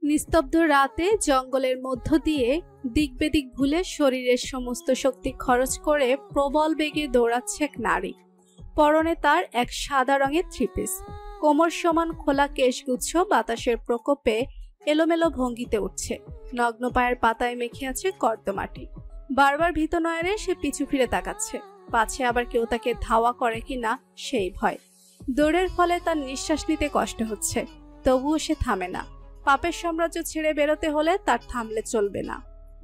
নিস্তব্ধ রাতে জঙ্গলের মধ্য দিয়ে দিক বেদিক ভুলে শরীরের সমস্ত শক্তি খরচ করে প্রবল বেগে দৌড়াচ্ছে এক নারী। পরনে তার এক সাদা রঙের থ্রিপিস, কোমর সমান খোলা কেশগুচ্ছ বাতাসের প্রকোপে এলোমেলো ভঙ্গিতে উঠছে। নগ্ন পায়ের পাতায় মেখে আছে কর্দমাটি। বারবার ভীত নয়নে সে পিছু ফিরে তাকাচ্ছে, পাছে আবার কেউ তাকে ধাওয়া করে কিনা সেই ভয়। দৌড়ের ফলে তার নিঃশ্বাস নিতে কষ্ট হচ্ছে, তবুও সে থামে না। পাপের সাম্রাজ্য ছেড়ে বেরোতে হলে তার থামলে চলবে না।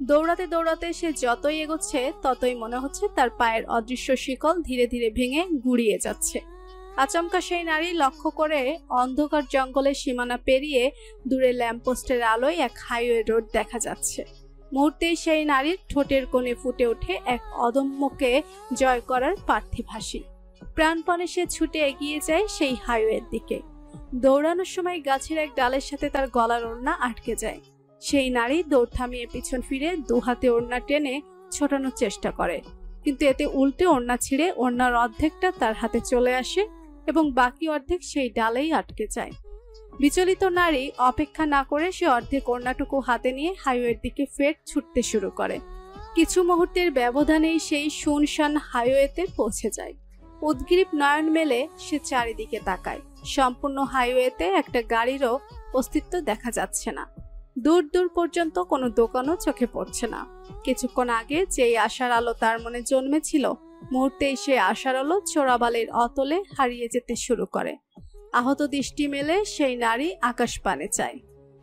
দৌড়াতে দৌড়াতে সে যতই এগোচ্ছে ততই মনে হচ্ছে তার পায়ের অদৃশ্য শিকল ধীরে ধীরে ভেঙে গুড়িয়ে যাচ্ছে। আচমকা সেই নারী লক্ষ্য করে অন্ধকার জঙ্গলের সীমানা পেরিয়ে দূরে ল্যাম্পপোস্টের আলোয় এক হাইওয়ে রোড দেখা যাচ্ছে। মুহূর্তেই সেই নারীর ঠোঁটের কোণে ফুটে ওঠে এক অদম্যকে জয় করার পার্থিব হাসি। প্রাণপণে সে ছুটে এগিয়ে যায় সেই হাইওয়ের দিকে। দৌড়ানোর সময় গাছের এক ডালের সাথে তার গলার ওড়না আটকে যায়। সেই নারী দৌড় থামিয়ে পিছন ফিরে দুহাতে ওড়না টেনে ছোটানোর চেষ্টা করে, কিন্তু এতে উল্টে ওড়না ছিঁড়ে ওড়নার অর্ধেকটা তার হাতে চলে আসে এবং বাকি অর্ধেক সেই ডালেই আটকে যায়। বিচলিত নারী অপেক্ষা না করে সে অর্ধেক ওড়নাটুকু হাতে নিয়ে হাইওয়ের দিকে ফের ছুটতে শুরু করে। কিছু মুহূর্তের ব্যবধানেই সেই শুনশান হাইওয়েতে পৌঁছে যায়। উদ্গ্রীব নয়ন মেলে সে চারিদিকে তাকায়। সম্পূর্ণ হাইওয়েতে একটা গাড়িরও অস্তিত্ব দেখা যাচ্ছে না। দূর দূর পর্যন্ত কোনো দোকানও চোখে পড়ছে না। কিছুক্ষণ আগে যেই আশার আলো তার মনে জন্মেছিল, মুহূর্তেই সে আশার আলো চোরাবালির অতলে হারিয়ে যেতে শুরু করে। আহত দৃষ্টি মেলে সেই নারী আকাশ পানে চায়।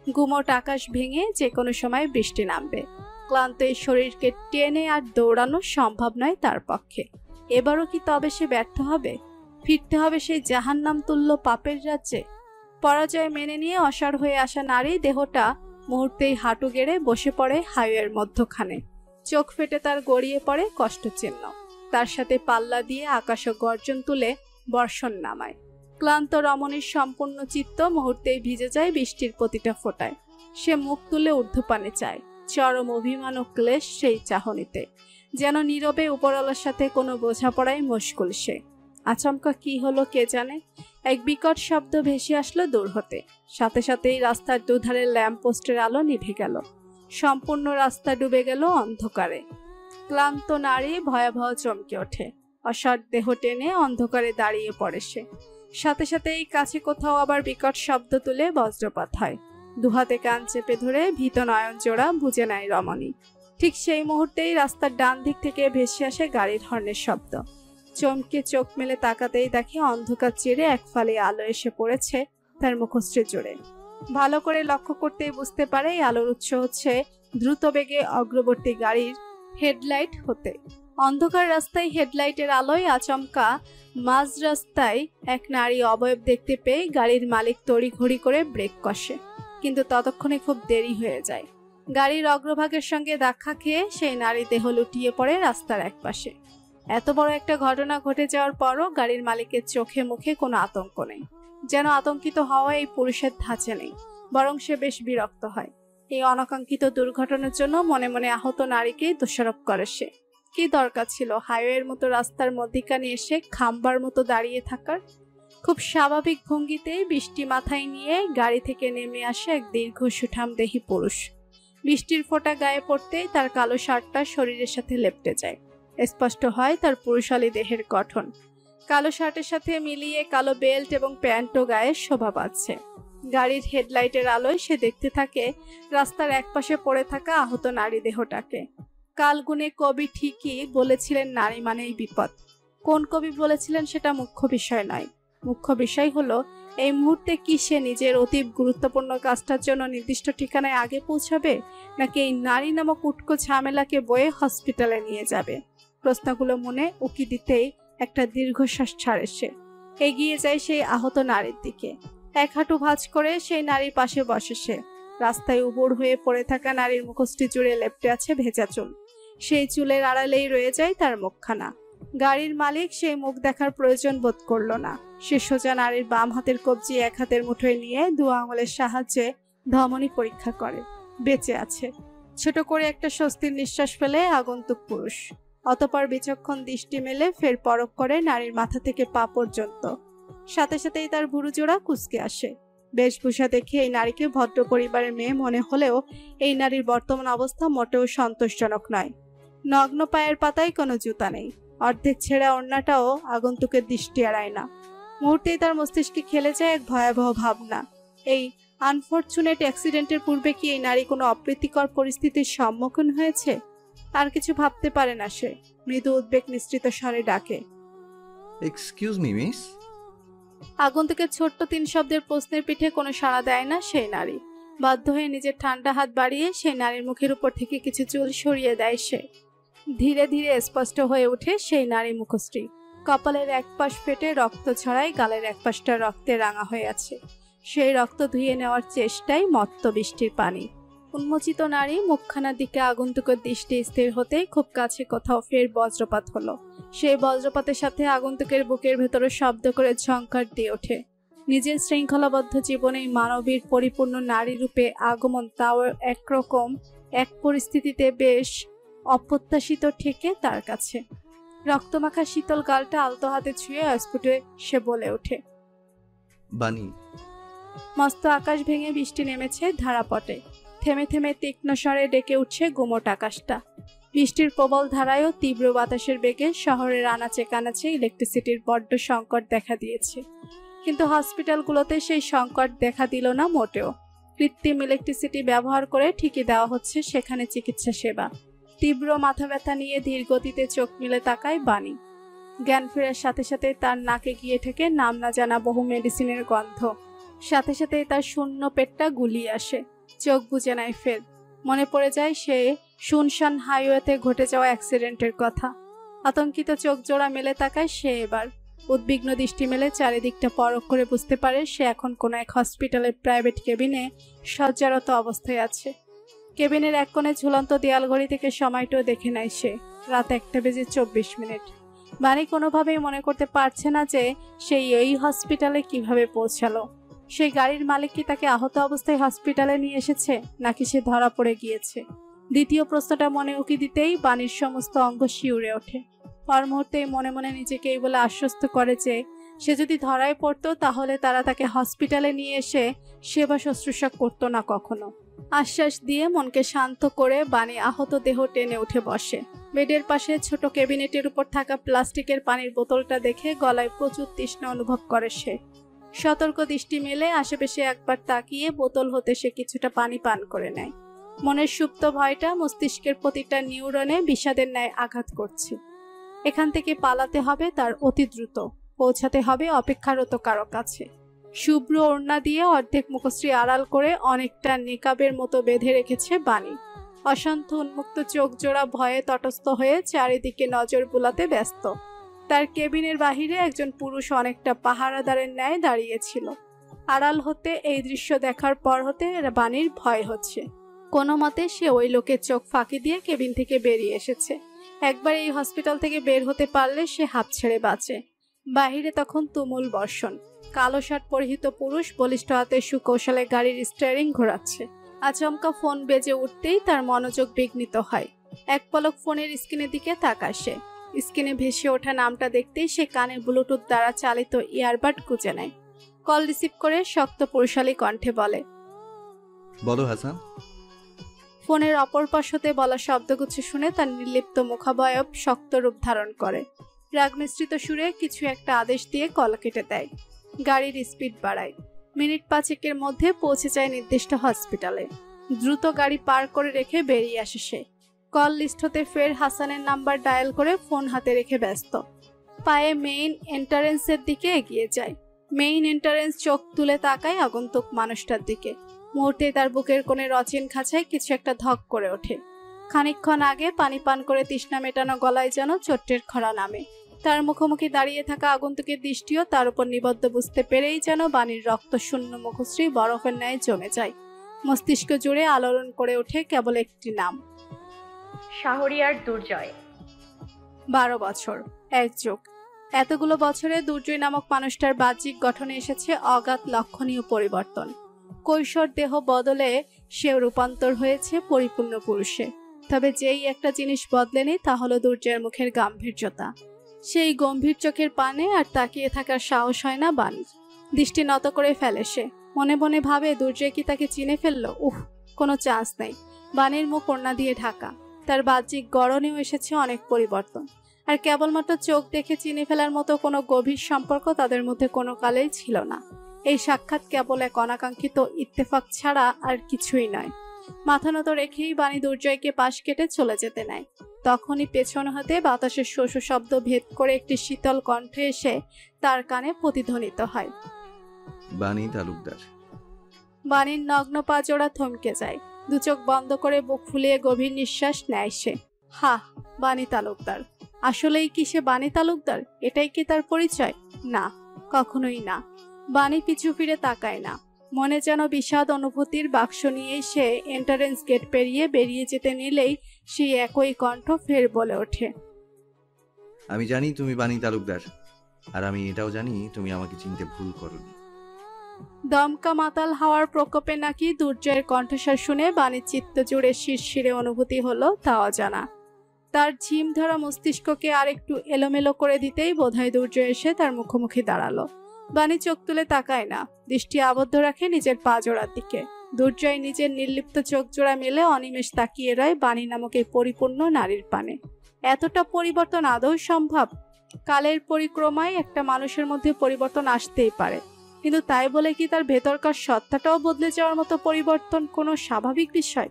গুমোট আকাশ ভেঙে যে কোনো সময় বৃষ্টি নামবে। ক্লান্ত এই শরীরকে টেনে আর দৌড়ানো সম্ভব নয় তার পক্ষে। এবারও কি তবে সে ব্যর্থ হবে? ফিরতে হবে সেই জাহান্নাম তুল্য পাপের রাজ্যে। পরাজয় মেনে নিয়ে অসাড় হয়ে আসা নারী দেহটা মুহূর্তেই হাঁটু গেড়ে বসে পড়ে হাইওয়ের মধ্যখানে। চোখ ফেটে তার গড়িয়ে পড়ে কষ্টচিহ্ন। তার সাথে পাল্লা দিয়ে আকাশ গর্জন তুলে বর্ষণ নামায়। ক্লান্ত রমণীর সম্পূর্ণ চিত্ত মুহূর্তেই ভিজে যায় বৃষ্টির প্রতিটা ফোঁটায়। সে মুখ তুলে ঊর্ধ্বপানে চায়। চরম অভিমান ও ক্লেশ সেই চাহনিতে, যেন নীরবে উপরওয়ালার সাথে কোনো বোঝাপড়ায় মুশকুল সে। আচমকা কি হলো কে জানে, এক বিকট শব্দ ভেসে আসলো দূর হতে। সাথে সাথেই রাস্তার দুধারের ল্যাম্পপোস্টের আলো নিভে গেল। সম্পূর্ণ রাস্তা ডুবে গেল অন্ধকারে। ক্লান্ত নারী ভয়াবহ চমকে ওঠে। অসাড় দেহ টেনে অন্ধকারে দাঁড়িয়ে পড়ে সে। সাথে সাথেই কাছে কোথাও আবার বিকট শব্দ তুলে বজ্রপাত হয়। দুহাতে কান চেপে ধরে ভীত নয়ন জোড়া বুঝে নেয় রমণী। ঠিক সেই মুহূর্তেই রাস্তার ডান দিক থেকে ভেসে আসে গাড়ির হর্নের শব্দ। চমকে চোখ মেলে তাকাতেই দেখে অন্ধকার চিরে এক ফালি আলো এসে পড়েছে তার মুখশ্রী জুড়ে। ভালো করে লক্ষ্য করতেই বুঝতে পারে এই আলোর উৎস হচ্ছে দ্রুত বেগে অগ্রবর্তী গাড়ির হেডলাইট হতে। অন্ধকার রাস্তায় হেডলাইটের আলোয় আচমকা মাঝ রাস্তায় এক নারী অবয়ব দেখতে পেয়ে গাড়ির মালিক তড়িঘড়ি করে ব্রেক কষে, কিন্তু ততক্ষণে খুব দেরি হয়ে যায়। গাড়ির অগ্রভাগের সঙ্গে ধাক্কা খেয়ে সেই নারী দেহ লুটিয়ে পড়ে রাস্তার একপাশে। এত বড় একটা ঘটনা ঘটে যাওয়ার পরও গাড়ির মালিকের চোখে মুখে কোনো আতঙ্ক নেই। যেন আতঙ্কিত হওয়া এই পুরুষের ধাঁচে নেই, বরং সে বেশ বিরক্ত হয়। এই অনাকাঙ্ক্ষিত দুর্ঘটনার জন্য মনে মনে আহত নারীকেই দোষারোপ করে সে। কি দরকার ছিল হাইওয়ের মতো রাস্তার মধ্যিখানে এসে খাম্বার মতো দাঁড়িয়ে থাকার? খুব স্বাভাবিক ভঙ্গিতেই বৃষ্টি মাথায় নিয়ে গাড়ি থেকে নেমে আসে এক দীর্ঘ সুঠামদেহী পুরুষ। বৃষ্টির ফোঁটা গায়ে পড়তেই তার কালো শার্টটা শরীরের সাথে লেপ্টে যায়। স্পষ্ট হয় তার পুরুষালী দেহের গঠন। কালো শার্টের সাথে মিলিয়ে কালো বেল্ট এবং প্যান্টও গায়ে শোভা পাচ্ছে। গাড়ির হেডলাইটের আলোয় সে দেখতে থাকে রাস্তার একপাশে পড়ে থাকা আহত নারী দেহটাকে। কালগুনে কবি ঠিকই বলেছিলেন নারী মানেই বিপদ। কোন কবি বলেছিলেন সেটা মুখ্য বিষয় নয়। মুখ্য বিষয় হলো এই মুহূর্তে কি সে নিজের অতি গুরুত্বপূর্ণ কাজটার জন্য নির্দিষ্ট ঠিকানায় আগে পৌঁছাবে, নাকি এই নারী নামক উটকো ঝামেলাকে বয়ে হসপিটালে নিয়ে যাবে? প্রশ্নগুলো মনে উকি দিতেই একটা দীর্ঘশ্বাস ছাড়ে সে। এগিয়ে যায় সেই আহত নারীর দিকে। এক হাঁটু ভাঁজ করে সেই নারীর পাশে বসে সে। রাস্তায় উবুড় হয়ে পড়ে থাকা নারীর মুখশ্রী জুড়ে লেপ্টে আছে ভেজা চুল। সেই চুলের আড়ালেই রয়ে যায় তার মুখখানা। গাড়ির মালিক সেই মুখ দেখার প্রয়োজন বোধ করলো না। সে সোজা নারীর বাম হাতের কবজি এক হাতের মুঠোয় নিয়ে দু আঙুলের সাহায্যে ধমনী পরীক্ষা করে। বেঁচে আছে। ছোট করে একটা স্বস্তির নিঃশ্বাস ফেলে আগন্তুক পুরুষ। অতঃপর বিচক্ষণ দৃষ্টি মেলে ফের পরখ করে নারীর মাথা থেকে পা পর্যন্ত। সাথে সাথেই তার ভুরু জোড়া কুঁচকে আসে। বেশভূষা দেখে এই নারীকে ভদ্র পরিবারের মেয়ে মনে হলেও এই নারীর বর্তমান অবস্থা মোটেও সন্তোষজনক নয়। নগ্ন পায়ের পাতায় কোনো জুতা নেই, অর্ধেক ছেঁড়া ওড়নাটাও আগন্তুকের দৃষ্টি এড়ায় না। মুহূর্তেই তার মস্তিষ্কে খেলে যায় এক ভয়াবহ ভাবনা। এই আনফরচুনেট অ্যাক্সিডেন্টের পূর্বে কি এই নারী কোনো অপ্রীতিকর পরিস্থিতির সম্মুখীন হয়েছে? আর কিছু ভাবতে পারে না সে। মৃদু উদ্বেগ মিশ্রিত স্বরে ডাকে, এক্সকিউজ মি মিস। আগন্তুকের ছোট্ট 3 শব্দের প্রশ্নের পিঠে কোনো সাড়া দেয় না সেই নারী। বাধ্য হয়ে নিজের ঠান্ডা হাত বাড়িয়ে সেই নারীর মুখের উপর থেকে কিছু চুল সরিয়ে দেয় সে। ধীরে ধীরে স্পষ্ট হয়ে ওঠে সেই নারী মুখশ্রী। কপালের এক পাশ ফেটে রক্ত ছড়ায়, গালের এক পাশটা রক্তে রাঙা হয়ে আছে। সেই রক্ত ধুয়ে নেওয়ার চেষ্টায় মত্ত বৃষ্টির পানি। উন্মোচিত নারী মুখখানার দিকে আগন্তুকের দৃষ্টি স্থির হতেই খুব কাছে কোথাও ফের বজ্রপাত হলো। সেই বজ্রপাতের সাথে আগন্তুকের বুকের ভেতরে শব্দ করে ঝংকার দিয়ে ওঠে। নিজের শৃঙ্খলাবদ্ধ জীবনে মানবীর পরিপূর্ণ নারী রূপে আগমন, তাও একরকম এক পরিস্থিতিতে বেশ অপ্রত্যাশিত ঠেকে তার কাছে। রক্তমাখা শীতল গালটা আলতো হাতে ছুঁয়ে অস্ফুটে সে বলে ওঠে, বানি। মস্ত আকাশ ভেঙে বৃষ্টি নেমেছে ধারাপটে। থেমে থেমে তীক্ষ্ণ স্বরে ডেকে উঠছে গুমোট আকাশটা। বৃষ্টির প্রবল ধারায় ও তীব্র বাতাসের বেগে শহরের আনাচে কানাচে ইলেকট্রিসিটির বড্ড সংকট দেখা দিয়েছে। কিন্তু হসপিটালগুলোতে সেই সংকট দেখা দিল না মোটেও। কৃত্রিম ইলেকট্রিসিটি ব্যবহার করে ঠিকই দেওয়া হচ্ছে সেখানে চিকিৎসা সেবা। তীব্র মাথা ব্যথা নিয়ে ধীর গতিতে চোখ মিলে তাকায় বানি। জ্ঞান ফেরার সাথে সাথে তার নাকে গিয়ে ঠেকে নাম না জানা বহু মেডিসিনের গন্ধ। সাথে সাথে তার শূন্য পেটটা গুলিয়ে আসে। চোখ বুজে নেয় ফের। মনে পড়ে যায় সে শুনশান হাইওয়েতে ঘটে যাওয়া অ্যাক্সিডেন্টের কথা। আতঙ্কিত চোখ জোড়া মেলে তাকায় সে এবার। উদ্বিগ্ন দৃষ্টি মেলে চারিদিকটা পরখ করে বুঝতে পারে সে এখন কোনো এক হসপিটালের প্রাইভেট কেবিনে শয্যারত অবস্থায় আছে। কেবিনের এক কোণে ঝুলন্ত দেয়াল ঘড়ি থেকে সময়টাও দেখে নেয় সে। রাত 1:24। বানি কোনোভাবেই মনে করতে পারছে না যে সেই এই হসপিটালে কিভাবে পৌঁছালো। সেই গাড়ির মালিক কি তাকে আহত অবস্থায় হসপিটালে নিয়ে এসেছে, নাকি সে ধরা পড়ে গিয়েছে? দ্বিতীয় প্রশ্নটা মনে উকি দিতেই বানির সমস্ত অঙ্গ শিউরে ওঠে। পর মুহূর্তেই মনে মনে নিজেকে এই বলে আশ্বস্ত করে যে সে যদি ধরায় পড়তো তাহলে তারা তাকে হসপিটালে নিয়ে এসে সেবা শুশ্রূষা করতো না কখনো। আশ্বাস দিয়ে মনকে শান্ত করে বানি আহত দেহ টেনে উঠে বসে। বেডের পাশে ছোট ক্যাবিনেটের উপর থাকা প্লাস্টিকের পানির বোতলটা দেখে গলায় প্রচুর তৃষ্ণা অনুভব করে সে। সতর্ক দৃষ্টি মেলে আশেপাশে একবার তাকিয়ে বোতল হতে সে কিছুটা পানি পান করে নেয়। মনের সুপ্ত ভয়টা মস্তিষ্কের প্রতিটা নিউরনে বিষাদের ন্যায় আঘাত করছে। এখান থেকে পালাতে হবে তার অতি দ্রুত, পৌঁছাতে হবে অপেক্ষারত কারো কাছে। শুভ্র ওড়না দিয়ে অর্ধেক মুখশ্রী আড়াল করে অনেকটা নিকাবের মতো বেঁধে রেখেছে বানি। অশান্ত উন্মুক্ত চোখ জোড়া ভয়ে তটস্থ হয়ে চারিদিকে নজর বুলাতে ব্যস্ত। তার কেবিনের বাহিরে একজন পুরুষ অনেকটা পাহারাদারের ন্যায় দাঁড়িয়েছিল। আড়াল হতে এই দৃশ্য দেখার পর হতে বানির ভয় হচ্ছে। কোনো মতে সে ওই লোকের চোখ ফাঁকি দিয়ে কেবিন থেকে বেরিয়ে এসেছে। একবার এই হসপিটাল থেকে বের হতে পারলে সে হাঁপ ছেড়ে বাঁচে। বাহিরে তখন তুমুল বর্ষণ। কালো শার্ট পরিহিত পুরুষ বলিষ্ঠ হাতে সুকৌশলে গাড়ির স্টিয়ারিং ঘোরাচ্ছে। আচমকা ফোন বেজে উঠতেই তার মনোযোগ বিঘ্নিত হয়। এক পলক ফোনের স্ক্রিনের দিকে তাকায় সে। স্ক্রিনে ভেসে ওঠা নামটা দেখতেই সে কানে ব্লুটুথ দ্বারা চালিত ইয়ারবাড গুঁজে নেয়। কল রিসিভ করে শক্ত পুরুষালী কণ্ঠে বলে, বলো হাসান। ফোনের অপর পাশ হতে বলা শব্দগুচ্ছ শুনে তার নির্লিপ্ত মুখাবয়ব শক্ত রূপ ধারণ করে। রাগ মিশ্রিত সুরে কিছু একটা আদেশ দিয়ে কল কেটে দেয়। গাড়ির স্পিড বাড়ায়। মিনিট 5 মধ্যে পৌঁছে যায় নির্দিষ্ট হসপিটালে। দ্রুত গাড়ি পার করে রেখে বেরিয়ে আসে সে। কল লিস্ট হতে ফের হাসানের নাম্বার ডায়াল করে ফোন হাতে রেখে ব্যস্ত। পায়ে মেইন এন্ট্রান্সের দিকে এগিয়ে যায়। মেইন এন্ট্রান্স চোখ তুলে তাকায় আগন্তুক মানুষটার দিকে। মুহূর্তে তার বুকের কোণে রচিন খাঁচায় কিছু একটা ধক করে ওঠে। খানিকক্ষণ আগে পানি পান করে তৃষ্ণা মেটানো গলায় যেন চোট্টের খরা নামে। তার মুখোমুখি দাঁড়িয়ে থাকা আগন্তুকের দৃষ্টিও তার উপর নিবদ্ধ বুঝতে পেরেই যেন বাণীর রক্ত শূন্য মুখশ্রী বরফের ন্যায় জমে যায়। মস্তিষ্ক জুড়ে আলোড়ন করে ওঠে কেবল একটি নাম, শাহরিয়ার দুর্জয়। 12 বছর, এক যুগ। এতগুলো বছরে দুর্জয় নামক মানুষটার বাহ্যিক গঠনে এসেছে অগাধ লক্ষণীয় পরিবর্তন। কৈশোর দেহ বদলে সেও রূপান্তর হয়েছে পরিপূর্ণ পুরুষে। তবে যেই একটা জিনিস বদলেনি তা হলো দুর্জয়ের মুখের গাম্ভীর্যতা। সেই গম্ভীর চোখের পানে আর তাকিয়ে থাকার সাহস হয় না বাণীর। দৃষ্টি নত করে ফেলে সে। মনে মনে ভাবে দুর্জয় কি তাকে চিনে ফেললো। কোনো চান্স নেই। বাণীর মুখ ওড়না দিয়ে ঢাকা, তার বাহ্যিক গড়নেও এসেছে অনেক পরিবর্তন। আর কেবলমাত্র চোখ দেখে চিনে ফেলার মতো কোনো গভীর সম্পর্ক তাদের মধ্যে কোনো কালেই ছিল না। এই সাক্ষাৎ কেবল এক অনাকাঙ্ক্ষিত ইত্তেফাক ছাড়া আর কিছুই নয়। মাথা নত রেখেই বাণী দুর্জয়কে পাশ কেটে চলে যেতে নেয়। তখনই পেছন হতে বাতাসের শোষ শব্দ ভেদ করে একটি শীতল কণ্ঠে এসে তার কানে প্রতিধ্বনিত হয়, বাণী তালুকদার। বাণীর নগ্ন পা জোড়া থমকে যায়। দু চোখ বন্ধ করে বুক ফুলিয়ে গভীর নিঃশ্বাস নেয় সে। বাণী তালুকদার। আসলেই কি সে বাণী তালুকদার? এটাই কি তার পরিচয়? না, কখনোই না। বাণী পিছু ফিরে তাকায় না। মনে যেন বিষাদ অনুভূতির বাক্স নিয়ে সে এন্ট্রান্স গেট পেরিয়ে বেরিয়ে যেতে নিলেই সেই একই কণ্ঠ ফের বলে ওঠে, আমি জানি তুমি বাণী তালুকদার, আর আমি এটাও জানি তুমি আমাকে চিনতে ভুল করোনি। দমকা মাতাল হাওয়ার প্রকোপে নাকি দুর্জয়ের কণ্ঠস্বর শুনে বাণীর চিত্ত জুড়ে শিরশিরে অনুভূতি হলো তা অজানা। তার ঝিম ধরা মস্তিষ্ককে আর একটু এলোমেলো করে দিতেই বোধহয় দুর্জয় এসে তার মুখোমুখি দাঁড়ালো। বাণী চোখ তুলে তাকায় না, দৃষ্টি আবদ্ধ রাখে নিজের পা জোড়ার দিকে। দুর্জয় নিজের নির্লিপ্ত চোখ জোড়া মেলে অনিমেষ তাকিয়ে রয় বাণী নামক এই পরিপূর্ণ নারীর পানে। এতটা পরিবর্তন আদৌ সম্ভব? কালের পরিক্রমায় একটা মানুষের মধ্যে পরিবর্তন আসতেই পারে, কিন্তু তাই বলে কি তার ভেতরকার সত্তাটাও বদলে যাওয়ার মতো পরিবর্তন কোনো স্বাভাবিক বিষয়?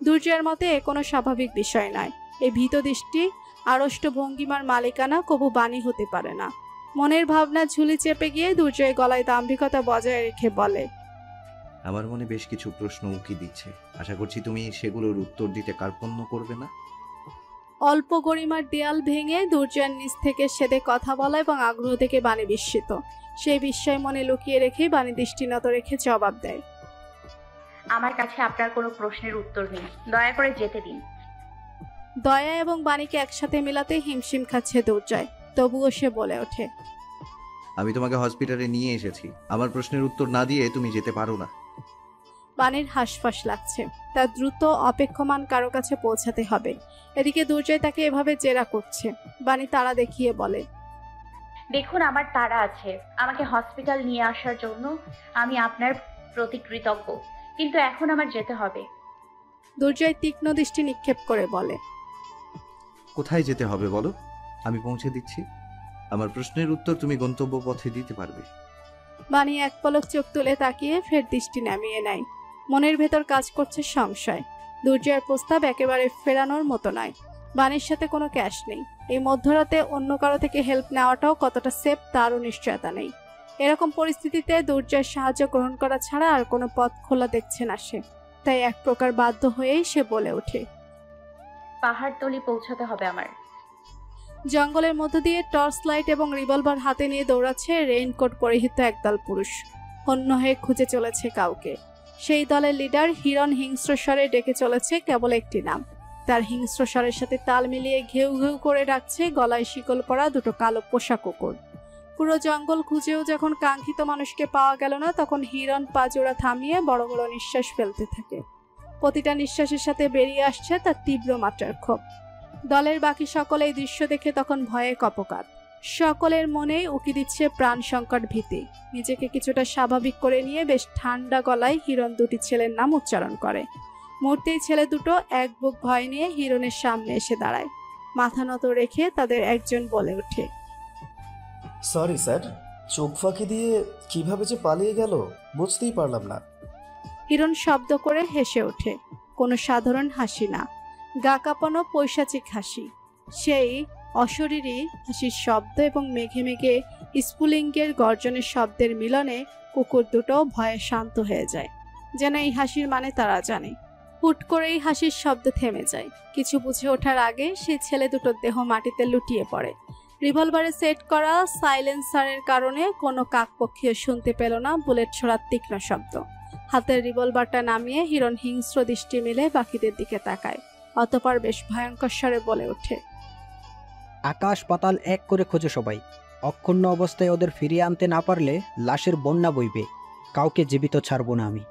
দুর্জয়ের মতে এ কোনো স্বাভাবিক বিষয় নয়। এই ভীত দৃষ্টি আড়ষ্ট ভঙ্গিমার মালিকানা কবু বাণী হতে পারে না। মনের ভাবনা ঝুলি চেপে গিয়ে দুর্জয় গলায় দাম্ভিকতা বজায় রেখে বলে, আমার মনে বেশ কিছু প্রশ্ন উকি দিচ্ছে। আশা করছি তুমি সেগুলোর উত্তর দিতে কার্পণ্য করবে না। অল্প গরিমার দেয়াল ভেঙে দুর্জয়ের নিচ থেকে সেদে কথা বলা এবং আগ্রহ থেকে বাণী বিস্মিত। সেই বিস্ময় মনে লুকিয়ে রেখে বাণী দৃষ্টিনত রেখে জবাব দেয়, আমার কাছে আপনার কোনো প্রশ্নের উত্তর নেই, দয়া করে যেতে দিন। দয়া এবং বাণীকে একসাথে মেলাতে হিমশিম খাচ্ছে দুর্জয়, তবুও সে বলে ওঠে, আমি তোমাকে হসপিটালে নিয়ে এসেছি। আমার প্রশ্নের উত্তর না দিয়ে তুমি যেতে পারো না। বাণীর হাঁসফাঁস লাগছে। তার দ্রুত অপেক্ষমান কারো কাছে পৌঁছাতে হবে। এদিকে দুর্জয় তাকে এভাবে জেরা করছে। বাণী তাড়া দেখিয়ে বলে, দেখুন, আমার তাড়া আছে। আমাকে হসপিটাল নিয়ে আসার জন্য আমি আপনার প্রতি কৃতজ্ঞ, কিন্তু এখন আমার যেতে হবে। দুর্জয় তীক্ষ্ণ দৃষ্টি নিক্ষেপ করে বলে, কোথায় যেতে হবে বলো, আমি পৌঁছে দিচ্ছি। আমার প্রশ্নের উত্তর তুমি গন্তব্য পথে দিতে পারবে। বাণী এক পলক চোখ তুলে তাকিয়ে ফের দৃষ্টি নামিয়ে নেয়। মনের ভেতর কাজ করছে সংশয়। দুর্জয়ের প্রস্তাব একেবারে ফেরানোর মতো নয়। বাণীর সাথে কোনো ক্যাশ নেই। এই মধ্যরাতে অন্য কারো থেকে হেল্প নেওয়াটাও কতটা সেফ তারও নিশ্চয়তা নেই। এরকম পরিস্থিতিতে দুর্জয়ের সাহায্য গ্রহণ করা ছাড়া আর কোনো পথ খোলা দেখছে না সে। তাই এক প্রকার বাধ্য হয়েই সে বলে ওঠে, পাহাড়তলি পৌঁছাতে হবে আমার। জঙ্গলের মধ্য দিয়ে টর্চ লাইট এবং রিভলভার হাতে নিয়ে দৌড়াচ্ছে রেইনকোট পরিহিত একদল পুরুষ। হন্য হয়ে খুঁজে চলেছে কাউকে। সেই দলের লিডার হিরণ হিংস্র স্বরে ডেকে চলেছে কেবল একটি নাম। তার হিংস্র স্বরের সাথে তাল মিলিয়ে ঘেউ ঘেউ করে ডাকছে গলায় শিকল পরা দুটো কালো পোষা কুকুর। পুরো জঙ্গল খুঁজেও যখন কাঙ্ক্ষিত মানুষকে পাওয়া গেল না, তখন হিরণ পা জোড়া থামিয়ে বড় বড় নিঃশ্বাস ফেলতে থাকে। প্রতিটা নিঃশ্বাসের সাথে বেরিয়ে আসছে তার তীব্র মাত্রার ক্ষোভ। দলের বাকি সকলে এই দৃশ্য দেখে তখন ভয়ে কপকাত। সকলের মনেই উকি দিচ্ছে প্রাণ সংকট ভীতি। নিজেকে কিছুটা স্বাভাবিক করে নিয়ে বেশ ঠান্ডা গলায় হিরণ দুটি ছেলের নাম উচ্চারণ করে। মুহূর্তেই ছেলে দুটো এক বুক ভয় নিয়ে হিরণের সামনে এসে দাঁড়ায়। মাথা নত রেখে তাদের একজন বলে ওঠে, সরি স্যার, চোখ ফাঁকি দিয়ে কিভাবে যে পালিয়ে গেল বুঝতেই পারলাম না। হিরণ শব্দ করে হেসে ওঠে। কোনো সাধারণ হাসি না, গা কাঁপানো পৈশাচিক হাসি। সেই অশরীরী হাসির শব্দ এবং মেঘে মেঘে স্ফুলিঙ্গের গর্জনের শব্দের মিলনে কুকুর দুটো ভয়ে শান্ত হয়ে যায়, যেন এই হাসির মানে তারা জানে। হুট করে এই হাসির শব্দ থেমে যায়। কিছু বুঝে ওঠার আগে সেই ছেলে দুটোর দেহ মাটিতে লুটিয়ে পড়ে। রিভলভারে সেট করা সাইলেন্সারের কারণে কোনো কাকপক্ষীও শুনতে পেল না বুলেট ছোড়ার তীক্ষ্ণ শব্দ। হাতের রিভলভারটা নামিয়ে হিরণ হিংস্র দৃষ্টি মিলে বাকিদের দিকে তাকায়। অতঃপর বেশ ভয়ঙ্কর স্বরে বলে ওঠে, আকাশ পাতাল এক করে খোঁজো সবাই। অক্ষুণ্ণ অবস্থায় ওদের ফিরিয়ে আনতে না পারলে লাশের বন্যা বইবে। কাউকে জীবিত ছাড়বো না আমি।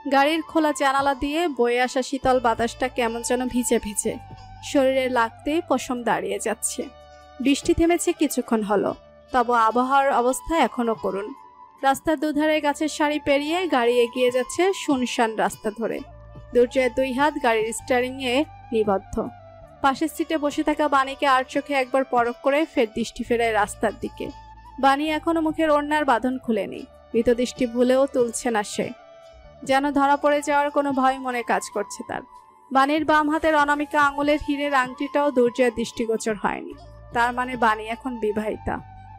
গাড়ির খোলা জানালা দিয়ে বয়ে আসা শীতল বাতাসটা কেমন যেন ভিজে ভিজে শরীরে লাগতেই পশম দাঁড়িয়ে যাচ্ছে। বৃষ্টি থেমেছে কিছুক্ষণ হলো, তবে আবহাওয়ার অবস্থা এখনো করুণ। রাস্তার দুধারে গাছের সারি পেরিয়ে গাড়ি এগিয়ে যাচ্ছে শুনশান রাস্তা ধরে। দুর্জয়ের দুই হাত গাড়ির স্টিয়ারিংয়ে নিবদ্ধ। পাশের সিটে বসে থাকা বাণীকে আর চোখে একবার পরখ করে ফের দৃষ্টি ফেরায় রাস্তার দিকে। বাণী এখনো মুখের ওড়নার বাঁধন খুলেনি। ভীত দৃষ্টি ভুলেও তুলছে না সে, যেন ধরা পড়ে যাওয়ার কোনো ভয় মনে কাজ করছে তার। বাণীর বাম হাতের অনামিকা আঙুলের হীরের আংটিটাও দুর্জয়ের দৃষ্টিগোচর হয়নি। তার মানে বাণী এখন বিবাহিতা।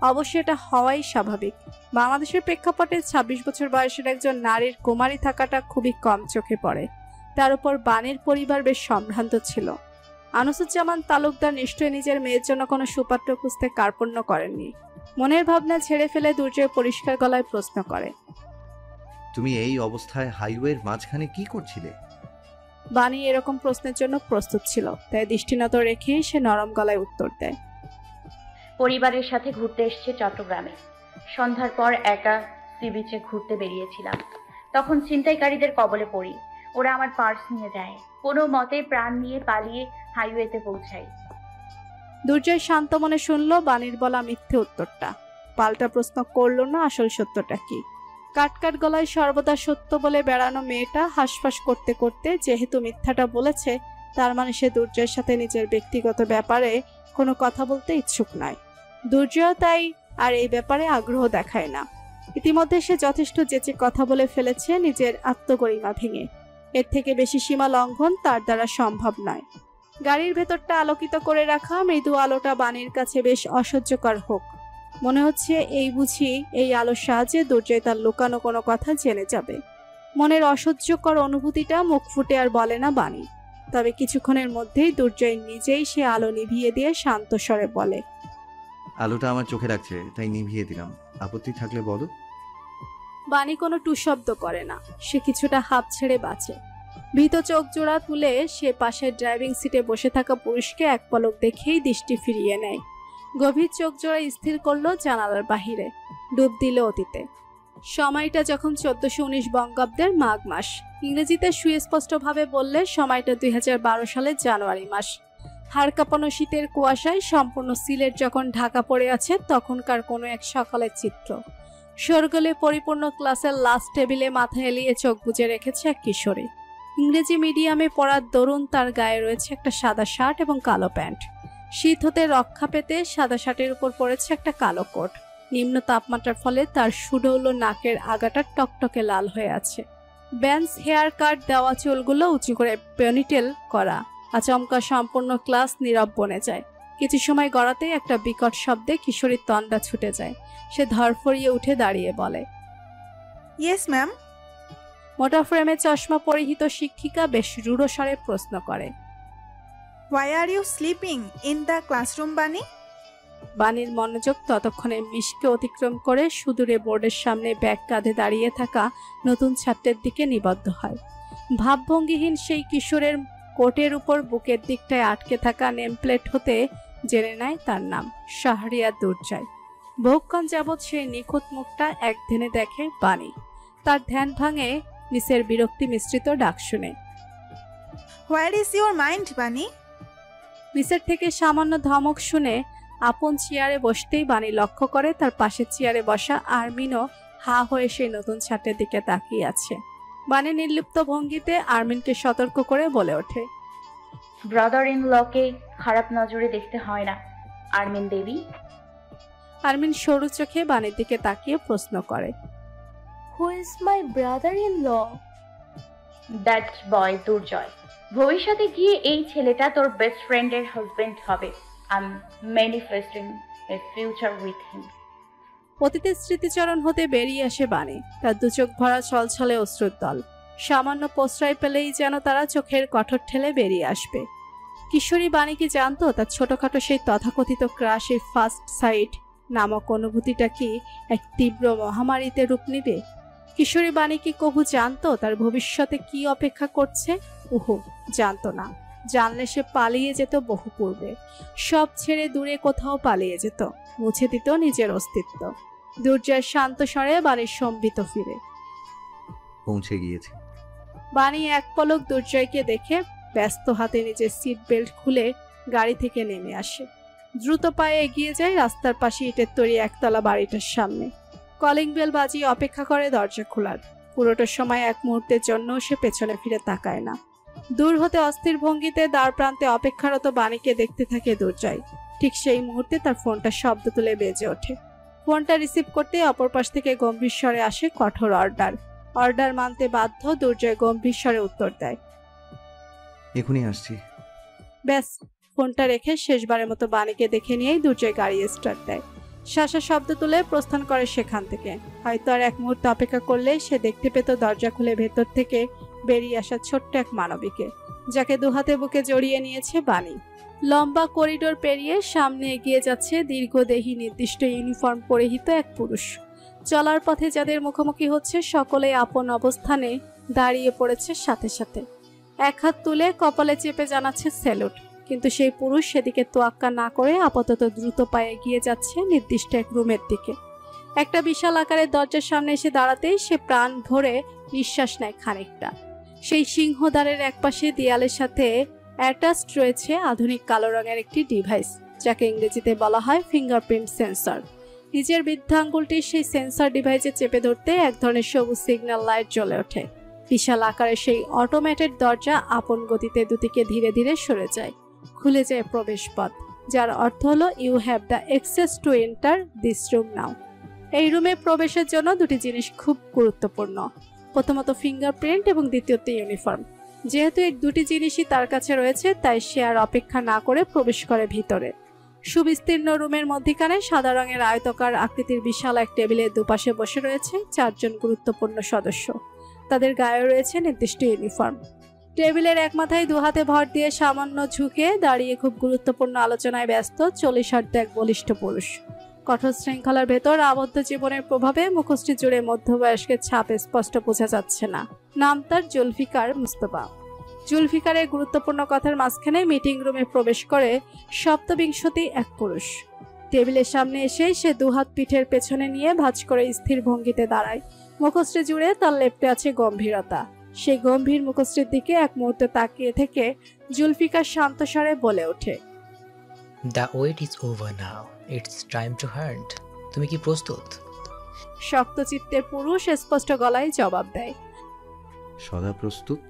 অবশ্য এটা হওয়াই স্বাভাবিক। বাংলাদেশের প্রেক্ষাপটে ২৬ বছর বয়সের একজন নারীর কুমারী থাকাটা খুবই কম চোখে পড়ে। তার উপর বাণীর পরিবার বেশ সম্ভ্রান্ত ছিল। আনিসুজ্জামান তালুকদার নিশ্চয়ই নিজের মেয়ের জন্য কোনো সুপাত্র খুঁজতে কার্পণ্য করেননি। মনের ভাবনা ছেড়ে ফেলে দুর্জয় পরিষ্কার গলায় প্রশ্ন করে, তুমি এই অবস্থায় হাইওয়ের মাঝখানে কি করছিলে? বাণী এরকম প্রশ্নের জন্য প্রস্তুত ছিল, তাই দৃষ্টিনত রেখে সে নরম গলায় উত্তর দেয়, পরিবারের সাথে ঘুরতে এসেছে চট্টগ্রামে। সন্ধ্যার পর একা সি বিচে ঘুরতে বেরিয়েছিলাম। তখন ছিনতাইকারীদের কবলে পড়ি। ওরা আমার পার্স নিয়ে যায়। কোনো মতে প্রাণ নিয়ে পালিয়ে হাইওয়েতে পৌঁছাই। দুর্জয় শান্ত মনে শুনল বাণীর বলা মিথ্যে উত্তরটা। পাল্টা প্রশ্ন করল না আসল সত্যটা কি। কাটকাট গলায় সর্বদা সত্য বলে বেড়ানো মেয়েটা হাঁসফাঁস করতে করতে যেহেতু মিথ্যাটা বলেছে, তার মানে সে দুর্জয়ের সাথে নিজের ব্যক্তিগত ব্যাপারে কোনো কথা বলতে ইচ্ছুক নয়। দুর্জয় তাই আর এই ব্যাপারে আগ্রহ দেখায় না। ইতিমধ্যে সে যথেষ্ট যেচে কথা বলে ফেলেছে নিজের আত্মগরিমা ভেঙে। এর থেকে বেশি সীমা লঙ্ঘন তার দ্বারা সম্ভব নয়। গাড়ির ভেতরটা আলোকিত করে রাখা মৃদু আলোটা বাণীর কাছে বেশ অসহ্যকর হোক। মনে হচ্ছে এই বুঝি এই আলোর সাহায্যে দুর্জয় তার লুকানো কোনো কথা জেনে যাবে। মনের অসহ্যকর অনুভূতিটা মুখ ফুটে আর বলে না বাণী। তবে কিছুক্ষণের মধ্যেই দুর্জয় নিজেই সে আলো নিভিয়ে দিয়ে শান্ত স্বরে বলে, আলোটা আমার চোখে লাগছে তাই নিভিয়ে দিলাম, আপত্তি থাকলে বলো। বাণী কোনো টুশব্দ করে না। সে কিছুটা হাঁপ ছেড়ে বাঁচে। ভীত চোখ জোড়া তুলে সে পাশের ড্রাইভিং সিটে বসে থাকা পুরুষকে এক পলক দেখেই দৃষ্টি ফিরিয়ে নেয়। গভীর চোখ জোড়া স্থির করলো জানালার বাহিরে। ডুব দিল অতীতে। সময়টা যখন ১৪১৯ বঙ্গাব্দের মাঘ মাস। ইংরেজিতে সুস্পষ্টভাবে বললে সময়টা ২০১২ সালের জানুয়ারি মাস। হাড় কাঁপানো শীতের কুয়াশায় সম্পূর্ণ সিলেট যখন ঢাকা পড়ে আছে তখনকার কোনো এক সকালের চিত্র। শোরগোলে পরিপূর্ণ ক্লাসের লাস্ট টেবিলে মাথা এলিয়ে চোখ বুজে রেখেছে এক কিশোরী। ইংরেজি মিডিয়ামে পড়ার দরুন তার গায়ে রয়েছে একটা সাদা শার্ট এবং কালো প্যান্ট। শীত হতে রক্ষা পেতে সাদা শার্টের উপর পড়েছে একটা কালো কোট। নিম্ন তাপমাত্রার ফলে তার সুডৌল নাকের আগাটা টকটকে লাল হয়ে আছে। ব্যান্স হেয়ার কাট দেওয়া চুলগুলো উঁচু করে পনিটেল করা। আচমকা সম্পূর্ণ ক্লাস নীরব বনে যায়। কিছু সময় গড়াতেই একটা বিকট শব্দে কিশোরীর তন্দ্রা ছুটে যায়। সে ধরফরিয়ে উঠে দাঁড়িয়ে বলে, ইয়েস ম্যাম। মোটা ফ্রেমে চশমা পরিহিত শিক্ষিকা বেশ রূঢ় স্বরে প্রশ্ন করে, why are you sleeping in the classroom Bani? বাণীর মনোযোগ ততক্ষণে মিশকে অতিক্রম করে সুদূরে বোর্ডের সামনে ব্যাগ কাঁধে দাঁড়িয়ে থাকা নতুন ছাত্রের দিকে নিবদ্ধ হয়। ভাবভঙ্গিহীন সেই কিশোরের কোটের উপর বুকের দিকটায় আটকে থাকা নেমপ্লেট হতে জেনে নেয় তার নাম শাহরিয়ার দুর্জয়। বহুক্ষণ যাবৎ সেই নিখুঁত মুখটা এক ধ্যানে দেখে বাণী। তার ধ্যান ভাঙে মিসের বিরক্তি মিশ্রিত ডাক শুনে, হোয়ার ইজ ইউর মাইন্ড বানি? মিসের থেকে সামান্য ধমক শুনে আপন চেয়ারে বসতেই বাণী লক্ষ্য করে তার পাশের চেয়ারে বসা আরমিনও হা হয়ে সেই নতুন ছাত্রের দিকে তাকিয়ে আছে। বাণী নির্লিপ্ত ভঙ্গিতে আরমিনকে সতর্ক করে বলে ওঠে, ব্রাদার ইন লকে খারাপ নজরে দেখতে হয় না আরমিন দেবী। আরমিন সরু চোখে বাণীর দিকে তাকিয়ে প্রশ্ন করে, who is my brother in law? That boy Durjoy. ভবিষ্যতে গিয়ে এই ছেলেটা তোর বেস্ট ফ্রেন্ডের হাজবেন্ড হবে। I am manifesting a future with him. অতীতের স্মৃতিচরণ হতে বেরিয়ে আসে বাণী। তার দু চোখ ভরা ছলছলে অশ্রুর দল। সামান্য প্রশ্রয় পেলেই যেন তারা চোখের কঠোর ঠেলে বেরিয়ে আসবে। কিশোরী বাণী কি জানতো তার ছোটখাটো সেই তথাকথিত ক্রাশ, এই ফার্স্ট সাইট নামক অনুভূতিটা কি এক তীব্র মহামারীতে রূপ নেবে? কিশোরী বাণী কি কবু জানতো তার ভবিষ্যতে কি অপেক্ষা করছে? উহু, জানতো না। জানলে সে পালিয়ে যেত বহু পূর্বে। সব ছেড়ে দূরে কোথাও পালিয়ে যেত, মুছে দিত নিজের অস্তিত্ব। দুর্জয় শান্ত স্বরে বাণীর সম্বিত ফিরে, পৌঁছে গিয়েছি। বাণী এক পলক দুর্জয়কে দেখে ব্যস্ত হাতে নিজের সিট বেল্ট খুলে গাড়ি থেকে নেমে আসে। দ্রুত পায়ে এগিয়ে যায় রাস্তার পাশে ইটের তৈরি একতলা বাড়িটার সামনে। কলিং বেল বাজিয়ে অপেক্ষা করে দরজা খোলার। পুরোটা সময় এক মুহূর্তের জন্য সে পেছনে ফিরে তাকায় না। দূর হতে অস্থির ভঙ্গিতে দ্বার প্রান্তে অপেক্ষারত বাণীকে দেখতে থাকে দুর্জয়। ঠিক সেই মুহূর্তে তার ফোনটা শব্দ তুলে বেজে ওঠে। ফোনটা রিসিভ করতে অপর পাশ থেকে গম্ভীর স্বরে আসে কঠোর অর্ডার। অর্ডার মানতে বাধ্য দুর্জয় গম্ভীর স্বরে উত্তর দেয়, এখনই আসছি। ব্যাস, ফোনটা রেখে শেষবারের মতো বাণীকে দেখে নিয়েই দুর্জয় গাড়ি স্টার্ট দেয়। শাসা শব্দ তুলে প্রস্থান করে সেখান থেকে। হয়তো আর এক মুহূর্তে অপেক্ষা করলে সে দেখতে পেত দরজা খুলে ভেতর থেকে বেরিয়ে আসা ছোট্ট এক মানবীকে, যাকে দুহাতে বুকে জড়িয়ে নিয়েছে বাণী। লম্বা করিডোর পেরিয়ে সামনে এগিয়ে যাচ্ছে দীর্ঘদেহী নির্দিষ্ট ইউনিফর্ম পরিহিত এক পুরুষ। চলার পথে যাদের মুখোমুখি হচ্ছে সকলেই আপন অবস্থানে দাঁড়িয়ে পড়েছে সাথে সাথে। এক হাত তুলে কপালে চেপে জানাচ্ছে স্যালুট, কিন্তু সেই পুরুষ সেদিকে তোয়াক্কা না করে আপাতত দ্রুত পায়ে এগিয়ে যাচ্ছে নির্দিষ্ট এক রুমের দিকে। একটা বিশাল আকারের দরজার সামনে এসে দাঁড়াতেই সে প্রাণ ভরে নিঃশ্বাস নেয় খানিকটা। সেই সিংহদ্বারের একপাশে দেয়ালের সাথে অ্যাটাচড রয়েছে আধুনিক কালো রঙের একটি ডিভাইস, যাকে ইংরেজিতে বলা হয় ফিঙ্গারপ্রিন্ট সেন্সর। নিজের বৃদ্ধাঙ্গুলটি সেই সেন্সর ডিভাইসে চেপে ধরতে এক ধরনের সবুজ সিগন্যাল লাইট জ্বলে ওঠে। বিশাল আকারের সেই অটোমেটেড দরজা আপন গতিতে দুদিকে ধীরে ধীরে সরে যায়। খুলে যায় প্রবেশ পথ, যার অর্থ হলো you have the access to enter this room now. এই রুমে প্রবেশের জন্য দুটি জিনিস খুব গুরুত্বপূর্ণ, প্রথমত ফিঙ্গারপ্রিন্ট এবং দ্বিতীয়ত ইউনিফর্ম। যেহেতু এই দুটি জিনিসই তার কাছে রয়েছে, তাই সে আর অপেক্ষা না করে প্রবেশ করে ভিতরে। সুবিস্তীর্ণ রুমের মধ্যিখানে সাদা রঙের আয়তকার আকৃতির বিশাল এক টেবিলের দুপাশে বসে রয়েছে 4 জন গুরুত্বপূর্ণ সদস্য। তাদের গায়ে রয়েছে নির্দিষ্ট ইউনিফর্ম। টেবিলের এক মাথায় দুহাতে ভর দিয়ে সামান্য ঝুঁকে দাঁড়িয়ে খুব গুরুত্বপূর্ণ আলোচনায় ব্যস্ত 40 এক বলিষ্ঠ পুরুষ। কঠোর শৃঙ্খলার ভেতর আবদ্ধ জীবনের প্রভাবে মুখশ্রী জুড়ে মধ্যবয়স্কের ছাপ স্পষ্ট বোঝা যাচ্ছে না। নাম তার জুলফিকার মুস্তফা। জুলফিকারের গুরুত্বপূর্ণ কথার মাঝখানে মিটিং রুমে প্রবেশ করে সপ্তবিংশতি এক পুরুষ। টেবিলের সামনে এসে সে দুহাত পিঠের পেছনে নিয়ে ভাঁজ করে স্থির ভঙ্গিতে দাঁড়ায়। মুখশ্রী জুড়ে তার লেপ্টে আছে গম্ভীরতা। সেই গম্ভীর মুখশ্রীর দিকে এক মুহূর্তে তাকিয়ে থেকে জুলফিকার শান্ত স্বরে বলে ওঠে, the wait is over now, it's time to hunt. তুমি কি প্রস্তুত? শক্ত চিত্তের পুরুষ স্পষ্ট গলায় জবাব দেয়, সদা প্রস্তুত।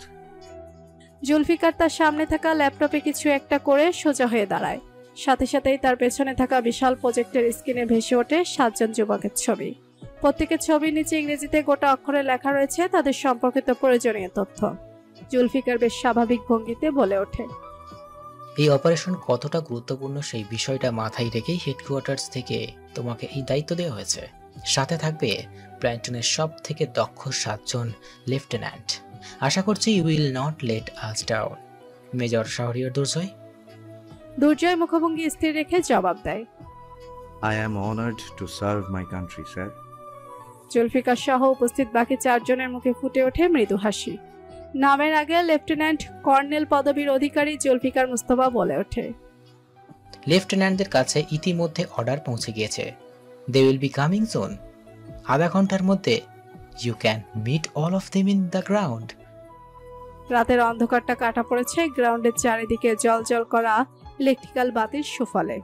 জুলফিকার তার সামনে থাকা ল্যাপটপে কিছু একটা করে সোজা হয়ে দাঁড়ায়। সাথে সাথেই তার পেছনে থাকা বিশাল প্রজেক্টের স্ক্রিনে ভেসে ওঠে 7 জন যুবকের ছবি। প্রত্যেকের ছবির নিচে ইংরেজিতে গোটা অক্ষরে লেখা রয়েছে তাদের সম্পর্কিত প্রয়োজনীয় তথ্য। জুলফিকার বেশ স্বাভাবিক ভঙ্গিতে বলে ওঠে, এই অপারেশন কতটা গুরুত্বপূর্ণ সেই বিষয়টা মাথায় রেখেই হেডকোয়ার্টার্স থেকে তোমাকে এই দায়িত্ব দেওয়া হয়েছে। সাথে থাকবে ব্র্যান্টনের সব থেকে দক্ষ 7 জন লেফটেন্যান্ট। আশা করছি you will not let us down. Major Shahriar Durjoy. Durjoy মুখভঙ্গি স্থির রেখে জবাব দেয়, I am honored to serve my country, sir. Zulfikar সহ উপস্থিত বাকি 4 জনের মুখে ফুটে ওঠে মৃদু হাসি। নামের আগে লেফটেন্যান্ট কর্নেল পদবীর অধিকারী জুলফিকার মুস্তফা বলে ওঠে, লেফটেন্যান্টদের কাছে ইতিমধ্যে অর্ডার পৌঁছে গিয়েছে। They will be coming soon. আধা ঘন্টার মধ্যে you can meet all of them in the ground. রাতের অন্ধকারটা কাটা পড়েছে গ্রাউন্ডের চারিদিকে জলজল করা ইলেকট্রিক্যাল বাতির সুফলে।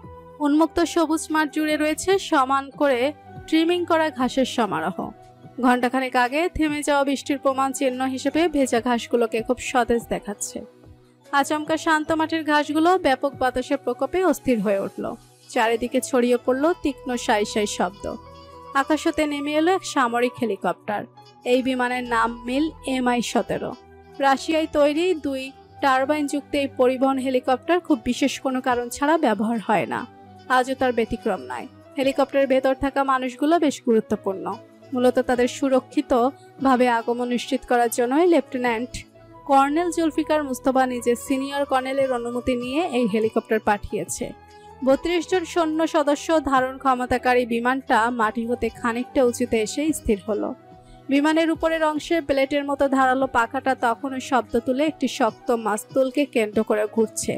উন্মুক্ত সবুজ মাঠ জুড়ে রয়েছে সমান করে ট্রিমিং করা ঘাসের সমারোহ। ঘণ্টাখানেক আগে থেমে যাওয়া বৃষ্টির প্রমাণ চিহ্ন হিসেবে ভেজা ঘাসগুলোকে খুব সতেজ দেখাচ্ছে। আচমকা শান্ত মাঠের ঘাসগুলো ব্যাপক বাতাসের প্রকোপে অস্থির হয়ে উঠল। চারিদিকে ছড়িয়ে পড়ল তীক্ষ্ণ সাই সাই শব্দ। আকাশ হতে নেমে এলো এক সামরিক হেলিকপ্টার। এই বিমানের নাম মিল MI-17। রাশিয়ায় তৈরি 2 টারবাইন যুক্ত এই পরিবহন হেলিকপ্টার খুব বিশেষ কোনো কারণ ছাড়া ব্যবহার হয় না। আজও তার ব্যতিক্রম নয়। হেলিকপ্টারের ভেতর থাকা মানুষগুলো বেশ গুরুত্বপূর্ণ। মূলত তাদের সুরক্ষিতভাবে আগমন নিশ্চিত করার জন্যই লেফটেন্যান্ট কর্নেল জুলফিকার মুস্তফা নিজের সিনিয়র কর্নেলের অনুমতি নিয়ে এই হেলিকপ্টার পাঠিয়েছে। 32 জন সৈন্য সদস্য ধারণ ক্ষমতাকারী বিমানটা মাটি হতে খানিকটা উঁচুতে এসে স্থির হলো। বিমানের উপরের অংশে প্লেটের মতো ধারালো পাখাটা তখনও শব্দ তুলে একটি শক্ত মাস্তুলকে কেন্দ্র করে ঘুরছে।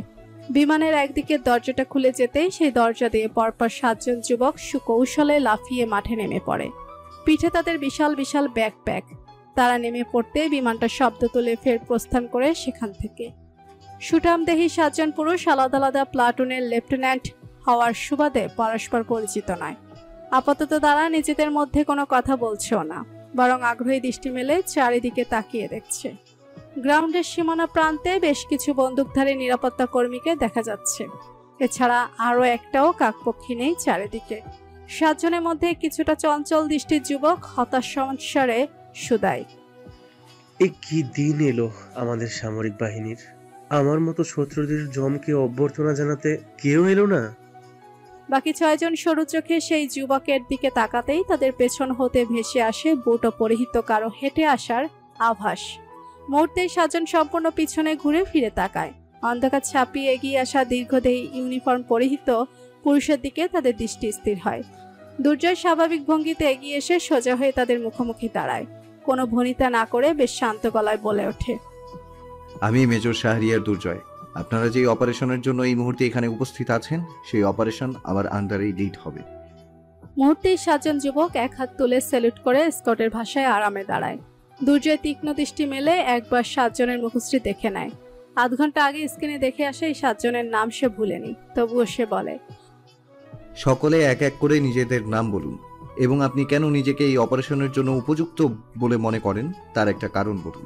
বিমানের একদিকে দরজাটা খুলে যেতেই সেই দরজা দিয়ে পরপর 7 জন যুবক সুকৌশলে লাফিয়ে মাঠে নেমে পড়ে। পিঠে তাদের বিশাল বিশাল ব্যাকপ্যাক। তারা নেমে পড়তে বিমানটা শব্দ তুলে ফের প্রস্থান করে সেখান থেকে। সুঠামদেহী 7 জন পুরুষ আলাদা আলাদা প্লাটুনের লেফটেন্যান্ট হওয়ার সুবাদে পরস্পর পরিচিত নয়। আপাতত তারা নিজেদের মধ্যে কোনো কথা বলছেও না, বরং আগ্রহী দৃষ্টি মেলে চারিদিকে তাকিয়ে দেখছে। গ্রাউন্ডের সীমানা প্রান্তে বেশ কিছু বন্দুকধারী নিরাপত্তা কর্মীকে দেখা যাচ্ছে। এছাড়া আরও একটাও কাকপক্ষী নেই চারিদিকে। 7 জনের মধ্যে কিছুটা চঞ্চল দৃষ্টির যুবক হতাশ সংসারে সুদাই। এ কি দিন এলো আমাদের সামরিক বাহিনীর! আমার মতো শত্রুদের জমকে অভ্যর্থনা জানাতে কেউ এলো না। বাকি 6 জন সরু চোখে সেই যুবকের দিকে তাকাতেই তাদের পেছন হতে ভেসে আসে বুট পরিহিত কারো হেঁটে আসার আভাস। মুহূর্তে 7 জন সম্পূর্ণ পিছনে ঘুরে ফিরে তাকায়। অন্ধকার ছাপিয়ে এগিয়ে আসা দীর্ঘদেহী ইউনিফর্ম পরিহিত পুরুষের দিকে তাদের দৃষ্টি স্থির হয়। দুর্জয় স্বাভাবিক ভঙ্গিতে এগিয়ে এসে সোজা হয়ে তাদের মুখোমুখি দাঁড়ায়। কোনো ভনিতা না করে বেশ শান্ত গলায় বলে ওঠে, আমি মেজর শাহরিয়ার দুর্জয়। আপনারা যে অপারেশনের জন্য এই মুহূর্তে এখানে উপস্থিত আছেন, সেই অপারেশন আমার আন্ডারেই লিড হবে। মুহূর্তেই 7 জন যুবক এক হাত তুলে স্যালুট করে স্কটের ভাষায় আরামে দাঁড়ায়। দুর্জয় তীক্ষ্ণ দৃষ্টি মেলে একবার 7 জনের মুখশ্রী দেখে নেয়। আধ ঘন্টা আগে স্ক্রিনে দেখে আসে এই 7 জনের নাম সে ভুলেনি, তবুও সে বলে, সকলে এক এক করে নিজেদের নাম বলুন এবং আপনি কেন নিজেকে এই অপারেশনের জন্য উপযুক্ত বলে মনে করেন তার একটা কারণ বলুন।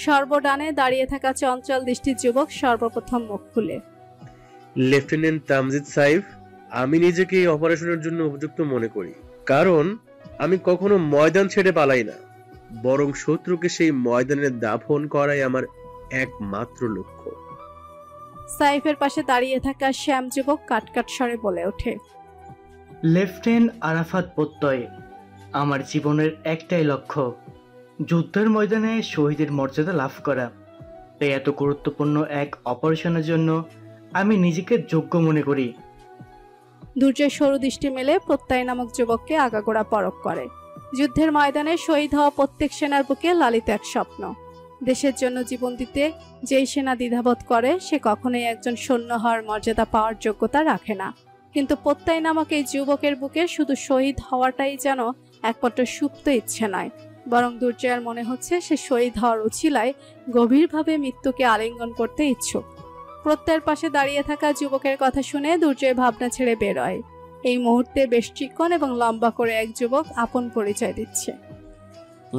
সর্বডানে দাঁড়িয়ে থাকা চঞ্চল দৃষ্টির যুবক সর্বপ্রথম মুখ খুলে, লেফটেন্যান্ট তামজিদ সাইফ, আমি নিজেকে এই অপারেশনের জন্য উপযুক্ত মনে করি, কারণ আমি কখনো ময়দান ছেড়ে পালাই না, বরং শত্রুকে সেই ময়দানে দাফন করাই আমার একমাত্র লক্ষ্য। সাইফের পাশে দাঁড়িয়ে থাকা শ্যাম যুবক কাটকাট স্বরে বলে ওঠে, লেফটেন্যান্ট আরাফাত প্রত্যয়, আমার জীবনের একটাই লক্ষ্য, যুদ্ধের ময়দানে শহীদের মর্যাদা লাভ করা। তাই এত গুরুত্বপূর্ণ এক অপারেশনের জন্য আমি নিজেকে যোগ্য মনে করি। দুর্জয় সরু দৃষ্টি মেলে প্রত্যয় নামক যুবককে আগাগোড়া পরখ করে। যুদ্ধের ময়দানে শহীদ হওয়া প্রত্যেক সেনার বুকে লালিত এক স্বপ্ন। দেশের জন্য জীবন দিতে যেই সেনা দ্বিধাবোধ করে সে কখনোই একজন সৈন্য হওয়ার মর্যাদা পাওয়ার যোগ্যতা রাখে না। কিন্তু প্রত্যয় নামক এই যুবকের বুকে শুধু শহীদ হওয়াটাই যেন একমাত্র সুপ্ত ইচ্ছে নয়, বরং দুর্জয়ের মনে হচ্ছে সে শহীদ হওয়ার উছিলায় গভীরভাবে মৃত্যুকে আলিঙ্গন করতে ইচ্ছুক। প্রত্যয়ের পাশে দাঁড়িয়ে থাকা যুবকের কথা শুনে দুর্জয় ভাবনা ছেড়ে বেরোয়। এই মুহূর্তে বেশ চিকন এবং লম্বা করে এক যুবক আপন পরিচয় দিচ্ছে।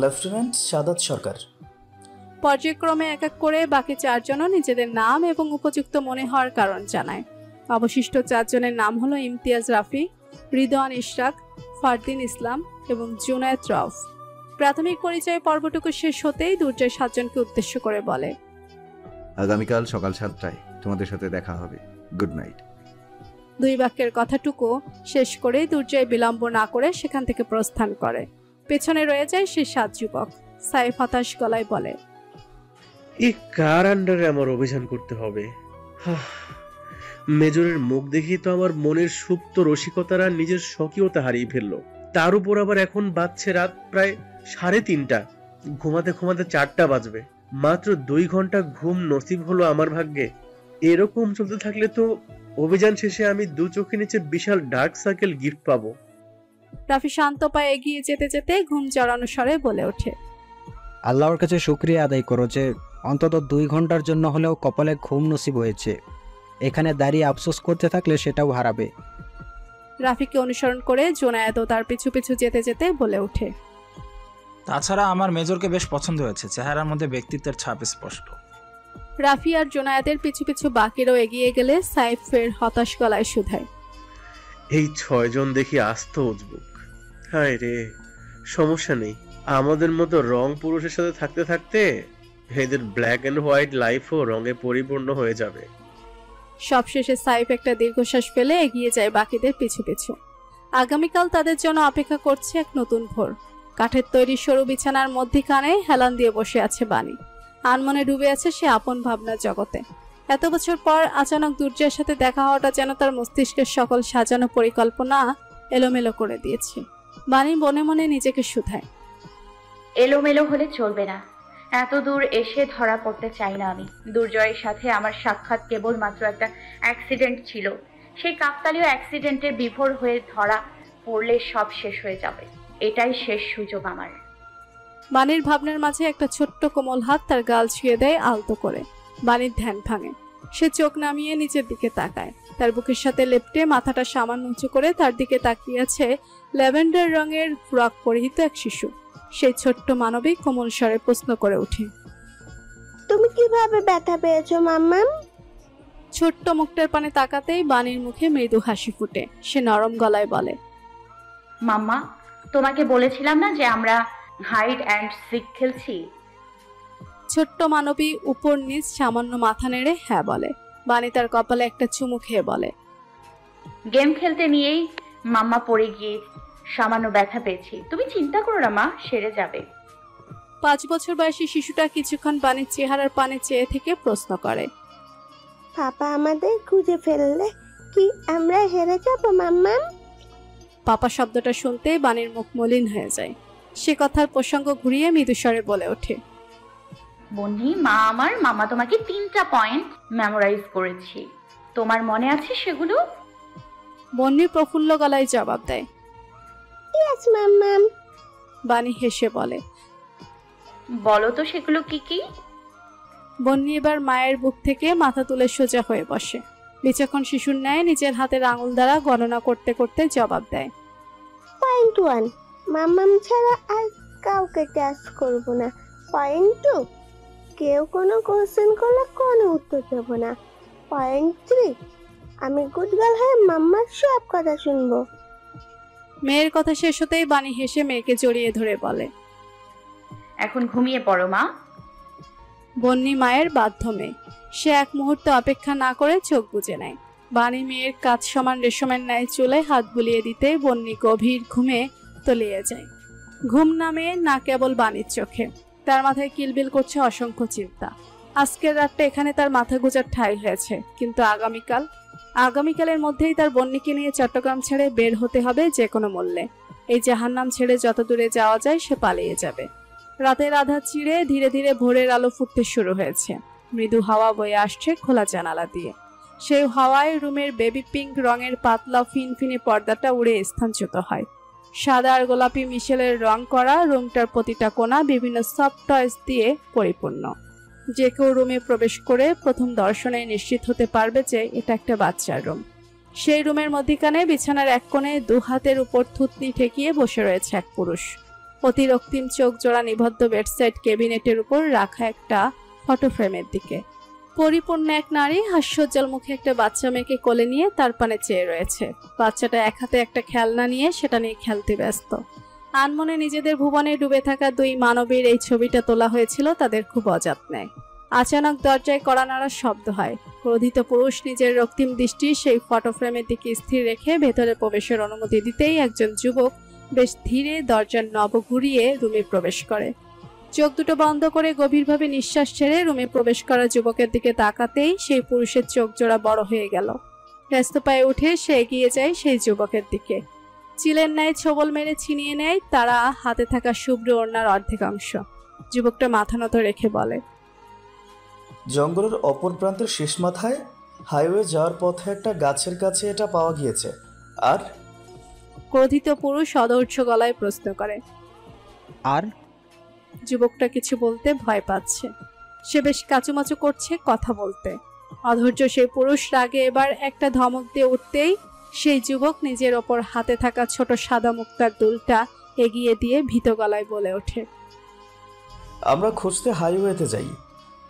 লেফটেন্যান্ট সাদাত সরকার। পর্যায়ক্রমে এক এক করে বাকি 4 জনও নিজেদের নাম এবং উপযুক্ত মনে হওয়ার কারণ জানায়। অবশিষ্ট 4 জনের নাম হলো ইমতিয়াজ রাফি, রিদওয়ান ইশরাক, ফারদিন ইসলাম এবং জুনায়েদ রউফ। প্রাথমিক পরিচয় পর্বটুকু শেষ হতেই দুর্জয় 7 জনকে উদ্দেশ্য করে বলে, আগামীকাল সকাল 7টায় তোমাদের সাথে দেখা হবে। Good night. 2 বাক্যের কথাটুকু শেষ করে দুর্জয় বিলম্ব না করে সেখান থেকে প্রস্থান করে। পেছনে রয়ে যায় সেই 7 যুবক। সাইফ হতাশ গলায় বলে, এই কার আন্ডারে আমার অভিযান করতে হবে? মেজরের মুখ দেখেই তো আমার মনের সুপ্ত রসিকতারা নিজের স্বকীয়তা হারিয়ে ফেললো। তার উপর আবার এখন বাজছে রাত প্রায় 3:30। ঘুমাতে ঘুমাতে 4টা বাজবে। মাত্র 2 ঘন্টা ঘুম নসিব হলো আমার ভাগ্যে। এরকম চলতে থাকলে তো অভিযান শেষে আমি 2 চোখের নিচে বিশাল ডার্ক সার্কেল গিফট পাবো। রাফি শান্ত পায়ে এগিয়ে যেতে যেতে ঘুম জড়ানো স্বরে বলে ওঠে, আল্লাহর কাছে শুকরিয়া আদায় করো যে অন্তত 2 ঘন্টার জন্য হলেও কপালে ঘুম নসিব হয়েছে। এখানে দাঁড়িয়ে আফসোস করতে থাকলে সেটাও হারাবে। রাফিকে অনুসরণ করে জুনায়েদও তার পিছু পিছু যেতে যেতে বলে ওঠে, তাছাড়া আমার মেজরকে বেশ পছন্দ হয়েছে, চেহারার মধ্যে ব্যক্তিত্বের ছাপ স্পষ্ট। রাফি আর জুনায়েদের পিছু পিছু বাকিরাও এগিয়ে গেলে সাইফ ফের হতাশ গলায় শুধায়, এই 6 জন দেখি আস্ত উজবুক। হায় রে, সমস্যা নেই, আমাদের মতো রং পুরুষের সাথে থাকতে থাকতে এদের ব্ল্যাক এন্ড হোয়াইট লাইফও রঙে পরিপূর্ণ হয়ে যাবে। সবশেষে সাইফ একটা দীর্ঘশ্বাস ফেলে এগিয়ে যায় বাকিদের পিছু পিছু। আগামীকাল তাদের জন্য অপেক্ষা করছে এক নতুন ভোর। কাঠের তৈরি সরু বিছানার মধ্যিখানে হেলান দিয়ে বসে আছে বাণী। আনমনে ডুবে আছে সে আপন ভাবনার জগতে। এত বছর পর আচানক দুর্জয়ের সাথে দেখা হওয়াটা যেন তার মস্তিষ্কের সকল সাজানো পরিকল্পনা এলোমেলো করে দিয়েছে। বাণী মনে মনে নিজেকে শুধায়, এলোমেলো হলে চলবে না। এত দূর এসে ধরা পড়তে চাই না আমি। দুর্জয়ের সাথে আমার সাক্ষাৎ কেবলমাত্র একটা অ্যাক্সিডেন্ট ছিল। সেই কাকতালীয় অ্যাক্সিডেন্টে বিভোর হয়ে ধরা পড়লে সব শেষ হয়ে যাবে। এটাই শেষ সুযোগ আমার। বাণীর ভাবনার মাঝে একটা ছোট্ট কোমল হাত তার গাল ছুঁয়ে দেয় আলতো করে। বাণীর ধ্যান ভাঙে। সে চোখ নামিয়ে নিচের দিকে তাকায়। তার বুকের সাথে লেপ্টে মাথাটা সামান্য উঁচু করে তার দিকে তাকিয়ে আছে ল্যাভেন্ডার রঙের ফ্রক পরিহিত এক শিশু। সেই ছোট্ট মানবী কোমল স্বরে প্রশ্ন করে ওঠে, তুমি কিভাবে ব্যথা পেয়েছো মাম্মাম? ছোট্ট মুখটার পানে তাকাতেই বাণীর মুখে মৃদু হাসি ফুটে। সে নরম গলায় বলে, মাম্মা, তোমাকে বলেছিলাম না যে আমরা হাইড অ্যান্ড সিক খেলছি? ছোট্ট মানবী উপর নিচ সামান্য মাথা নেড়ে হ্যাঁ বলে। বাণী তার কপালে একটা চুমু খেয়ে বলে, গেম খেলতে নিয়েই মাম্মা পড়ে গিয়ে সামান্য ব্যথা পেয়েছি। তুমি চিন্তা করো না মা, সেরে যাবে। 5 বছর বয়সী শিশুটা কিছুক্ষণ বাণীর চেহারার পানে চেয়ে থেকে প্রশ্ন করে, পাপা আমাদের খুঁজে ফেললে কি আমরা হেরে যাবো মাম্মাম? পাপা শব্দটা শুনতেই বাণীর মুখ মলিন হয়ে যায়। সে কথার প্রসঙ্গ ঘুরিয়ে মৃদুস্বরে বলে ওঠে, বন্নি, মা আমার, মামা তোমাকে 3টা পয়েন্ট মেমোরাইজ করেছি, তোমার মনে আছে সেগুলো? বন্নি প্রফুল্ল গলায় জবাব দেয়, ইয়েস মাম্মাম। বাণী হেসে বলে, বলো তো সেগুলো কি কি? বন্নি এবার মায়ের বুক থেকে মাথা তুলে সোজা হয়ে বসে। বিচক্ষণ শিশুর ন্যায় নিজের হাতের আঙুল দ্বারা গণনা করতে করতে জবাব দেয়, পয়েন্ট 1, মাম্মাম ছাড়া আর কাউকে টাচ করব না। পয়েন্ট 2, কেউ কোনো কোশ্চেন করলে কোনো উত্তর দেব না। পয়েন্ট 3, আমি গুড গার্ল হয়ে মাম্মার সব কথা শুনবো। মেয়ের কথা শেষ হতেই বাণী হেসে মেয়েকে জড়িয়ে ধরে বলে, এখন ঘুমিয়ে পড়ো মা। বন্নি মায়ের বাধ্য মেয়ে। সে এক মুহূর্ত অপেক্ষা না করে চোখ বুজে নেয়। বাণী মেয়ের কাজ সমান রেশমের ন্যায় চুলে হাত বুলিয়ে দিতে বন্নি গভীর ঘুমে তলিয়ে যায়। ঘুম নামে না কেবল বাণীর চোখে, তার মাথায় কিলবিল করছে অসংখ্য চিন্তা। আজকের রাতটা এখানে তার মাথা গোজার ঠাঁই হয়েছে, কিন্তু আগামীকালের মধ্যেই তার বন্নিকে নিয়ে চট্টগ্রাম ছেড়ে বের হতে হবে যে কোনো মূল্যে। এই জাহান্নাম ছেড়ে যত দূরে যাওয়া যায় সে পালিয়ে যাবে। রাতের আধা চিড়ে ধীরে ধীরে ভোরের আলো ফুটতে শুরু হয়েছে। মৃদু হাওয়া বয়ে আসছে খোলা জানালা দিয়ে। সেই হাওয়ায় রুমের বেবি পিঙ্ক রঙের পাতলা ফিনফিনে পর্দাটা উড়ে স্থানচ্যুত হয়। সাদা আর গোলাপি মিশেলের রং করা রুমটার প্রতিটা কোণা বিভিন্ন সফট টয়েস দিয়ে পরিপূর্ণ। যে কেউ রুমে প্রবেশ করে প্রথম দর্শনে নিশ্চিত হতে পারবে যে এটা একটা বাচ্চার রুম। সেই রুমের মধ্যিখানে বিছানার এক কোণে 2 হাতের উপর থুতনি ঠেকিয়ে বসে রয়েছে এক পুরুষ। অতি রক্তিম চোখ জোড়া নিবদ্ধ বেডসাইড ক্যাবিনেটের উপর রাখা একটা ফটো ফ্রেমের দিকে পরিপূর্ণ এক নারী হাস্যোজ্জ্বল মুখে একটা বাচ্চা মেয়েকে কোলে নিয়ে তার পানে চেয়ে রয়েছে। বাচ্চাটা এক হাতে একটা খেলনা নিয়ে সেটা নিয়ে খেলতে ব্যস্ত। আনমনে নিজেদের ভুবনে ডুবে থাকা 2 মানবীর এই ছবিটা তোলা হয়েছিল তাদের খুব অযত্নে। আচানক দরজায় কড়া নাড়ার শব্দ হয়। ক্রোধিত পুরুষ নিজের রক্তিম দৃষ্টি সেই ফটো ফ্রেমের দিকে স্থির রেখে ভেতরে প্রবেশের অনুমতি দিতেই একজন যুবক বেশ ধীরে দরজার নব ঘুরিয়ে রুমে প্রবেশ করে। চোখ দুটো বন্ধ করে গভীরভাবে নিঃশ্বাস ছেড়ে রুমে প্রবেশ করা যুবকের দিকে তাকাতেই সেই পুরুষের চোখ জোড়া বড় হয়ে গেল। ব্যস্ত পায়ে উঠে সে এগিয়ে যায় সেই যুবকের দিকে। চিলের ন্যায় ছোবল মেরে ছিনিয়ে নেয় তারা হাতে থাকা শুভ্র ওড়নার অর্ধেকাংশ। যুবকটা মাথা নত রেখে বলে, জঙ্গলের অপর প্রান্তের শেষ মাথায় হাইওয়ে যাওয়ার পথে একটা গাছের কাছে এটা পাওয়া গিয়েছে। আর ক্রোধিত পুরুষ অধৈর্য গলায় প্রশ্ন করে, আর যুবকটা কিছু বলতে ভয় পাচ্ছে। সে বেশ কাচুমাচু করছে কথা বলতে। অধৈর্য সেই পুরুষ রাগে এবার একটা ধমক দিয়ে উঠতেই সেই যুবক নিজের ওপর হাতে থাকা ছোট সাদা মুক্তার দুলটা এগিয়ে দিয়ে ভীত গলায় বলে ওঠে, আমরা খুঁজতে হাইওয়েতে যাই।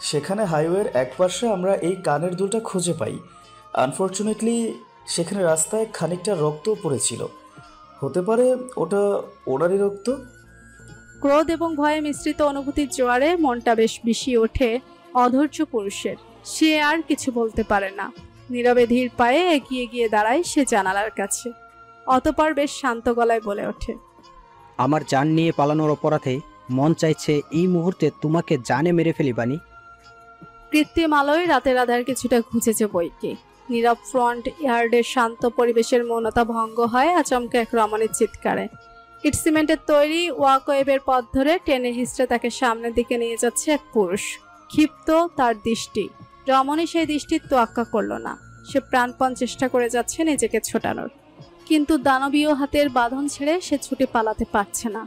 সেখানে হাইওয়ের এক পাশে আমরা এই কানের দুলটা খুঁজে পাই। আনফর্চুনেটলি সেখানে রাস্তায় খানিকটা রক্ত পড়েছিল। হতে পারে ওটা ওনারই রক্ত। ক্রোধ এবং ভয়ে মিশ্রিত অনুভূতির জোয়ারে মনটা বেশ বিষিয়ে ওঠে অধৈর্য পুরুষের। সে আর কিছু বলতে পারে না। নীরবে ধীর পায়ে এগিয়ে গিয়ে দাঁড়ায় সে জানালার কাছে। অতঃপর বেশ শান্ত গলায় বলে ওঠে, আমার জান নিয়ে পালানোর অপরাধে মন চাইছে এই মুহূর্তে তোমাকে জানে মেরে ফেলি বানি। কৃত্রিম আলোয় রাতের আধার কিছুটা ঘুচেছে বইকে। নীরব ফ্রন্ট ইয়ার্ডের শান্ত পরিবেশের মৌনতা ভঙ্গ হয় আচমকা এক রমণীর চিৎকারে। ইট সিমেন্টের তৈরি ওয়াকওয়েবের পথ ধরে টেনে হিস্ট্রে তাকে সামনের দিকে নিয়ে যাচ্ছে এক পুরুষ। ক্ষিপ্ত তার দৃষ্টি। রমণী সেই দৃষ্টির তোয়াক্কা করল না। সে প্রাণপণ চেষ্টা করে যাচ্ছে নিজেকে ছোটানোর, কিন্তু দানবীয় হাতের বাঁধন ছেড়ে সে ছুটে পালাতে পারছে না।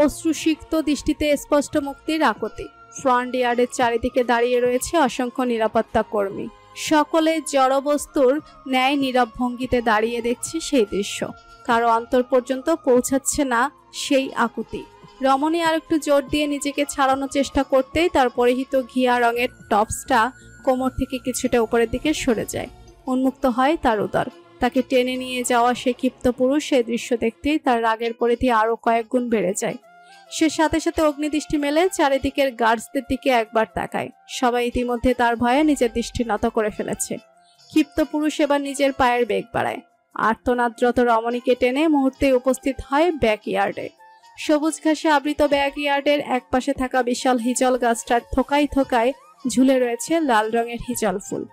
অশ্রুসিক্ত দৃষ্টিতে স্পষ্ট মুক্তির আকুতি। ফ্রন্ট ইয়ার্ডের চারিদিকে দাঁড়িয়ে রয়েছে অসংখ্য নিরাপত্তা কর্মী। সকলে জড়বস্তুর ন্যায় নীরব ভঙ্গিতে দাঁড়িয়ে দেখছে সেই দৃশ্য। কারো অন্তর পর্যন্ত পৌঁছাচ্ছে না সেই আকুতি। রমণী আর একটু জোর দিয়ে নিজেকে ছাড়ানোর চেষ্টা করতেই তার পরিহিত ঘিয়া রঙের টপসটা কোমর থেকে কিছুটা উপরের দিকে সরে যায়। উন্মুক্ত হয় তার উদর। তাকে টেনে নিয়ে যাওয়া সে ক্ষিপ্ত পুরুষ সেই দৃশ্য দেখতেই তার রাগের পরিধি আরো কয়েক গুণ বেড়ে যায়। সে সাথে সাথে অগ্নিদৃষ্টি মেলে চারিদিকের গার্ডসদের দিকে একবার তাকায়। সবাই ইতিমধ্যে তার ভয়ে নিজের দৃষ্টি নত করে ফেলেছে। ক্ষিপ্ত পুরুষ এবার নিজের পায়ের বেগ বাড়ায়। আর্তনাদ্রত রমণীকে টেনে মুহূর্তে উপস্থিত হয় ব্যাকইয়ার্ডে। সবুজ ঘাসে আবৃত ব্যাকইয়ার্ডের একপাশে থাকা বিশাল হিজল গাছটার থোকায় থোকায় ঝুলে রয়েছে লাল রঙের হিজল ফুল।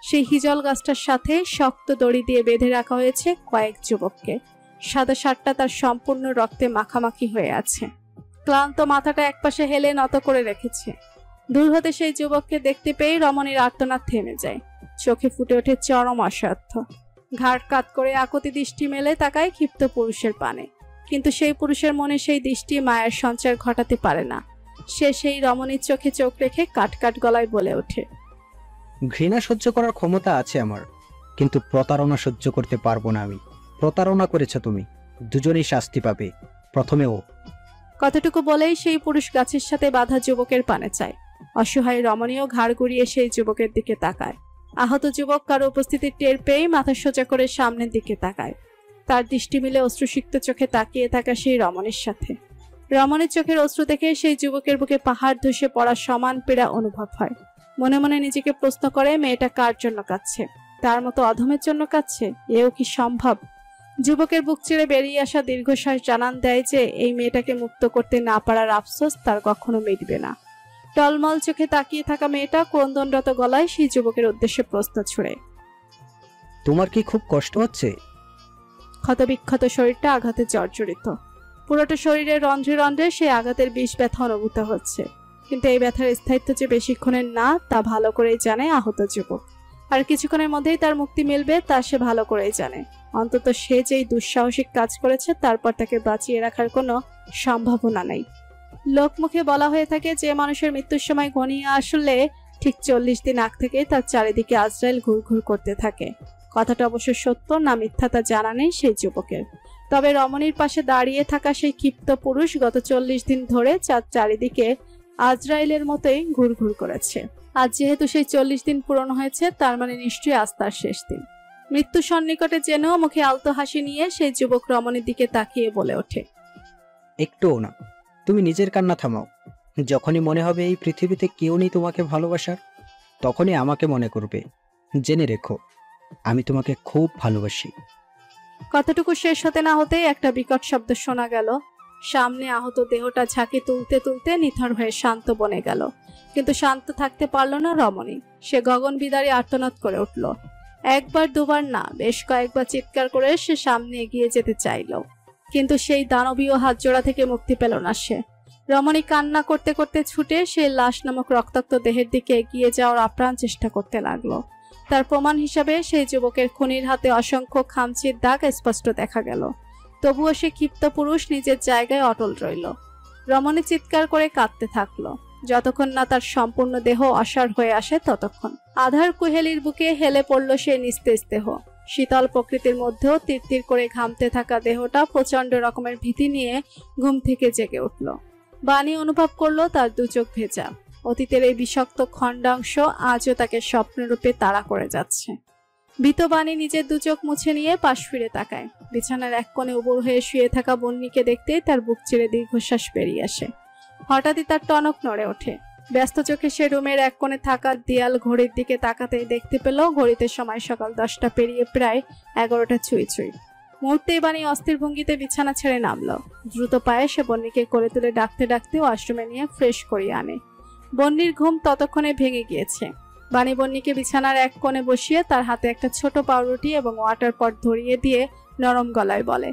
সেই হিজল গাছটার সাথে শক্ত দড়ি দিয়ে বেঁধে রাখা হয়েছে কয়েক যুবককে। সাদা শার্টটা তার সম্পূর্ণ রক্তে মাখামাখি হয়ে আছে। ক্লান্ত মাথাটা একপাশে হেলে নত করে রেখেছে। দূর হতে সেই যুবককে দেখতে পেয়ে রমণীর আর্তনাদ থেমে যায়। চোখে ফুটে ওঠে চরম অসাধ্য। ঘাড় কাত করে আকুতি দৃষ্টি মেলে তাকায় ক্ষিপ্ত পুরুষের পানে। কিন্তু সেই পুরুষের মনে সেই দৃষ্টি মায়ের সঞ্চার ঘটাতে পারে না। সে সেই রমণীর চোখে চোখ রেখে কাটকাট গলায় বলে ওঠে, ঘৃণা সহ্য করার ক্ষমতা আছে আমার, কিন্তু প্রতারণা সহ্য করতে পারবো না আমি। প্রতারণা করেছ তুমি, দুজনেই শাস্তি পাবে, প্রথমে ও। কতটুকু বলেই সেই পুরুষ গাছের সাথে বাঁধা যুবকের পানে চায়। অসহায় রমণীও ঘাড় ঘুরিয়ে সেই যুবকের দিকে তাকায়। আহত যুবক কারো উপস্থিতি টের পেয়ে মাথা সোজা করে সামনের দিকে তাকায়। তার দৃষ্টি মিলে অশ্রুসিক্ত চোখে তাকিয়ে থাকা সেই রমণীর সাথে। রমণীর চোখের অশ্রু দেখে সেই যুবকের বুকে পাহাড় ধসে পড়া সমান পীড়া অনুভব হয়। মনে মনে নিজেকে প্রশ্ন করে, মেয়েটা কার জন্য কাঁদছে? তার মতো অধমের জন্য কাঁদছে? এও কি সম্ভব? যুবকের বুক চিরে বেরিয়ে আসা দীর্ঘশ্বাস জানান দেয় যে এই মেয়েটাকে মুক্ত করতে না পারার আফসোস তার কখনো মিটবে না। টলমল চোখে তাকিয়ে থাকা মেয়েটা ক্রন্দনরত গলায় সেই যুবকের উদ্দেশ্যে প্রশ্ন ছুড়ে, তোমার কি খুব কষ্ট হচ্ছে? ক্ষতবিক্ষত শরীরটা আঘাতে জর্জরিত। পুরোটা শরীরে রন্ধ্রে রন্ধ্রে সেই আঘাতের বিষ ব্যথা অনুভূত হচ্ছে। কিন্তু এই ব্যথার স্থায়িত্ব যে বেশিক্ষণের না তা ভালো করেই জানে আহত যুবক। আর কিছুক্ষণের মধ্যেই তার মুক্তি মিলবে তা সে ভালো করেই জানে। অন্তত সে যেই দুঃসাহসিক কাজ করেছে তারপর তাকে বাঁচিয়ে রাখার কোনো সম্ভাবনা নেই। লোকমুখে বলা হয়ে থাকে যে মানুষের মৃত্যুর সময় ঘনিয়ে আসলে ঠিক 40 দিন আগ থেকে তার চারিদিকে আজরাইল ঘুরঘুর করতে থাকে। কথাটা অবশ্য সত্য না মিথ্যা তা জানা নেই সেই যুবকের। তবে রমণীর পাশে দাঁড়িয়ে থাকা সেই ক্ষিপ্ত পুরুষ গত 40 দিন ধরে চারিদিকে আজরাইলের মতোই ঘুরঘুর করেছে। আজ যেহেতু সেই 40 দিন পূরণ হয়েছে, তার মানে নিশ্চয়ই আজ তার শেষ দিন। মৃত্যু সন্নিকটে জেনেও মুখে আলতো হাসি নিয়ে সেই যুবক রমণীর দিকে তাকিয়ে বলে ওঠে, একটুও না, তুমি নিজের কান্না থামাও। যখনই মনে হবে এই পৃথিবীতে কেউ নেই তোমাকে ভালোবাসার, তখনই আমাকে মনে করবে। জেনে রেখো, আমি তোমাকে খুব ভালোবাসি। কতটুকু শেষ হতে না হতেই একটা বিকট শব্দ শোনা গেল। সামনে আহত দেহটা ঝাঁকি তুলতে তুলতে নিথর হয়ে শান্ত বনে গেল। কিন্তু শান্ত থাকতে পারল না রমণী। সে গগন বিদারী আর্তনাদ করে উঠল। একবার দুবার না, বেশ কয়েকবার চিৎকার করে সে সামনে এগিয়ে যেতে চাইল, কিন্তু সেই দানবীয় হাতজোড়া থেকে মুক্তি পেল না সে। রমণী কান্না করতে করতে ছুটে সেই লাশ নামক রক্তাক্ত দেহের দিকে এগিয়ে যাওয়ার আপ্রাণ চেষ্টা করতে লাগলো। তার প্রমাণ হিসাবে সেই যুবকের খুনির হাতে অসংখ্য খামচির দাগ স্পষ্ট দেখা গেল। তবুও সে ক্ষিপ্ত পুরুষ নিজের জায়গায় অটল রইল। রমণী চিৎকার করে কাঁদতে থাকলো। যতক্ষণ না তার সম্পূর্ণ দেহ অসাড় হয়ে আসে ততক্ষণ। আধার কুহেলির বুকে হেলে পড়ল সে নিস্তেজ দেহ। শীতল প্রকৃতির মধ্যেও তিরতির করে ঘামতে থাকা দেহটা প্রচন্ড রকমের ভীতি নিয়ে ঘুম থেকে জেগে উঠল। বাণী অনুভব করলো তার দু চোখ ভেজা। অতীতের এই বিষাক্ত খণ্ডাংশ আজও তাকে স্বপ্নরূপে তাড়া করে যাচ্ছে। ভীত বাণী নিজের দু চোখ মুছে নিয়ে পাশ ফিরে তাকায়। বিছানার এক কোণে উবুর হয়ে শুয়ে থাকা বন্নিকে দেখতেই তার বুক চিরে দীর্ঘশ্বাস বেরিয়ে আসে। হঠাৎই তার টনক নড়ে ওঠে। ব্যস্ত চোখে সে রুমের এক কোণে থাকা দেয়াল ঘড়ির দিকে তাকাতেই দেখতে পেল ঘড়িতে সময় সকাল 10টা পেরিয়ে প্রায় 11টা ছুঁই ছুঁই। মুহূর্তেই বাণী অস্থির ভঙ্গিতে বিছানা ছেড়ে নামলো। দ্রুত পায়ে সে বন্নিকে কোলে তুলে ডাকতে ডাকতে ওয়াশরুমে নিয়ে ফ্রেশ করিয়ে আনে। বন্নির ঘুম ততক্ষণে ভেঙে গিয়েছে। বাণী বন্নিকে বিছানার এক কোণে বসিয়ে তার হাতে একটা ছোট পাউরুটি এবং ওয়াটার পট ধরিয়ে দিয়ে নরম গলায় বলে,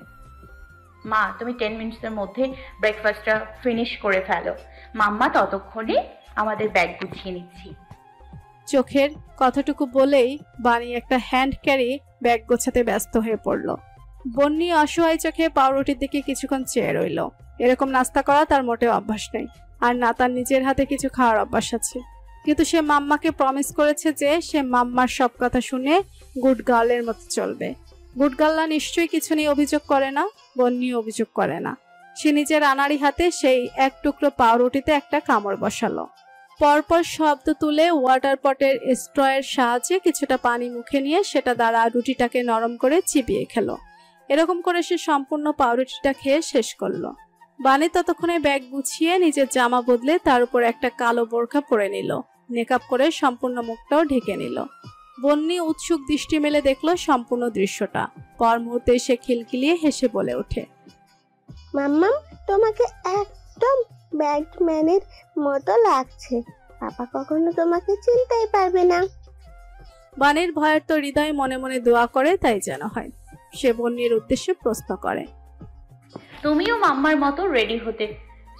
মা, তুমি 10 মিনিটের মধ্যে ব্রেকফাস্টটা ফিনিশ করে ফেলো। মাম্মা ততক্ষণে আমাদের ব্যাগ গুছিয়ে নিচ্ছি। চোখের কথাটুকু বলেই বাণী একটা হ্যান্ড ক্যারি ব্যাগ গোছাতে ব্যস্ত হয়ে পড়ল। বন্নি অসহায় চোখে পাউরুটির দিকে কিছুক্ষণ চেয়ে রইল। এরকম নাস্তা করা তার মোটেও অভ্যাস নেই, আর না তার নিজের হাতে কিছু খাওয়ার অভ্যাস আছে। কিন্তু সে মাম্মাকে প্রমিস করেছে যে সে মাম্মার সব কথা শুনে গুড গার্লের মতো চলবে। গুড গার্লরা নিশ্চয়ই কিছু নিয়ে অভিযোগ করে না, বন্নি অভিযোগ করে না। সে নিজের আনাড়ি হাতে সেই এক টুকরো পাউরুটিতে একটা কামড় বসালো। পরপর শব্দ তুলে ওয়াটার পটের স্ট্রয়ের সাহায্যে কিছুটা পানি মুখে নিয়ে সেটা দ্বারা রুটিটাকে নরম করে চিবিয়ে খেলো। এরকম করে সে সম্পূর্ণ পাউরুটিটা খেয়ে শেষ করলো। বানি ততক্ষণে ব্যাগ গুছিয়ে নিজের জামা বদলে তার উপর একটা কালো বোরখা পরে নিল, মেকআপ করে সম্পূর্ণ মুখটাও ঢেকে নিল। বন্নি উৎসুক দৃষ্টি মেলে দেখলো সম্পূর্ণ দৃশ্যটা। পর মুহূর্তে সে খিলখিলিয়ে হেসে বলে ওঠে, মাম্মাম তোমাকে একদম ব্যাটম্যানের মতো লাগছে। পাপা কখনো তোমাকে চিনতেই পারবে না। বানির ভয়ের তো হৃদয় মনে মনে দোয়া করে তাই যেন হয়। সে বন্নির উদ্দেশ্যে প্রশ্ন করে, তুমিও মাম্মার মতো রেডি হতে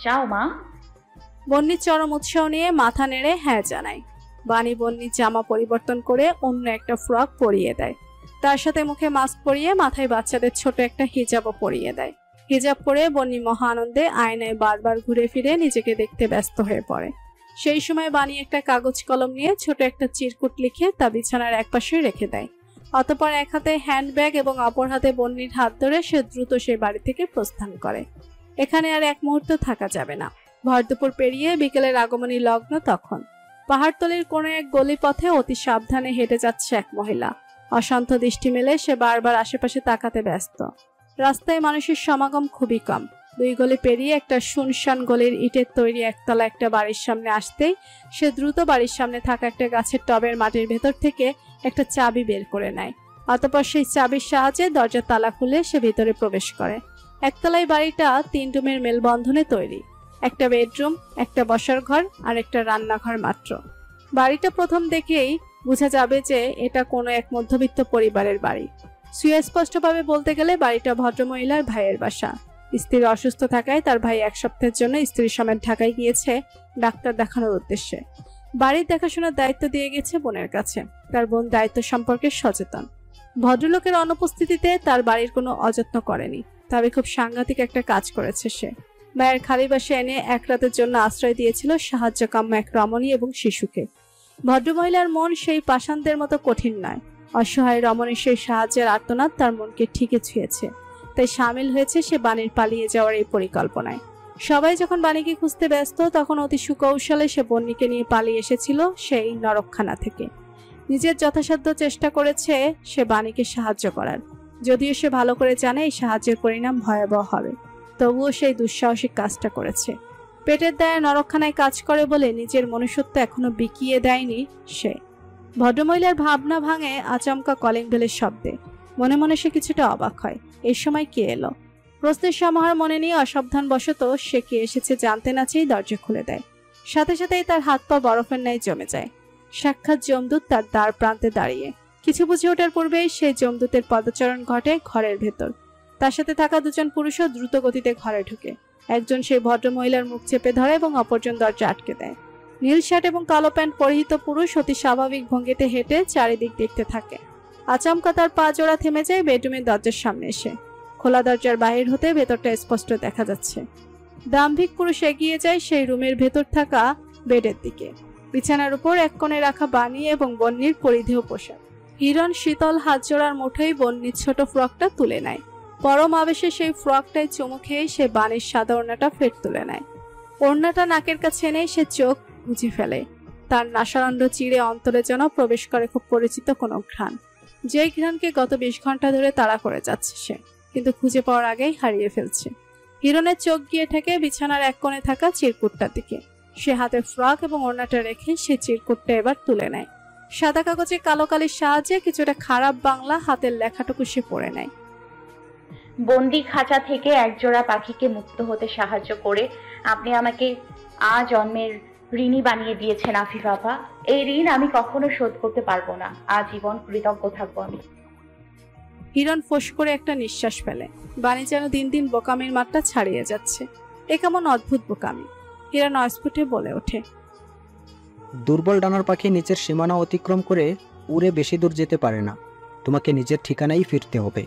চাও মা? বন্নি চরম উৎসাহ নিয়ে মাথা নেড়ে হ্যাঁ জানায়। বানি বন্নির জামা পরিবর্তন করে অন্য একটা ফ্রক পরিয়ে দেয়। তার সাথে মুখে মাস্ক পরিয়ে মাথায় বাচ্চাদের ছোট একটা হিজাবও পরিয়ে দেয়। হিজাব পরে বন্নি মহা আনন্দে আয়নায় বারবার ঘুরে ফিরে নিজেকে দেখতে ব্যস্ত হয়ে পড়ে। সেই সময় বানি একটা কাগজ কলম নিয়ে ছোট একটা চিরকুট লিখে তা বিছানার একপাশে রেখে দেয়। অতঃপর এক হাতে হ্যান্ডব্যাগ এবং অপর হাতে বন্নির হাত ধরে সে দ্রুত সে বাড়ি থেকে প্রস্থান করে। এখানে আর এক মুহূর্ত থাকা যাবে না। ভর দুপুর পেরিয়ে বিকেলের আগমনী লগ্ন তখন। পাহাড়তলির কোনো এক গলি পথে অতি সাবধানে হেঁটে যাচ্ছে এক মহিলা। অশান্ত দৃষ্টি মেলে সে বারবার আশেপাশে তাকাতে ব্যস্ত। রাস্তায় মানুষের সমাগম খুবই কম। 2 গলি পেরিয়ে একটা শুনশান গলির ইটের তৈরি একতলা একটা বাড়ির সামনে আসতেই সে দ্রুত বাড়ির সামনে থাকা একটা গাছের টবের মাটির ভেতর থেকে একটা চাবি বের করে নেয়। অতঃপর সেই চাবির সাহায্যে দরজার তালা খুলে সে ভিতরে প্রবেশ করে। একতলায় বাড়িটা 3 রুমের মেলবন্ধনে তৈরি। একটা বেডরুম, একটা বসার ঘর আর একটা রান্নাঘর মাত্র। বাড়িটা প্রথম দেখেই বোঝা যাবে যে এটা কোনো এক মধ্যবিত্ত পরিবারের বাড়ি। সুস্পষ্টভাবে বলতে গেলে বাড়িটা ভদ্রমহিলার ভাইয়ের বাসা। স্ত্রী অসুস্থ থাকায় তার ভাই 1 সপ্তাহের জন্য স্ত্রীর সমেত ঢাকায় গিয়েছে ডাক্তার দেখানোর উদ্দেশ্যে। বাড়ির দেখাশোনার দায়িত্ব দিয়ে গেছে বোনের কাছে। তার বোন দায়িত্ব সম্পর্কে সচেতন। ভদ্রলোকের অনুপস্থিতিতে তার বাড়ির কোনো অযত্ন করেনি, তবে খুব সাংঘাতিক একটা কাজ করেছে সে। ভাইয়ের খালি বাসে এনে এক রাতের জন্য আশ্রয় দিয়েছিল সাহায্যকাম্য এক রমণী এবং শিশুকে। ভদ্রমহিলার মন সেই পাষাণদের মতো কঠিন নয়। অসহায় রমণীর সেই সাহায্যের আর্তনাদ তার মনকে ঠিকই ছুঁয়েছে। তাই সামিল হয়েছে সে বাণীর পালিয়ে যাওয়ার এই পরিকল্পনায়। সবাই যখন বাণীকে খুঁজতে ব্যস্ত তখন অতি সুকৌশলে সে বন্নিকে নিয়ে পালিয়ে এসেছিল সেই নরকখানা থেকে। নিজের যথাসাধ্য চেষ্টা করেছে সে বাণীকে সাহায্য করার, যদিও সে ভালো করে জানে এই সাহায্যের পরিণাম ভয়াবহ হবে। তবুও সেই দুঃসাহসিক কাজটা করেছে। পেটের দায়ে নরকখানায় কাজ করে বলে নিজের মনুষ্যত্ব এখনো বিকিয়ে দেয়নি সে। ভদ্রমহিলার ভাবনা ভাঙে আচমকা কলিং বেলের শব্দে। মনে মনে সে কিছুটা অবাক হয়। এই সময় কে এলো? প্রশ্নের সমাহার মনে নিয়ে অসাবধানবশত সে কে এসেছে জানতে না চেয়েই দরজা খুলে দেয়। সাথে সাথেই তার হাত পা বরফের ন্যায় জমে যায়। সাক্ষাৎ যমদূত তার দ্বার প্রান্তে দাঁড়িয়ে। কিছু বুঝে ওঠার পূর্বেই সেই যমদূতের পদচারণ ঘটে ঘরের ভেতর। তার সাথে থাকা 2 জন পুরুষও দ্রুত গতিতে ঘরে ঢুকে। একজন সেই ভদ্রমহিলার মুখ চেপে ধরে এবং অপরজন দরজা আটকে দেয়। নীল শার্ট এবং কালো প্যান্ট পরিহিত পুরুষ অতি স্বাভাবিক ভঙ্গিতে হেঁটে চারিদিক দেখতে থাকে। আচমকা তার পা জোড়া থেমে যায় বেডরুমের দরজার সামনে এসে। খোলা দরজার বাহির হতে ভেতরটা স্পষ্ট দেখা যাচ্ছে। দাম্ভিক পুরুষ এগিয়ে যায় সেই রুমের ভেতর থাকা বেডের দিকে। বিছানার উপর এক কোণে রাখা বানি এবং বন্নির পরিধেয় পোশাক। হিরণ শীতল হাত জোড়ার মুঠোই বন্নির ছোট ফ্রকটা তুলে নেয়। পরম আবেশে সেই ফ্রকটায় চুমু খেয়ে সে বানির সাদা ওড়নাটা ফের তুলে নেয়। ওড়নাটা নাকের কাছে এনে সে চোখ বুঝে ফেলে। তার নাসারণ্ড চিড়ে অন্তরে যেন প্রবেশ করে খুব পরিচিত কোনো ঘ্রাণ, যেই ঘ্রাণকে গত 20 ঘন্টা ধরে তাড়া করে যাচ্ছে সে, কিন্তু খুঁজে পাওয়ার আগেই হারিয়ে ফেলছে। হিরণের চোখ গিয়ে ঠেকে বিছানার এক কোণে থাকা চিরকুটটার দিকে। সে হাতে ফ্রক এবং ওড়নাটা রেখে সে চিরকুটটা এবার তুলে নেয়। সাদা কাগজে কালো কালির সাহায্যে কিছুটা খারাপ বাংলা হাতের লেখাটুকু সে পড়ে নেয়। বন্দি খাঁচা থেকে একজোড়া পাখিকে মুক্ত হতে সাহায্য করে আপনি আমাকে জন্মের ঋণী বানিয়ে দিয়েছেন আফিফ আপা। এই ঋণ আমি কখনো শোধ করতে পারবো না। আজীবন কৃতজ্ঞ থাকবো আমি। হিরণ ফোঁস করে একটা নিঃশ্বাস ফেলে। বাণী যেন দিন দিন বোকামির মাত্রা ছাড়িয়ে যাচ্ছে। এ কেমন অদ্ভুত বোকামি! হিরণ অস্ফুটে বলে ওঠে, দুর্বল ডানার পাখি নিচের সীমানা অতিক্রম করে উড়ে বেশি দূর যেতে পারে না। তোমাকে নিজের ঠিকানায় ফিরতে হবে।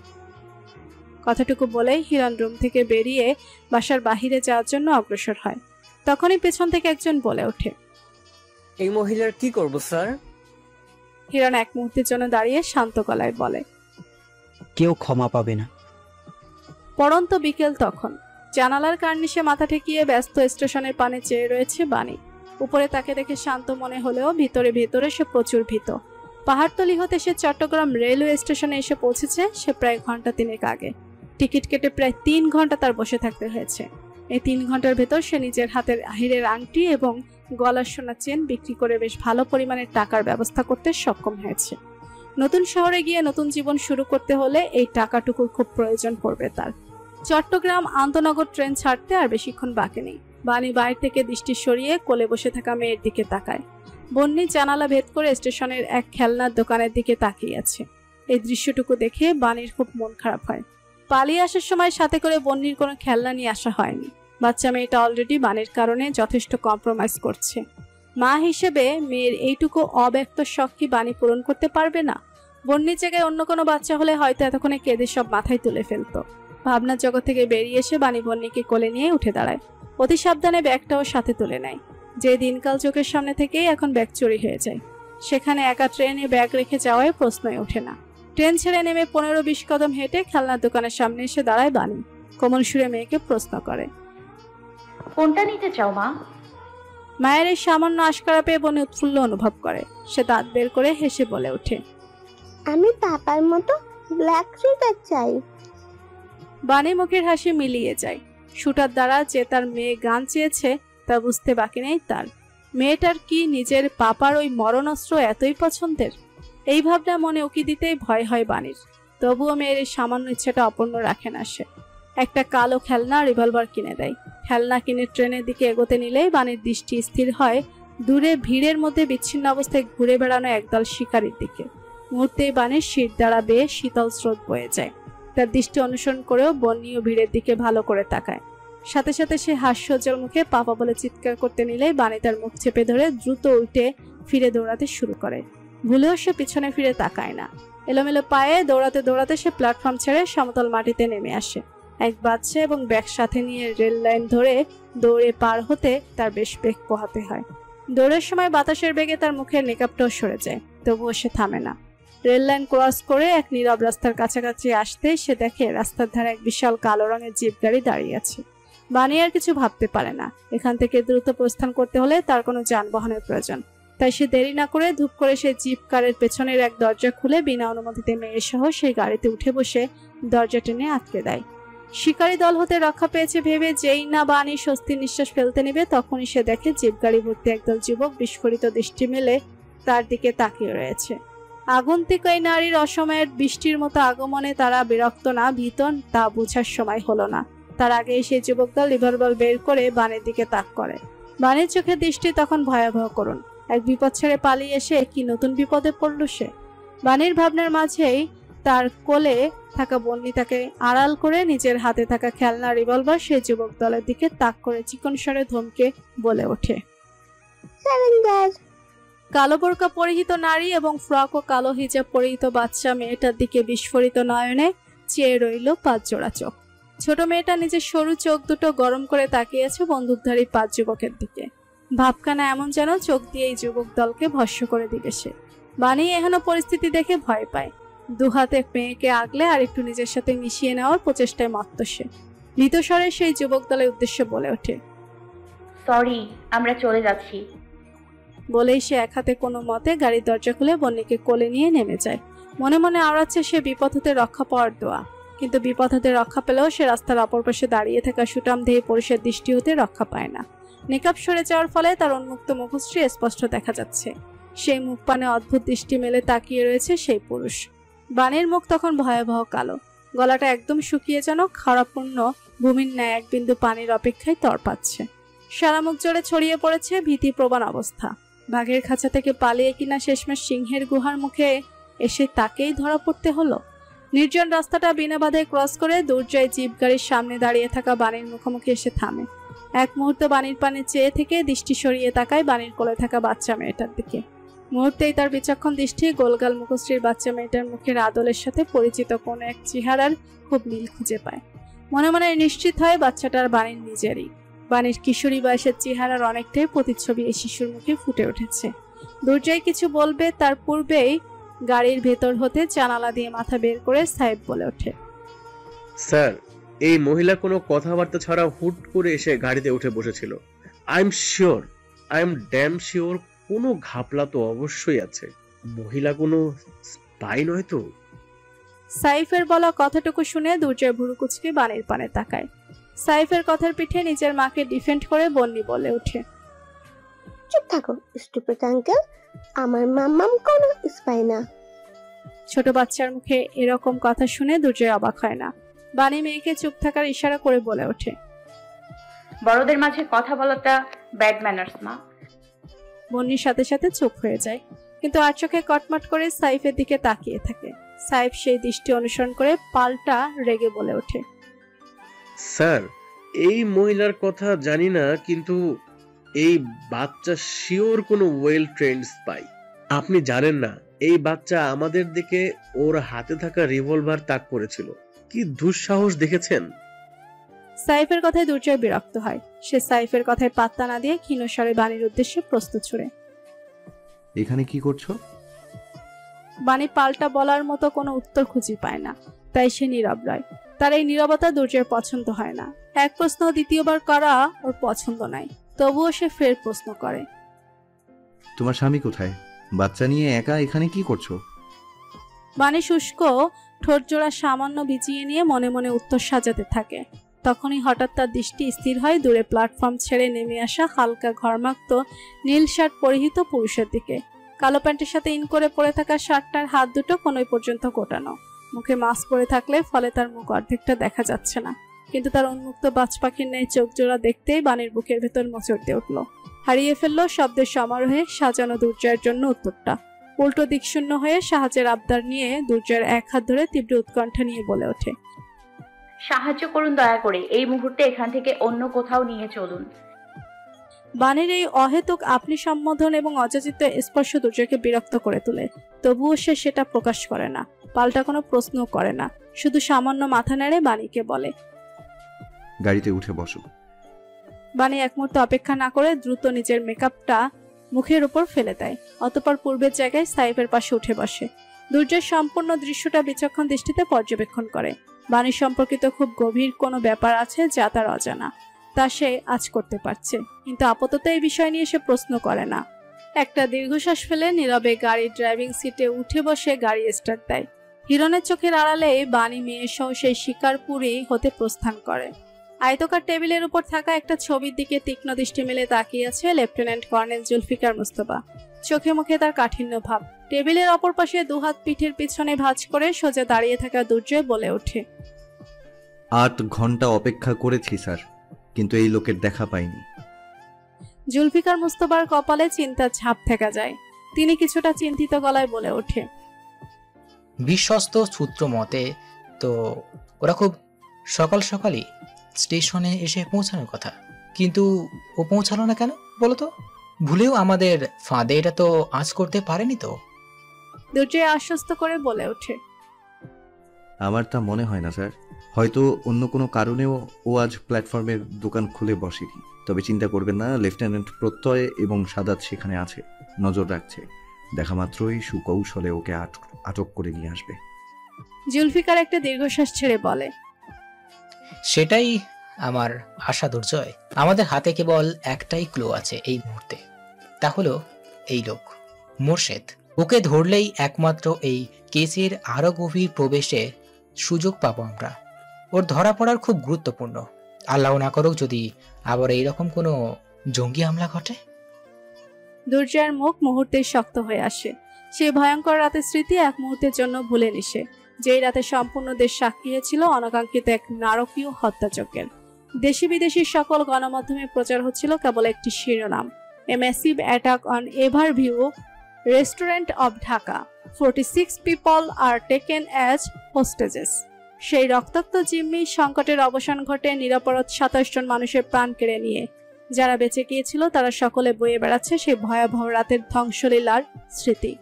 কথাটুকু বলেই হিরণ রুম থেকে বেরিয়ে বাসার বাহিরে যাওয়ার জন্য অগ্রসর হয়। তখনই পেছন থেকে একজন বলে ওঠে, এই মহিলার কি করব স্যার? হিরণ এক মুহূর্তের জন্য দাঁড়িয়ে শান্ত গলায় বলে। কেউ ক্ষমা পাবে না। পড়ন্ত বিকেল তখন। জানালার কার্নিশে মাথা ঠেকিয়ে ব্যস্ত স্টেশনের পানে চেয়ে রয়েছে বাণী। উপরে তাকে দেখে শান্ত মনে হলেও ভিতরে ভিতরে সে প্রচুর ভীত। পাহাড়তলি হতে সে চট্টগ্রাম রেলওয়ে স্টেশনে এসে পৌঁছেছে সে প্রায় ঘন্টা 3 আগে। টিকিট কেটে প্রায় 3 ঘন্টা তার বসে থাকতে হয়েছে। এই 3 ঘন্টার ভেতর সে নিজের হাতের হিরের আংটি এবং গলার সোনা চেন বিক্রি করে বেশ ভালো পরিমাণের টাকার ব্যবস্থা করতে সক্ষম হয়েছে। নতুন শহরে গিয়ে নতুন জীবন শুরু করতে হলে এই টাকাটুকুর খুব প্রয়োজন পড়বে তার। চট্টগ্রাম আন্তনগর ট্রেন ছাড়তে আর বেশিক্ষণ বাকি নেই। বাণী বাইরে থেকে দৃষ্টি সরিয়ে কোলে বসে থাকা মেয়ের দিকে তাকায়। বন্নি জানালা ভেদ করে স্টেশনের এক খেলনার দোকানের দিকে তাকিয়ে আছে। এই দৃশ্যটুকু দেখে বাণীর খুব মন খারাপ হয়। পালিয়ে আসার সময় সাথে করে বন্নির কোনো খেলনা নিয়ে আসা হয়নি। বাচ্চা মেয়েটা অলরেডি বাণীর কারণে যথেষ্ট কম্প্রোমাইজ করছে। মা হিসেবে মেয়ের এইটুকু অব্যক্ত শখ কি বাণী পূরণ করতে পারবে না? বন্নির জায়গায় অন্য কোনো বাচ্চা হলে হয়তো এতক্ষণে কেঁদে সব মাথায় তুলে ফেলতো। ভাবনার জগৎ থেকে বেরিয়ে এসে বাণী বন্নিকে কোলে নিয়ে উঠে দাঁড়ায়। অতি সাবধানে ব্যাগটাও সাথে তুলে নেয়। যে দিনকাল চোখের সামনে থেকেই এখন ব্যাগ চুরি হয়ে যায়। সেখানে একা ট্রেনে ব্যাগ রেখে যাওয়ায় প্রশ্নই ওঠে না। ট্রেন ছেড়ে নেমে 15-20 কদম হেঁটে খেলনার দোকানের সামনে এসে দাঁড়ায় বাণী। কোমল সুরে মেয়েকে প্রশ্ন করে, কোনটা নিতে চাও মা? মায়ের এই সামান্য আশকারা পেয়ে বনে উৎফুল্ল অনুভব করে। সে দাঁত বের করে হেসে বলে ওঠে, আমি পাপার মতো ব্ল্যাক শুটার চাই। বাণী মুখের হাসি মিলিয়ে যায়। শুটার দ্বারা যে তার মেয়ে গান চেয়েছে তা বুঝতে বাকি নেই তার। মেয়েটার কি নিজের পাপার ওই মরণাস্ত্র এতই পছন্দের? এই ভাবনা মনে উকি দিতেই ভয় হয় বাণীর। তবুও মেয়ের এই সামান্য ইচ্ছাটা অপূর্ণ রাখে না সে। একটা কালো খেলনা রিভলভার কিনে দেয়। খেলনা কিনে ট্রেনের দিকে এগোতে নিলেই বাণীর দৃষ্টি স্থির হয় দূরে ভিড়ের মধ্যে বিচ্ছিন্ন অবস্থায় ঘুরে বেড়ানো একদল শিকারীর দিকে। মুহূর্তেই বাণীর শির দ্বারা বেয়ে শীতল স্রোত বয়ে যায়। তার দৃষ্টি অনুসরণ করেও বন্যীয় ভিড়ের দিকে ভালো করে তাকায়। সাথে সাথে সে হাস্যোজ্জ্বল মুখে পাপা বলে চিৎকার করতে নিলেই বাণী তার মুখ চেপে ধরে দ্রুত উল্টে ফিরে দৌড়াতে শুরু করে। ভুলেও সে পিছনে ফিরে তাকায় না। এলোমেলো পায়ে দৌড়াতে দৌড়াতে সে প্ল্যাটফর্ম ছেড়ে সমতল মাটিতে নেমে আসে। এক বাচ্চা এবং ব্যাগ সাথে নিয়ে রেল লাইন ধরে দৌড়ে পার হতে তার বেশ বেগ পোহাতে হয়। দৌড়ের সময় বাতাসের বেগে তার মুখের মেকআপটাও সরে যায়, তবুও সে থামে না। রেল লাইন ক্রস করে এক নীরব রাস্তার কাছাকাছি আসতে সে দেখে রাস্তার ধারে এক বিশাল কালো রঙের জিপ গাড়ি দাঁড়িয়ে আছে। বাণী আর কিছু ভাবতে পারে না। এখান থেকে দ্রুত প্রস্থান করতে হলে তার কোনো যানবাহনের প্রয়োজন। তাই সে দেরি না করে ধূপ করে সে জিপ কারের পেছনের এক দরজা খুলে বিনা অনুমতিতে মেয়ে সহ সেই গাড়িতে উঠে বসে দরজা টেনে আটকে দেয়। শিকারী দল হতে রক্ষা পেয়েছে ভেবে যেই না বাণী স্বস্তির নিঃশ্বাস ফেলতে নেবে তখনই সে দেখে জিপ গাড়ি ভর্তি একদল যুবক বিস্ফোরিত দৃষ্টি মেলে তার দিকে তাকিয়ে রয়েছে। আগন্তুক এই নারীর অসময়ের বৃষ্টির মতো আগমনে তারা বিরক্ত না ভীত তা বোঝার সময় হলো না। তার আগেই সেই যুবক দল রিভলভার বের করে বাণীর দিকে তাক করে। বাণীর চোখের দৃষ্টি তখন ভয়াবহ করুন। এক বিপদ ছেড়ে পালিয়ে এসে কি নতুন বিপদে পড়ল সে। বাণীর ভাবনার মাঝেই তার কোলে থাকা বন্নি তাকে আড়াল করে নিজের হাতে থাকা খেলনা রিভলভার সেই যুবক দলের দিকে তাক করে চিকন স্বরে ধমকে বলে ওঠে, কালো বোরকা পরিহিত নারী এবং ফ্রক ও কালো হিজাব পরিহিত বাচ্চা মেয়েটার দিকে বিস্ফোরিত নয়নে চেয়ে রইল 5 জোড়া চোখ। ছোট মেয়েটা নিজের সরু চোখ দুটো গরম করে তাকিয়েছে বন্দুকধারী 5 যুবকের দিকে। ভাবখানা এমন যেন চোখ দিয়ে এই যুবক দলকে ভস্ম করে দিবে সে। বাণী এখনো পরিস্থিতি দেখে ভয় পায়। দুহাতে মেয়েকে আগলে আর একটু নিজের সাথে মিশিয়ে নেওয়ার প্রচেষ্টায় মত্ত সে। ভীতস্বরে সেই যুবক দলের উদ্দেশ্যে বলে ওঠে, সরি, আমরা চলে যাচ্ছি। বলেই সে এক হাতে কোনো মতে গাড়ির দরজা খুলে বন্নিকে কোলে নিয়ে নেমে যায়। মনে মনে আওড়াচ্ছে সে বিপদ হতে রক্ষা পাওয়ার দোয়া। কিন্তু বিপদ হতে রক্ষা পেলেও সে রাস্তার অপর পাশে দাঁড়িয়ে থাকা সুটামদেহী পুরুষের দৃষ্টি হতে রক্ষা পায় না। মেকআপ সরে যাওয়ার ফলে তার উন্মুক্ত মুখশ্রী স্পষ্ট দেখা যাচ্ছে। সেই মুখ পানে অদ্ভুত দৃষ্টি মেলে তাকিয়ে রয়েছে সেই পুরুষ। বাণীর মুখ তখন ভয়াবহ কালো। গলাটা একদম শুকিয়ে যেন খারাপূর্ণ ভূমির ন্যায় এক বিন্দু পানির অপেক্ষায় তড়পাচ্ছে। সারা মুখ জুড়ে ছড়িয়ে পড়েছে ভীতিপ্রবণ অবস্থা। বাঘের খাঁচা থেকে পালিয়ে কিনা শেষমেশ সিংহের গুহার মুখে এসে তাকেই ধরা পড়তে হলো। নির্জন রাস্তাটা বিনা বাধায় ক্রস করে দুর্জয় জিপ গাড়ির সামনে দাঁড়িয়ে থাকা বাণীর মুখোমুখি এসে থামে। এক মুহূর্তে বাণীর পানে চেয়ে থেকে দৃষ্টি সরিয়ে তাকায় বাণীর কোলে থাকা বাচ্চা মেয়েটার দিকে। মুহূর্তেই তার বিচক্ষণ দৃষ্টি গোলগাল মুখশ্রীর বাচ্চা মেয়েটার মুখের আদলের সাথে পরিচিত কোন এক চেহারার খুব মিল খুঁজে পায়। মনে মনে নিশ্চিত হয় বাচ্চাটার বাণীর নিজেরই। বাণীর কিশোরী বয়সের চেহারার অনেকটাই প্রতিচ্ছবি এই শিশুর মুখে ফুটে উঠেছে। দুর্জয় কিছু বলবে তার পূর্বেই গাড়ির ভেতর হতে জানালা দিয়ে মাথা বের করে সাহেব বলে ওঠে, স্যার, এই মহিলা কোনো কথাবার্তা ছাড়া হুট করে এসে গাড়িতে উঠে বসেছিল। আই এম ড্যাম শিওর কোনো ঘাপলা তো অবশ্যই আছে। মহিলা কোনো স্পাই নয় তো? সাইফের বলা কথাটুকু শুনে দুর্জয় ভুরু কুচকে বাণীর পানে তাকায়। সাইফের কথার পিঠে নিজের মাকে ডিফেন্ড করে বন্নি বলে ওঠে, চুপ থাকো স্টুপিড আঙ্কেল, আমার মাম্মাম কোনো স্পাই না। ছোট বাচ্চার মুখে এরকম কথা শুনে দুর্জয় অবাক হয় না। বাণী মেয়েকে চুপ থাকার ইশারা করে বলে ওঠে, বড়দের মাঝে কথা বলাটা ব্যাড ম্যানার্স মা। বন্নির সাথে সাথে চুপ হয়ে যায়, কিন্তু আর চোখে কটমট করে সাইফের দিকে তাকিয়ে থাকে। সাইফ সেই দৃষ্টি অনুসরণ করে পাল্টা রেগে বলে ওঠে, স্যার, এই মহিলার কথা জানি না, কিন্তু এই বাচ্চা শিওর কোনো ওয়েল ট্রেন্ড স্পাই। আপনি জানেন না এই বাচ্চা আমাদের দিকে ওর হাতে থাকা রিভলভার তাক করেছিল। কি দুঃসাহস দেখেছেন? সাইফের কথায় দুর্জয় বিরক্ত হয়। সে সাইফের কথায় পাত্তা না দিয়ে ক্ষীণস্বরে বাণীর উদ্দেশ্যে প্রশ্ন ছুড়ে, এখানে কি করছো? বাণী পাল্টা বলার মতো কোনো উত্তর খুঁজে পায় না, তাই সে নীরব রয়। তার এই নীরবতা দুর্জয়ের পছন্দ হয় না। এক প্রশ্ন দ্বিতীয়বার করা ওর পছন্দ নয়, তবুও সে ফের প্রশ্ন করে, তোমার স্বামী কোথায়? বাচ্চা নিয়ে একা এখানে কি করছো? বাণী শুষ্ক ঠোঁট জোড়া সামান্য ভিজিয়ে নিয়ে মনে মনে উত্তর সাজাতে থাকে। তখনই হঠাৎ তার দৃষ্টি স্থির হয় দূরে প্ল্যাটফর্ম ছেড়ে নেমে আসা হালকা ঘর্মাক্ত নীল শার্ট পরিহিত পুরুষের দিকে। কালো প্যান্টের সাথে ইন করে পরে থাকা শার্টটার হাত দুটো কোনই পর্যন্ত গোটানো। মুখে মাস্ক পরে থাকলে ফলে তার মুখ অর্ধেকটা দেখা যাচ্ছে না, কিন্তু তার উন্মুক্ত বাজ পাখির ন্যায় চোখ জোড়া দেখতেই বাণীর বুকের ভেতর মোচড় দিয়ে উঠল। হারিয়ে ফেললো শব্দের সমারোহে সাজানো দুর্জয়ের জন্য উত্তরটা। উল্টো দিকশূন্য হয়ে সাহায্যের আবদার নিয়ে দুর্জয়ের এক হাত ধরে তীব্র উৎকণ্ঠা নিয়ে বলে ওঠে, সাহায্য করুন দয়া করে, এই মুহূর্তে এখান থেকে অন্য কোথাও নিয়ে চলুন। বাণীর এই অহেতুক আপনি সম্বোধন এবং অযাচিত স্পর্শ দুর্জয়কে বিরক্ত করে তোলে। তবুও সে সেটা প্রকাশ করে না, পাল্টা কোনো প্রশ্নও করে না, শুধু সামান্য মাথা নেড়ে বাণীকে বলে, গাড়িতে উঠে বসো। বাণী এক মুহূর্তে অপেক্ষা না করে দ্রুত নিজের মেকআপটা মুখের উপর ফেলে দেয়। অতঃপর পূর্বের জায়গায় সাইফের পাশে উঠে বসে। দুর্জয় সম্পূর্ণ দৃশ্যটা বিচক্ষণ দৃষ্টিতে পর্যবেক্ষণ করে। বাণী সম্পর্কিত খুব গভীর কোনো ব্যাপার আছে যা তার অজানা, তা সে আজ করতে পারছে, কিন্তু আপাতত এই বিষয় নিয়ে সে প্রশ্ন করে না। একটা দীর্ঘশ্বাস ফেলে নীরবে গাড়ির ড্রাইভিং সিটে উঠে বসে গাড়ি স্টার্ট দেয়। হিরণের চোখের আড়ালে বাণী মেয়েসহ সেই শিকারপুরী হতে প্রস্থান করে। আয়তকার টেবিলের উপর থাকা একটা ছবির দিকে তীক্ষ্ণ দৃষ্টি মেলে তাকিয়ে আছে লেফটেন্যান্ট কর্নেল জুলফিকার মুস্তফা। চোখে মুখে তার কাঠিন্য ভাব। টেবিলের অপর পাশে দুহাত পিঠের পিছনে ভাঁজ করে সোজা দাঁড়িয়ে থাকা দুর্জয় বলে ওঠে, 8 ঘন্টা অপেক্ষা করেছি স্যার, কিন্তু এই লোকের দেখা পাইনি। জুলফিকার মুস্তফার কপালে চিন্তার ছাপ দেখা যায়। তিনি কিছুটা চিন্তিত গলায় বলে ওঠে, বিশ্বস্ত সূত্র মতে তো ওরা খুব সকাল সকালই স্টেশনে এসে পৌঁছানোর কথা, কিন্তু ও পৌঁছালো না কেন বলো তো? ভুলেও আমাদের ফাঁদে এটা তো আজ করতে পারেনি তো? দুর্জয় আশ্বস্ত করে বলে ওঠে, আমার তা মনে হয় না স্যার, হয়তো অন্য কোনো কারণেও ও আজ প্ল্যাটফর্মের দোকান খুলে বসেনি। তবে চিন্তা করবেন না, লেফটেন্যান্ট প্রত্যয় এবং সাদাত সেখানে আছে, নজর রাখছে। দেখা মাত্রই সুকৌশলে ওকে আটক করে নিয়ে আসবে। জুলফিকার একটা দীর্ঘশ্বাস ছেড়ে বলে, সেটাই আমার আশা দুর্জয়। আমাদের হাতে কেবল একটাই ক্লু আছে এই মুহূর্তে, তা হলো এই লোক মোর্শেদ। ওকে ধরলেই একমাত্র এই কেসের আরো গভীর প্রবেশে সুযোগ পাবো আমরা। ওর ধরা পড়ার খুব গুরুত্বপূর্ণ। আল্লাহ না করুক যদি আবার এইরকম কোনো জঙ্গি হামলা ঘটে। দুর্জয়ের মুখ মুহূর্তেই শক্ত হয়ে আসে। সে ভয়ঙ্কর রাতের স্মৃতি এক মুহূর্তের জন্য ভুলে নিছে, যেই রাতে সম্পূর্ণ দেশ সাক্ষী হয়েছিল অনাকাঙ্ক্ষিত এক নারকীয় হত্যাযজ্ঞের। দেশি বিদেশি সকল গণমাধ্যমে প্রচার হচ্ছিল কেবল একটি শিরোনাম, a massive attack on Everview restaurant of Dhaka, 46 people are taken as hostages. সেই রক্তাক্ত জিম্মি সংকটের অবসান ঘটে নিরাপরাধ 27 জন মানুষের প্রাণ কেড়ে নিয়ে। যারা বেঁচে গিয়েছিল তারা সকলে বয়ে বেড়াচ্ছে সেই ভয়াবহ রাতের ধ্বংসলীলার স্মৃতি।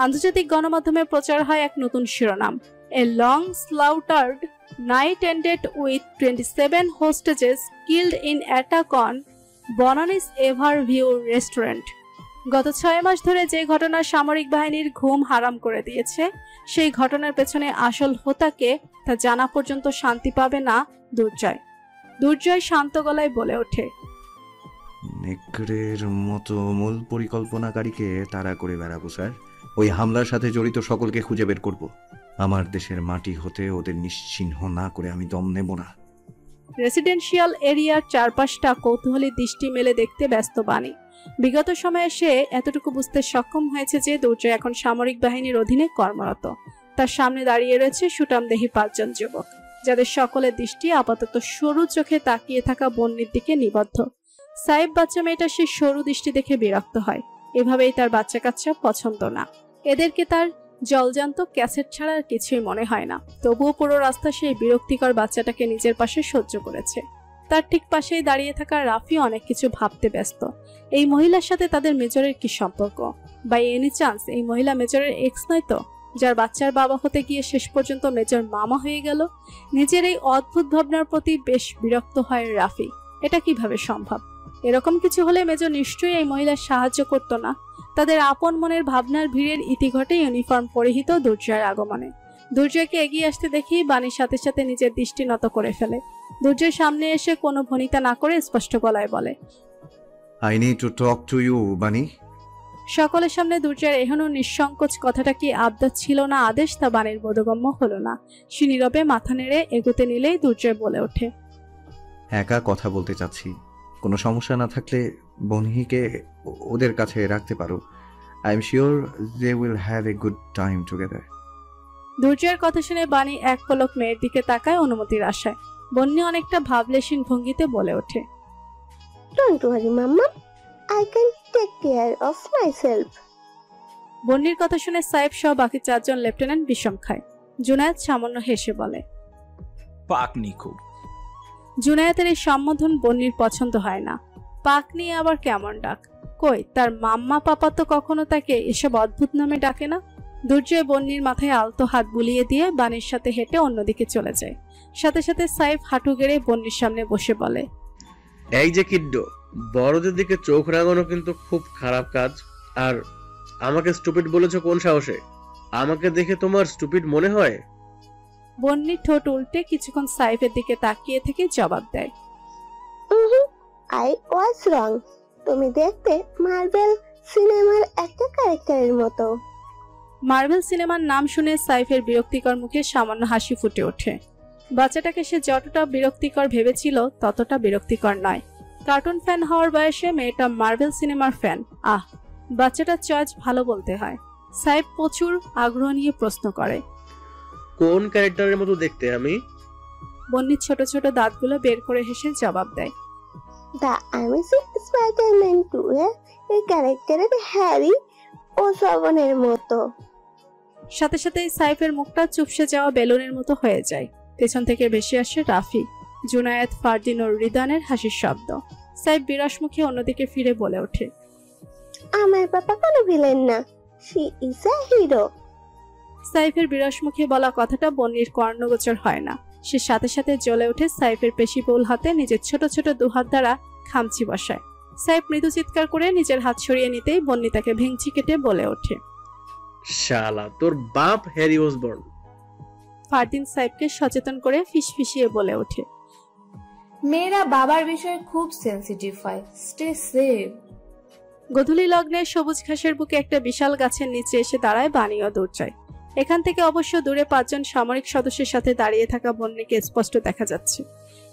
আন্তর্জাতিক গণমাধ্যমে প্রচার হয় এক নতুন শিরোনাম, a long slaughtered Night ended with 27 hostages killed in attack on Bonani's Everview restaurant. গত 6 মাস ধরে যে ঘটনা সামরিক বাহিনীর ঘুম হারাম করে দিয়েছে, সেই ঘটনার পেছনে আসল হোতাকে তা জানা পর্যন্ত শান্তি পাবে না দুর্জয়। দুর্জয় শান্ত গলায় বলে ওঠে, নেকড়ের মতো মূল পরিকল্পনাকারীকে তাড়া করে বেড়াবো স্যার। ওই হামলার সাথে জড়িত সকলকে খুঁজে বের করব। আমার দেশের মাটি হতে ওদের নিশ্চিহ্ন না করে আমি দম নেব না। রেসিডেন্সিয়াল এরিয়ার চারপাশটা কৌতূহলী দৃষ্টি মেলে দেখতে ব্যস্ত বাণী। বিগত সময়ে সে এতটুকু বুঝতে সক্ষম হয়েছে যে দুর্জয় এখন সামরিক বাহিনীর অধীনে কর্মরত। তার সামনে দাঁড়িয়ে রয়েছে সুঠামদেহী 5 জন যুবক, যাদের সকলের দৃষ্টি আপাতত সরু চোখে তাকিয়ে থাকা বন্যির দিকে নিবদ্ধ। সাইব বাচ্চা মেয়েটা সেই সরু দৃষ্টি দেখে বিরক্ত হয়। এভাবেই তার বাচ্চা কাচ্চা পছন্দ না। এদেরকে তার জলজান্ত ক্যাসেট ছাড়া আর কিছুই মনে হয় না। তবুও পুরো রাস্তা সেই বিরক্তিকর বাচ্চাটাকে নিজের পাশে সহ্য করেছে। তার ঠিক পাশেই দাঁড়িয়ে থাকা রাফি অনেক কিছু ভাবতে ব্যস্ত। এই মহিলার সাথে তাদের মেজরের কি সম্পর্ক? বাই এনি চান্স এই মহিলা মেজরের এক্স নয় তো, যার বাচ্চার বাবা হতে গিয়ে শেষ পর্যন্ত মেজর মামা হয়ে গেল? নিজের এই অদ্ভুত ভাবনার প্রতি বেশ বিরক্ত হয় রাফি। এটা কিভাবে সম্ভব? এরকম কিছু হলে মেজর নিশ্চয়ই এই মহিলার সাহায্য করত না। তাদের আপন মনের ভাবনার ভিড়ের ইতি ঘটে ইউনিফর্ম পরিহিত দুর্জয়ের আগমনে। দুর্জয়কে এগিয়ে আসতে দেখি বাণীর সাথে সাথে নিজের দৃষ্টি নত করে ফেলে। দুর্জয় সামনে এসে কোনো ভনিতা না করে স্পষ্ট গলায় বলে, I need to talk to you Bani. সকলের সামনে দুর্জয়ের এখনো নিঃসংকোচ কথাটা কি আবদার ছিল না আদেশ, তা বাণীর বোধগম্য হলো না। সে নীরবে মাথা নেড়ে এগোতে নিলেই দুর্জয় বলে ওঠে, একা কথা বলতে চাচ্ছি। কোনো সমস্যা না থাকলে বনহিকে ওদের কাছে রাখতে পারো। I am sure they will have a good time together. দুর্জয়ের কথা শুনে বাণী এক পলক মেয়ের দিকে তাকায় অনুমতির আশায়। বন্যি অনেকটা ভাবলেশীন ভঙ্গিতে বলে ওঠে, don't worry mama, I can take care of myself. বন্যির কথা শুনে সাহেব সহ বাকি 4 জন লেফটেন্যান্ট বিষম খায়। জুনায়েদ সামান্য হেসে বলে, পাকনি খুব। জুনায়েদের এই সম্বোধন বন্যির পছন্দ হয় না। পাক নিয়ে আবার কেমন ডাক? কই, তার মাম্মা পাপা তো কখনো তাকে এসব অদ্ভুত নামে ডাকে না। দুর্জয় বন্যির মাথায় আলতো হাত বুলিয়ে দিয়ে বাণীর সাথে হেঁটে অন্যদিকে চলে যায়। সাথে সাথে সাইফ হাঁটু গেড়ে বন্যির সামনে বসে বলে, এই যে কিড্ডো, বড়দের দিকে চোখ রাঙানো কিন্তু খুব খারাপ কাজ। আর আমাকে স্টুপিড বলেছো কোন সাহসে? আমাকে দেখে তোমার স্টুপিড মনে হয়? বন্যি ঠোঁট উল্টে কিছুক্ষণ সাইফের দিকে তাকিয়ে থেকে জবাব দেয়, আই ওয়াজ রং। তুমি দেখতে মার্বেল সিনেমার একটা ক্যারেক্টারের মতো। মার্বেল সিনেমার নাম শুনে সাইফের বিরক্তিকর মুখে সামান্য হাসি ফুটে ওঠে। বাচ্চাটাকে সে যতটা বিরক্তিকর ভেবেছিল ততটা বিরক্তিকর নয়। কার্টুন ফ্যান হওয়ার বয়সে মেয়েটা মার্বেল সিনেমার ফ্যান। বাচ্চাটার চয়েস ভালো বলতে হয়। সাইফ প্রচুর আগ্রহ নিয়ে প্রশ্ন করে, কোন ক্যারেক্টারের মতো দেখতে আমি? বন্যির ছোট ছোট দাঁতগুলো বের করে হেসে জবাব দেয়, দ্য অ্যামেজিং স্পাইডারম্যান 2 এর ক্যারেক্টারের হ্যারি ও শ্রবণের মতো। সাথে সাথেই সাইফের মুখটা চুপসে যাওয়া বেলুনের মতো হয়ে যায়। পেছন থেকে ভেসে আসে রাফি, জুনায়েদ, ফারদিন ও রিদানের হাসির শব্দ। সাইফ বিরস মুখে অন্যদিকে ফিরে বলে ওঠে, আমার পাপা কোনো ভিলেন না, শি ইজ আ হিরো। সাইফের বিরস মুখে বলা কথাটা বন্যির কর্ণগোচর হয় না। সে সাথে সাথে জ্বলে ওঠে সাইফের পেশিবহুল হাতে নিজের ছোট ছোট দুহাত দ্বারা খামচি বসায়। সাইফ মৃদু চিৎকার করে নিজের হাত সরিয়ে নিতেই বন্যি তাকে ভেঙচি কেটে বলে ওঠে, শালা, তোর বাপ হ্যারি ওসবর্ন। ফারদিন সাইফকে সচেতন করে ফিসফিসিয়ে বলে ওঠে, মেয়েরা বাবার বিষয়ে খুব সেনসিটিভ হয়, স্টে সেফ। গধূলি লগ্নে সবুজ ঘাসের বুকে একটা বিশাল গাছের নিচে এসে দাঁড়ায় বাণী ও দুর্জয়। এখান থেকে অবশ্য দূরে 5 জন সামরিক সদস্যের সাথে দাঁড়িয়ে থাকা বন্যিকে স্পষ্ট দেখা যাচ্ছে।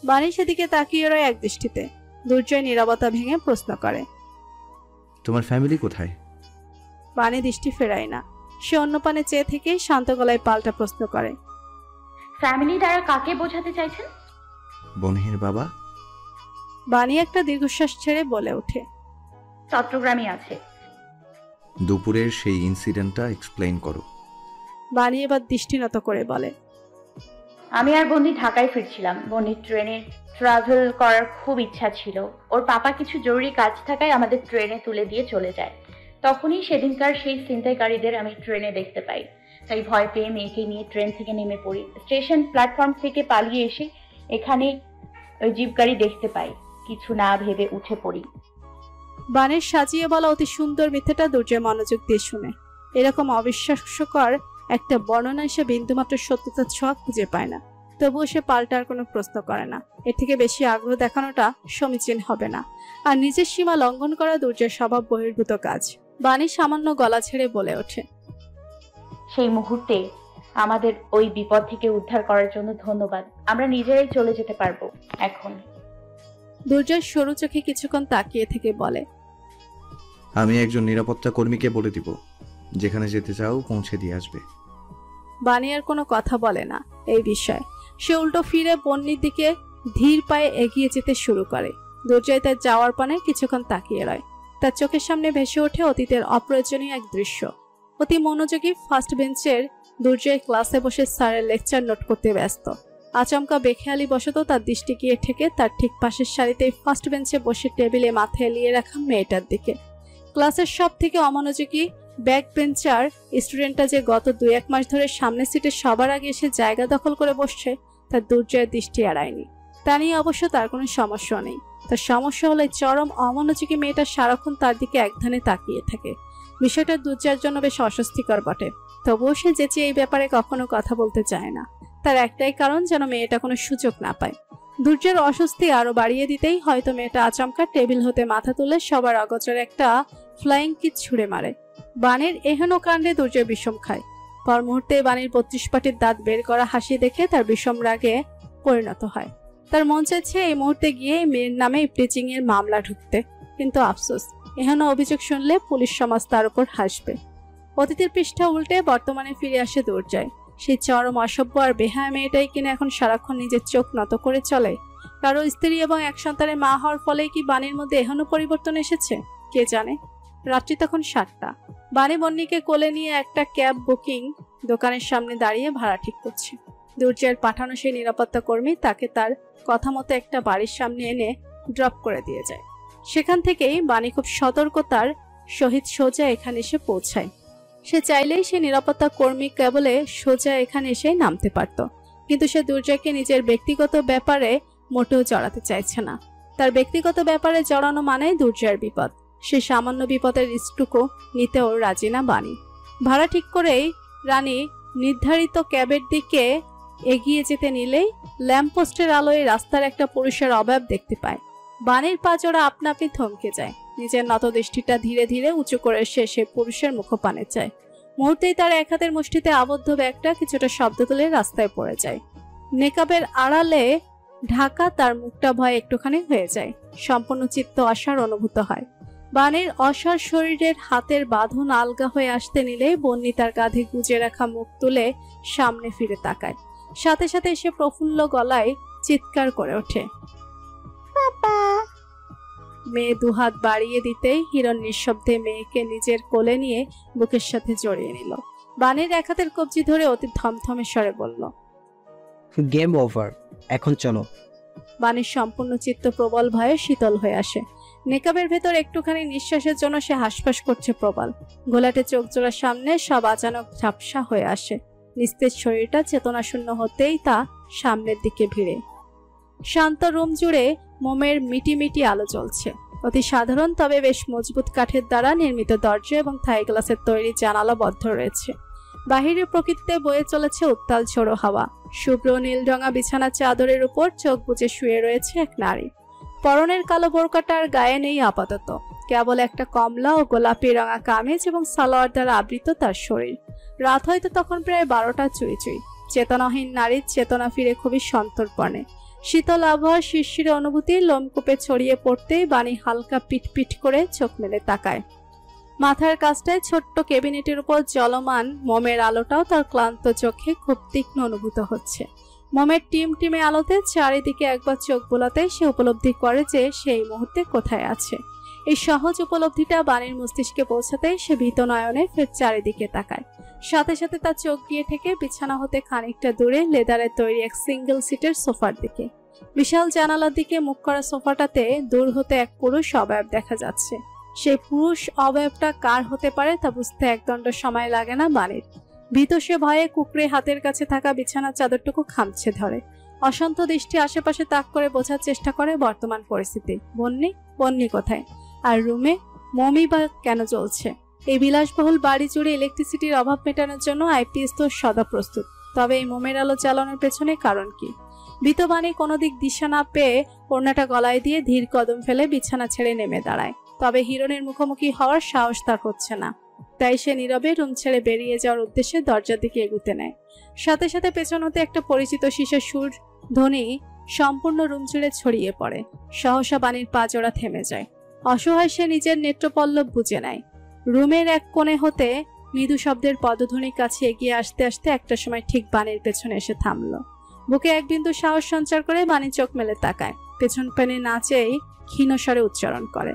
বাণী সেদিকে তাকিয়ে রয় এক দৃষ্টিতে। দুর্জয় নীরবতা ভেঙে প্রশ্ন করে, তোমার ফ্যামিলি কোথায়? বাণী দৃষ্টি ফেরায় না। সে অন্য পানে চেয়ে থেকে শান্ত গলায় পাল্টা প্রশ্ন করে, ফ্যামিলি দ্বারা কাকে বোঝাতে চাইছেন? বনহির বাবা। বাণী একটা দীর্ঘশ্বাস ছেড়ে বলে ওঠে, চট্টগ্রামে আছে। দুপুরের সেই ইনসিডেন্টটা এক্সপ্লেইন করো। বাণী এবার দৃষ্টি নত করে বলে, আমি আর বন্দি ঢাকায় ফিরছিলাম। বন্দির ট্রেনে ট্রাভেল করার খুব ইচ্ছা ছিল। ওর পাপা কিছু জরুরি কাজ থাকায় আমাদের ট্রেনে তুলে দিয়ে চলে যায়। তখনই সেদিনকার সেই ছিনতাইকারীদের আমি ট্রেনে দেখতে পাই। তাই ভয় পেয়ে মেয়েকে নিয়ে ট্রেন থেকে নেমে পড়ি। স্টেশন প্ল্যাটফর্ম থেকে পালিয়ে এসে এখানে ওই জিপ গাড়ি দেখতে পাই। কিছু না ভেবে উঠে পড়ি। বানের সাজিয়ে বলা অতি সুন্দর মিথ্যাটা দুর্জয় মনোযোগ দিয়ে শুনে। এরকম অবিশ্বাস্যকর একটা বর্ণনা সে বিন্দুমাত্র সত্যতার ছোঁয়া খুঁজে পায় না। তবুও সে পাল্টার কোনো প্রশ্ন করে না। এর থেকে বেশি আগ্রহ দেখানোটা সমীচীন হবে না। আর নিজের সীমা লঙ্ঘন করা দুর্জয়ের স্বভাব বহির্ভূত কাজ। বাণী সামান্য গলা ছেড়ে বলে ওঠে, সেই মুহূর্তে আমাদের ওই বিপদ থেকে উদ্ধার করার জন্য ধন্যবাদ। আমরা নিজেরাই চলে যেতে পারবো এখন। দুর্জয় সরু চোখে কিছুক্ষণ তাকিয়ে থেকে বলে, আমি একজন নিরাপত্তা কর্মীকে বলে দিব, যেখানে যেতে চাও পৌঁছে দিয়ে আসবে। বাণী আর কোনো কথা বলে না এই বিষয়ে। সে উল্টো ফিরে বন্যির দিকে ধীর পায়ে এগিয়ে যেতে শুরু করে। দুর্জয় তার যাওয়ার পানে কিছুক্ষণ তাকিয়ে রয়। তার চোখের সামনে ভেসে ওঠে অতীতের অপ্রয়োজনীয় এক দৃশ্য। অতি মনোযোগী ফার্স্ট বেঞ্চের দুর্জয় ক্লাসে বসে স্যারের লেকচার নোট করতে ব্যস্ত। আচমকা বেখেয়ালি বশত তার দৃষ্টি গিয়ে ঠেকে তার ঠিক পাশের সারিতে ফার্স্ট বেঞ্চে বসে টেবিলে মাথা এলিয়ে রাখা মেয়েটার দিকে। ক্লাসের সব থেকে অমনোযোগী ব্যাক বেঞ্চার স্টুডেন্টটা যে গত 2-1 মাস ধরে সামনের সিটে সবার আগে এসে জায়গা দখল করে বসছে, তার দুর্জয়ের দৃষ্টি এড়ায়নি। তা নিয়ে অবশ্য তার কোনো সমস্যা নেই। তার সমস্যা হলো চরম অমনোযোগী মেয়েটা সারাক্ষণ তার দিকে একধানে তাকিয়ে থাকে। বিষয়টা দুর্জয়ের জন্য বেশ অস্বস্তিকর বটে। তবুও সে যেচে এই ব্যাপারে কখনো কথা বলতে চায় না। তার একটাই কারণ, যেন মেয়েটা কোনো সুযোগ না পায়। দুর্জয়ের অস্বস্তি আরো বাড়িয়ে দিতেই হয়তো মেয়েটা আচমকা টেবিল হতে মাথা তুলে সবার অগোচরে একটা ফ্লাইং কিক ছুড়ে মারে। বাণীর এহেন কাণ্ডে দুর্জয় বিষম খায়। পর মুহূর্তে বাণীর 32 পাটির দাঁত বের করা হাসি দেখে তার বিষম রাগে পরিণত হয়। তার মন চাইছে এই মুহূর্তে গিয়ে মেয়ের নামে ইপটিচিং এর মামলা ঢুকতে, কিন্তু আফসোস, এহেন অভিযোগ শুনলে পুলিশ সমাজ তার উপর হাসবে। অতীতের পৃষ্ঠা উল্টে বর্তমানে ফিরে আসে দুর্জয়। সেই চরম অসভ্য আর বেহায়া মেয়েটাই কিনা এখন সারাক্ষণ নিজের চোখ নত করে চলে। কারো স্ত্রী এবং এক সন্তানের মা হওয়ার ফলে কি বাণীর মধ্যে এহেন পরিবর্তন এসেছে কে জানে। রাত্রি তখন 7টা। বাণী বন্নিকে কোলে নিয়ে একটা ক্যাব বুকিং দোকানের সামনে দাঁড়িয়ে ভাড়া ঠিক করছে। দুর্জয়ের পাঠানো সেই নিরাপত্তা কর্মী তাকে তার কথা মতো একটা বাড়ির সামনে এনে ড্রপ করে দিয়ে যায়। সেখান থেকেই বাণী খুব সতর্কতার সহিত সোজা এখানে এসে পৌঁছায়। সে চাইলেই সে নিরাপত্তা কর্মী কেবলে সোজা এখানে এসে নামতে পারত, কিন্তু সে দুর্জয়কে নিজের ব্যক্তিগত ব্যাপারে মোটেও জড়াতে চাইছে না। তার ব্যক্তিগত ব্যাপারে জড়ানো মানেই দুর্জয়ের বিপদ। সে সামান্য বিপদের রিস্কটুকু নিতেও রাজি না বাণী। ভাড়া ঠিক করেই রানী নির্ধারিত ক্যাবের দিকে এগিয়ে যেতে নিলেই ল্যাম্পপোস্টের আলোয় রাস্তার একটা পুরুষের অভাব দেখতে পায়। বাণীর পাজরা আপনা আপনি থমকে যায়। নিজের নত দৃষ্টিটা ধীরে ধীরে উঁচু করে সে পুরুষের মুখপানে চায়। মুহূর্তেই তার এক হাতের মুষ্টিতে আবদ্ধ ব্যাগটা কিছুটা শব্দ তুলে রাস্তায় পড়ে যায়। নেকাবের আড়ালে ঢাকা তার মুখটা ভয় একটুখানি হয়ে যায়। সম্পূর্ণ চিত্ত অসার অনুভূত হয়। বাণীর অসার শরীরের হাতের বাঁধন আলগা হয়ে আসতে নিলেই বন্নি তার কাঁধে গুজে রাখা মুখ তুলে সামনে ফিরে তাকায়। সাথে সাথে সে প্রফুল্ল গলায় চিৎকার করে ওঠে, বাবা। মেয়ে দুহাত বাড়িয়ে দিতেই হিরণ নিঃশব্দে মেয়েকে নিজের কোলে নিয়ে বুকের সাথে জড়িয়ে নিল। বাণীর এক হাতের কবজি ধরে অতি থমথমে স্বরে বলল, গেম ওভার, এখন চলো। বাণীর সম্পূর্ণ চিত্ত প্রবল ভয়ে শীতল হয়ে আসে। নেকাবের ভেতর একটুখানি নিঃশ্বাসের জন্য সে হাসফাস করছে প্রবল। গোলাটে চোখ জোড়ার সামনে সব আচানক ঝাপসা হয়ে আসে। নিস্তেজ শরীরটা চেতনাশূন্য হতেই তা সামনের দিকে ভিড়ে। শান্ত রুম জুড়ে মোমের মিটিমিটি আলো জ্বলছে। অতি সাধারণ তবে বেশ মজবুত কাঠের দ্বারা নির্মিত দরজা এবং থাই গ্লাসের তৈরি জানালা বদ্ধ রয়েছে। বাহিরের প্রকৃতিতে বয়ে চলেছে উত্তাল ঝোড়ো হাওয়া। শুভ্র নীল রঙা বিছানা চাদরের উপর চোখ বুজে শুয়ে রয়েছে এক নারী। পরনের কালো বোরকাটার গায়ে নেই আপাতত, কেবল একটা কমলা ও গোলাপি রঙা কামিজ এবং সালোয়ার দ্বারা আবৃত তার শরীর। রাত হয়তো তখন প্রায় 12টা চুই চুই। চেতনাহীন নারীর চেতনা ফিরে খুবই সন্তর্পণে। শীতল আবহাওয়ার শিরশিরে অনুভূতি লোমকূপে ছড়িয়ে পড়তেই বাণী হালকা পিটপিট করে চোখ মেলে তাকায়। মাথার কাছটায় ছোট্ট ক্যাবিনেটের উপর চলমান মোমের আলোটাও তার ক্লান্ত চোখে খুব তীক্ষ্ণ অনুভূত হচ্ছে। মোমের টিমটিমে আলোতে চারিদিকে একবার চোখ বোলাতে সে উপলব্ধি করে যে সেই মুহূর্তে কোথায় আছে। এই সহজ উপলব্ধিটা বাণীর মস্তিষ্কে পৌঁছাতেই সে ভীত নয়নে ফের চারিদিকে তাকায়। সাথে সাথে তার চোখ গিয়ে ঠেকে বিছানা হতে খানিকটা দূরে লেদারের তৈরি এক সিঙ্গেল সিটের সোফার দিকে। বিশাল জানালার দিকে মুখ করা সোফাটাতে দূর হতে এক পুরুষ অবয়ব দেখা যাচ্ছে। সেই পুরুষ অবয়বটা কার হতে পারে তা বুঝতে একদণ্ড সময় লাগে না বাণীর। ভীত সে ভয়ে কুকড়ে হাতের কাছে থাকা বিছানার চাদরটুকু খামছে ধরে। অশান্ত দৃষ্টি আশেপাশে তাক করে বোঝার চেষ্টা করে বর্তমান পরিস্থিতি। বন্নি কোথায়? আর রুমে মমি বা কেন চলছে? এই বিলাসবহুল বাড়ি জুড়ে ইলেকট্রিসিটির অভাব মেটানোর জন্য আইপিএস তো সদা প্রস্তুত। তবে এই মোমের আলো চালানোর পেছনে কারণ কি? ভীত বাণী কোনো দিক দিশা না পেয়ে ওড়নাটা গলায় দিয়ে ধীর কদম ফেলে বিছানা ছেড়ে নেমে দাঁড়ায়। তবে হিরণের মুখোমুখি হওয়ার সাহস তার হচ্ছে না। তাই সে নীরবে রুম ছেড়ে বেরিয়ে যাওয়ার উদ্দেশ্যে দরজার দিকে এগুতে নেয়। সাথে সাথে পেছন হতে একটা পরিচিত শিশার সুর ধ্বনি সম্পূর্ণ রুম জুড়ে ছড়িয়ে পড়ে। সহসা বাণীর পা জোড়া থেমে যায়। অসহায় সে নিজের নেত্রপল্লব বুঝে নেয়। রুমের এক কোণে হতে মৃদু শব্দের পদধ্বনির কাছে এগিয়ে আসতে আসতে একটা সময় ঠিক বাণীর পেছনে এসে থামল। বুকে এক বিন্দু সাহস সঞ্চার করে বাণী চোখ মেলে তাকায়। পেছন পেনে না চেয়েই ক্ষীণ স্বরে উচ্চারণ করে,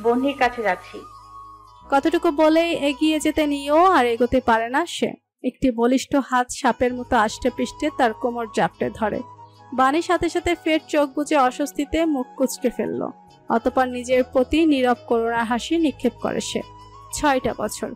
বন্ধির কাছে যাচ্ছি। কতটুকু বলেই এগিয়ে যেতে নিয়েও আর এগোতে পারে না সে। একটি বলিষ্ঠ হাত সাপের মতো আষ্টে পৃষ্ঠে তার কোমর জাপটে ধরে। বাণী সাথে সাথে ফের চোখ বুজে অস্বস্তিতে মুখ কুঁচকে ফেলল। অতঃপর নিজের প্রতি নীরব করুণার হাসি নিক্ষেপ করে সে। 6টা বছর,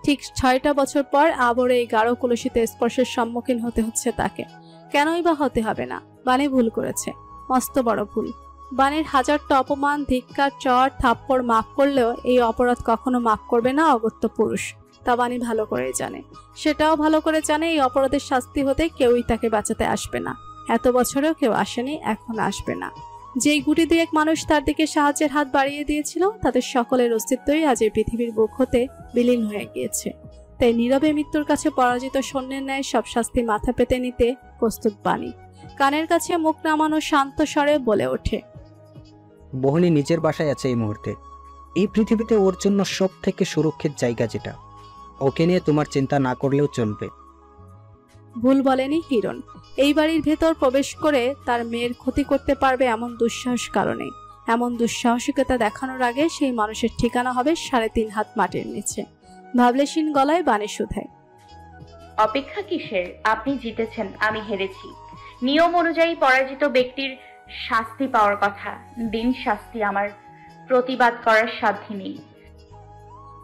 ঠিক 6টা বছর পর আবার এই গাঢ় কলুষিত স্পর্শের সম্মুখীন হতে হচ্ছে তাকে। কেনই বা হতে হবে না? বাণী ভুল করেছে, মস্ত বড় ভুল। বাণীর হাজারটা অপমান, ধিক্কার, চর, থাপ্পড় মাফ করলেও এই অপরাধ কখনো মাফ করবে না অগত্য পুরুষ। তা বাণী ভালো করেই জানে। সেটাও ভালো করে জানে এই অপরাধের শাস্তি হতে কেউই তাকে বাঁচাতে আসবে না। এত বছরেও কেউ আসেনি, এখন আসবে না। যেই গুটি দুয়েক মানুষ তার দিকে সাহায্যের হাত বাড়িয়ে দিয়েছিল তাদের সকলের অস্তিত্বই আজ এই পৃথিবীর বুক হতে বিলীন হয়ে গিয়েছে। তাই নীরবে মৃত্যুর কাছে পরাজিত সৈন্যের ন্যায় সব শাস্তি মাথা পেতে নিতে প্রস্তুত বাণী। কানের কাছে মুখ নামানো শান্ত স্বরে বলে ওঠে, বহনি নিজের বাসায় আছে এই মুহূর্তে। এই পৃথিবীতে ওর জন্য সব থেকে সুরক্ষিত জায়গা যেটা। ওকে নিয়ে তোমার চিন্তা না করলেও চলবে। ভুল বলেনি হিরণ। এই বাড়ির ভেতর প্রবেশ করে তার মেয়ের ক্ষতি করতে পারবে এমন দুঃসাহস কারণে। এমন দুঃসাহসিকতা দেখানোর আগে সেই মানুষের ঠিকানা হবে 3.5 হাত মাটির নিচে। ভাবলেশীন গলায় বাণী শুধায়, অপেক্ষা কিসের? আপনি জিতেছেন, আমি হেরেছি। নিয়ম অনুযায়ী পরাজিত ব্যক্তির শাস্তি পাওয়ার কথা। দিন শাস্তি, আমার প্রতিবাদ করার সাধ্য নেই।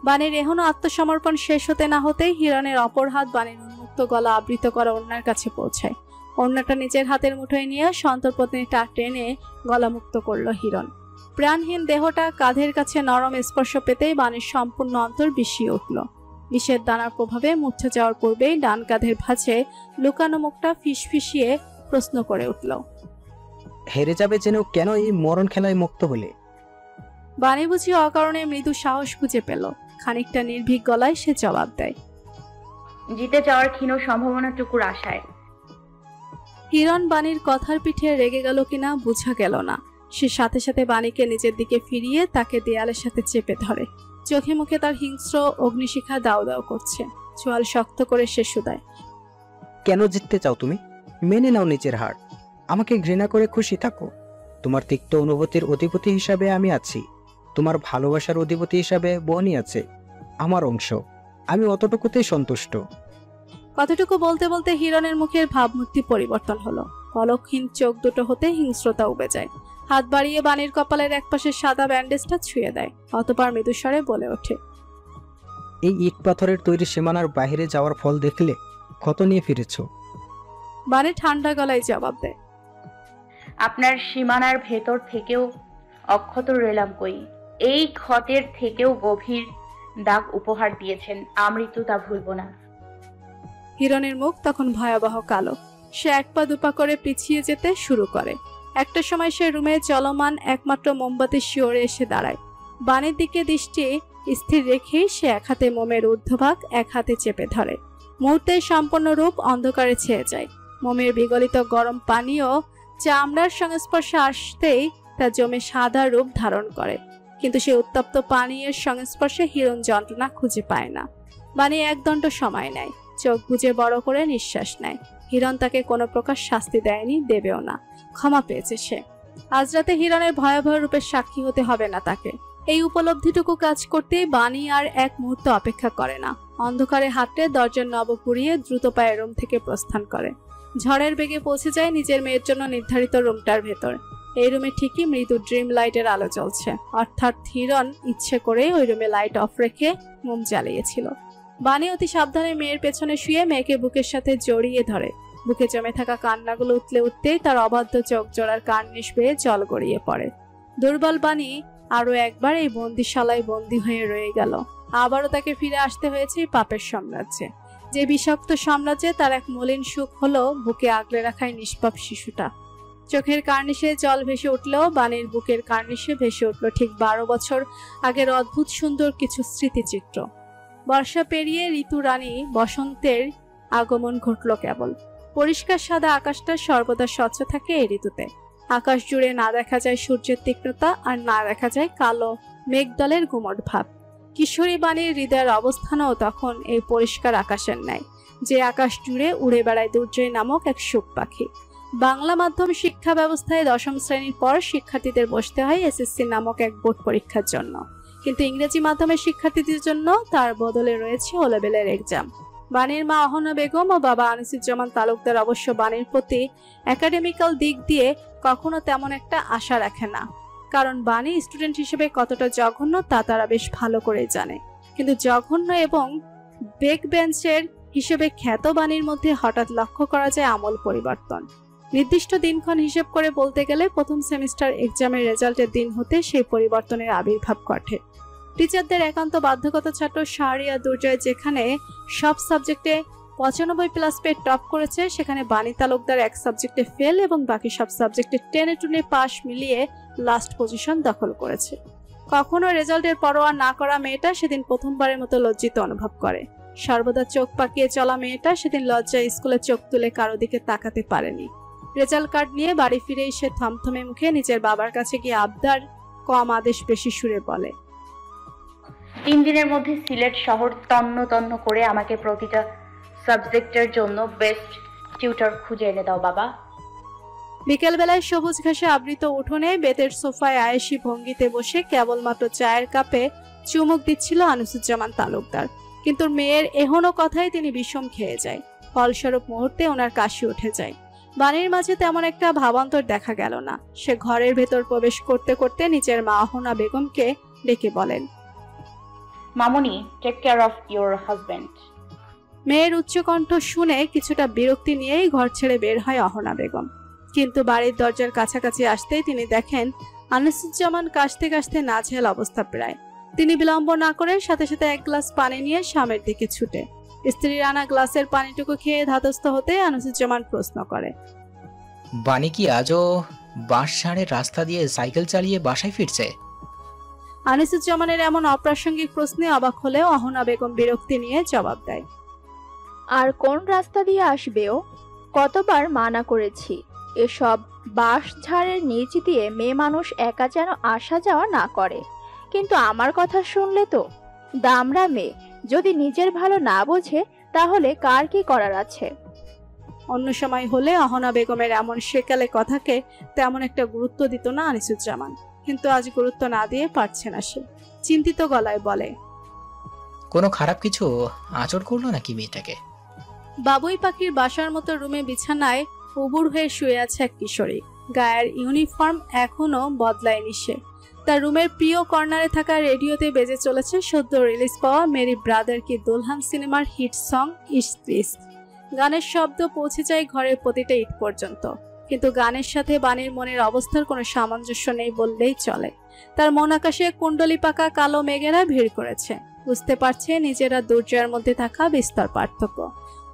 বাণীর এখনো আত্মসমর্পণ শেষ হতে না হতেই হিরণের অপর হাত বাণীর উন্মুক্ত গলা আবৃত করা ওড়নার কাছে পৌঁছায়। ওড়নাটা নিজের হাতের মুঠোয় নিয়ে সন্তর্পত্নীটা টেনে গলা মুক্ত করল হিরণ। প্রাণহীন দেহটা কাঁধের কাছে নরম স্পর্শ পেতেই বাণীর সম্পূর্ণ অন্তর বিষিয়ে উঠল। বিষের দানার প্রভাবে মূর্ছা যাওয়ার পূর্বেই ডান কাঁধের ভাঁজে লুকানো মুখটা ফিসফিসিয়ে প্রশ্ন করে উঠল, হেরে যাবে জেনেও কেন এই মরণ খেলায় মুক্ত হলে? বাণী বুঝি অকারণে মৃদু সাহস খুঁজে পেল। খানিকটা নির্ভীক গলায় সে জবাব দেয়, জিতে যাওয়ার ক্ষীণ সম্ভাবনাটুকুর আশায়। হিরণ বাণীর কথার পিঠে রেগে গেল কিনা বোঝা গেল না। সে সাথে সাথে বাণীকে নিজের দিকে ফিরিয়ে তাকে দেয়ালের সাথে চেপে ধরে। চোখে মুখে তার হিংস্র অগ্নিশিখা দাও দাও করছে। চোয়াল শক্ত করে সে শুধায়, কেন জিততে চাও তুমি? মেনে নাও নিজের হার। আমাকে ঘৃণা করে খুশি থাকো। তোমার তিক্ত অনুভূতির অধিপতি হিসাবে আমি আছি। তোমার ভালোবাসার অধিপতি হিসাবে বনি আছে, আমার অংশ। আমি অতটুকুতেই সন্তুষ্ট। কতটুকু বলতে বলতে হিরণের মুখের ভাবমূর্তি পরিবর্তন হলো। পলকহীন চোখ দুটো হতে হিংস্রতা উবে যায়। হাত বাড়িয়ে বাণীর কপালের একপাশে সাদা ব্যান্ডেজটা ছুঁয়ে দেয়। অতঃপর মৃদুস্বরে বলে ওঠে, এই ইট পাথরের তৈরি সীমানার বাইরে যাওয়ার ফল দেখলে ক্ষত নিয়ে ফিরেছ। বাণী ঠান্ডা গলায় জবাব দেয়, আপনার সীমানার ভেতর থেকেও অক্ষত রইলাম কই। এই ক্ষতের থেকেও গভীর দাগ উপহার দিয়েছেন আমৃত্যু, তা ভুলব না। হিরণের মুখ তখন ভয়াবহ কালো। সে এক পা দুপা করে পিছিয়ে যেতে শুরু করে। একটা সময় সে রুমে চলমান একমাত্র মোমবাতি শিওরে এসে দাঁড়ায়। বাণীর দিকে দৃষ্টি স্থির রেখেই সে এক হাতে মোমের ঊর্ধ্বভাগ এক হাতে চেপে ধরে। মুহূর্তে সম্পূর্ণ রূপ অন্ধকারে ছেয়ে যায়। মোমের বিগলিত গরম পানিও চামড়ার সংস্পর্শে আসতেই তা জমে সাদা রূপ ধারণ করে। কিন্তু সে উত্তপ্ত পানীয়ের সংস্পর্শে হিরণ যন্ত্রণা খুঁজে পায় না। বাণী একদণ্ড সময় নেয়, চোখ বুজে বড় করে নিঃশ্বাস নেয়। হিরণ তাকে কোনো প্রকার শাস্তি দেয়নি, দেবেও না। ক্ষমা পেয়েছে সে। আজ রাতে হিরণের ভয়াবহ রূপের সাক্ষী হতে হবে না তাকে। এই উপলব্ধিটুকু কাজ করতেই বাণী আর এক মুহূর্ত অপেক্ষা করে না। অন্ধকারে হাঁটতে দরজার নব পুড়িয়ে দ্রুত পায়ে রুম থেকে প্রস্থান করে। ঝড়ের বেগে পৌঁছে যায় নিজের মেয়ের জন্য নির্ধারিত রুমটার ভেতর। এই রুমে ঠিকই মৃদু ড্রিম লাইটের আলো জ্বলছে, অর্থাৎ হিরণ ইচ্ছে করে ওই রুমে লাইট অফ রেখে মোম জ্বালিয়েছিল। বানি অতি সাবধানে মেয়ের পেছনে শুয়ে মেয়েকে বুকের সাথে জড়িয়ে ধরে। বুকে জমে থাকা কান্নাগুলো উতলে উঠতেই তার অবাধ্য চোখ জোড়ার কার্নিশ বেয়ে জল গড়িয়ে পড়ে। দুর্বল বানি আরো একবার এই বন্দিশালায় বন্দী হয়ে রয়ে গেল। আবারও তাকে ফিরে আসতে হয়েছে এই পাপের সাম্রাজ্যে, যে বিষাক্ত সাম্রাজ্যে তার এক মলিন সুখ হলো বুকে আগলে রাখায় নিষ্পাপ শিশুটা। চোখের কার্নিশে জল ভেসে উঠলেও বানির বুকের কার্নিশে ভেসে উঠল ঠিক 12 বছর আগের অদ্ভুত সুন্দর কিছু স্মৃতিচিত্র। বর্ষা পেরিয়ে ঋতু রানী বসন্তের আগমন ঘটল কেবল। পরিষ্কার সাদা আকাশটা সর্বদা স্বচ্ছ থাকে এই ঋতুতে। আকাশ জুড়ে না দেখা যায় সূর্যের তীক্ষ্ণতা, আর না দেখা যায় কালো মেঘদলের গুমট ভাব। কিশোরী বাণীর হৃদয়ের অবস্থানও তখন এই পরিষ্কার আকাশের ন্যায়, যে আকাশ জুড়ে উড়ে বেড়ায় দুর্জয় নামক এক সুখ পাখি। বাংলা মাধ্যম শিক্ষা ব্যবস্থায় 10ম শ্রেণীর পর শিক্ষার্থীদের বসতে হয় এসএসসি নামক এক বোর্ড পরীক্ষার জন্য, কিন্তু ইংরেজি মাধ্যমের শিক্ষার্থীদের জন্য তার বদলে রয়েছে ও লেভেলের এক্সাম। বাণীর মা অহনা বেগম ও বাবা আনিসুজ্জামান তালুকদার অবশ্য বাণীর প্রতি একাডেমিক্যাল দিক দিয়ে কখনো তেমন একটা আশা রাখে না, কারণ বাণী স্টুডেন্ট হিসেবে কতটা জঘন্য তা তারা বেশ ভালো করে জানে। কিন্তু জঘন্য এবং বেক বেঞ্চের হিসেবে খ্যাত বাণীর মধ্যে হঠাৎ লক্ষ্য করা যায় আমূল পরিবর্তন। নির্দিষ্ট দিনক্ষণ হিসেব করে বলতে গেলে প্রথম সেমিস্টার এক্সামের রেজাল্টের দিন হতে সেই পরিবর্তনের আবির্ভাব ঘটে। টিচারদের একান্ত বাধ্যগত ছাত্র শাহরিয়া দুর্জয় যেখানে সব সাবজেক্টে 95+ পেয়ে টপ করেছে, সেখানে বাণী তালুকদার এক সাবজেক্টে ফেল এবং বাকি সব সাবজেক্টে টেনে টুনে পাস মিলিয়ে লাস্ট পজিশন দখল করেছে। কখনো রেজাল্টের পরোয়া না করা মেয়েটা সেদিন প্রথমবারের মতো লজ্জিত অনুভব করে। সর্বদা চোখ পাকিয়ে চলা মেয়েটা সেদিন লজ্জায় স্কুলে চোখ তুলে কারো দিকে তাকাতে পারেনি। রেজাল্ট কার্ড নিয়ে বাড়ি ফিরে এসে থমথমে মুখে নিজের বাবার কাছে গিয়ে আবদার কম আদেশ বেশি সুরে বলে, 3 দিনের মধ্যে সিলেট শহর তন্ন তন্ন করে আমাকে প্রতিটা সাবজেক্টের জন্য বেস্ট টিউটর খুঁজে এনে দাও বাবা। বিকেলবেলায় সবুজ ঘাসে আবৃত উঠোনে বেতের সোফায় আয়েশি ভঙ্গিতে বসে কেবলমাত্র চায়ের কাপে চুমুক দিচ্ছিল আনিসুজ্জামান তালুকদার, কিন্তু মেয়ের এহনো কথায় তিনি বিষম খেয়ে যায়। ফলস্বরূপ মুহূর্তে ওনার কাশি উঠে যায়। বাণীর মাঝে তেমন একটা ভাবান্তর দেখা গেল না। সে ঘরের ভেতর প্রবেশ করতে করতে নিজের মা অহনা বেগমকে ডেকে বলেন, মামুনি, take care of your husband. মেয়ের উচ্চকণ্ঠ শুনে কিছুটা বিরক্তি নিয়েই ঘর ছেড়ে বের হয় অহনা বেগম, কিন্তু বাড়ির দরজার কাছাকাছি আসতেই তিনি দেখেন আনিসুজ্জামান কাশতে কাশতে নাজেহাল অবস্থা প্রায়। তিনি বিলম্ব না করে সাথে সাথে এক গ্লাস পানি নিয়ে সামনের দিকে ছুটে স্ত্রীর আনা গ্লাসের পানিটুকু খেয়ে ধাতস্থ হতে আনিসুজ্জামান প্রশ্ন করে, বাণী কি আজও বাঁশঝাড়ের রাস্তা দিয়ে সাইকেল চালিয়ে বাসায় ফিরছে? আনিসুজ্জামানের এমন অপ্রাসঙ্গিক প্রশ্নে অবাক হলেও অহনা বেগম বিরক্তি নিয়ে জবাব দেয়, আর কোন রাস্তা দিয়ে আসবে ও? কতবার মানা করেছি এসব বাঁশঝাড়ের নিচ দিয়ে মেয়ে মানুষ একা যেন আসা যাওয়া না করে, কিন্তু আমার কথা শুনলে তো। দামড়া মেয়ে, যদি নিজের ভালো না বোঝে তাহলে কার কি করার আছে? অন্য সময় হলে অহনা বেগমের এমন সেকালে কথাকে তেমন একটা গুরুত্ব দিত না আনিসুজ্জামান, কিন্তু আজ গুরুত্ব না দিয়ে পারছে না। সে চিন্তিত গলায় বলে, কোনো খারাপ কিছু আচর করলো নাকি মেয়েটাকে? বাবুই পাখির বাসার মতো রুমে বিছানায় উবুর হয়ে শুয়ে আছে এক কিশোরী। গায়ের ইউনিফর্ম এখনো বদলায়নি সে। তার রুমের প্রিয় কর্নারে থাকা রেডিওতে বেজে চলেছে সদ্য রিলিজ পাওয়া মেরি ব্রাদার কি দুলহান সিনেমার হিট সং ইশক। গানের শব্দ পৌঁছে যায় ঘরের প্রতিটা ইট পর্যন্ত, কিন্তু গানের সাথে বাণীর মনের অবস্থার কোনো সামঞ্জস্য নেই বললেই চলে। তার মন আকাশে কুণ্ডলি পাকা কালো মেঘেরা ভিড় করেছে। বুঝতে পারছে নিজেরা দুর্জয়ের মধ্যে থাকা বিস্তর পার্থক্য।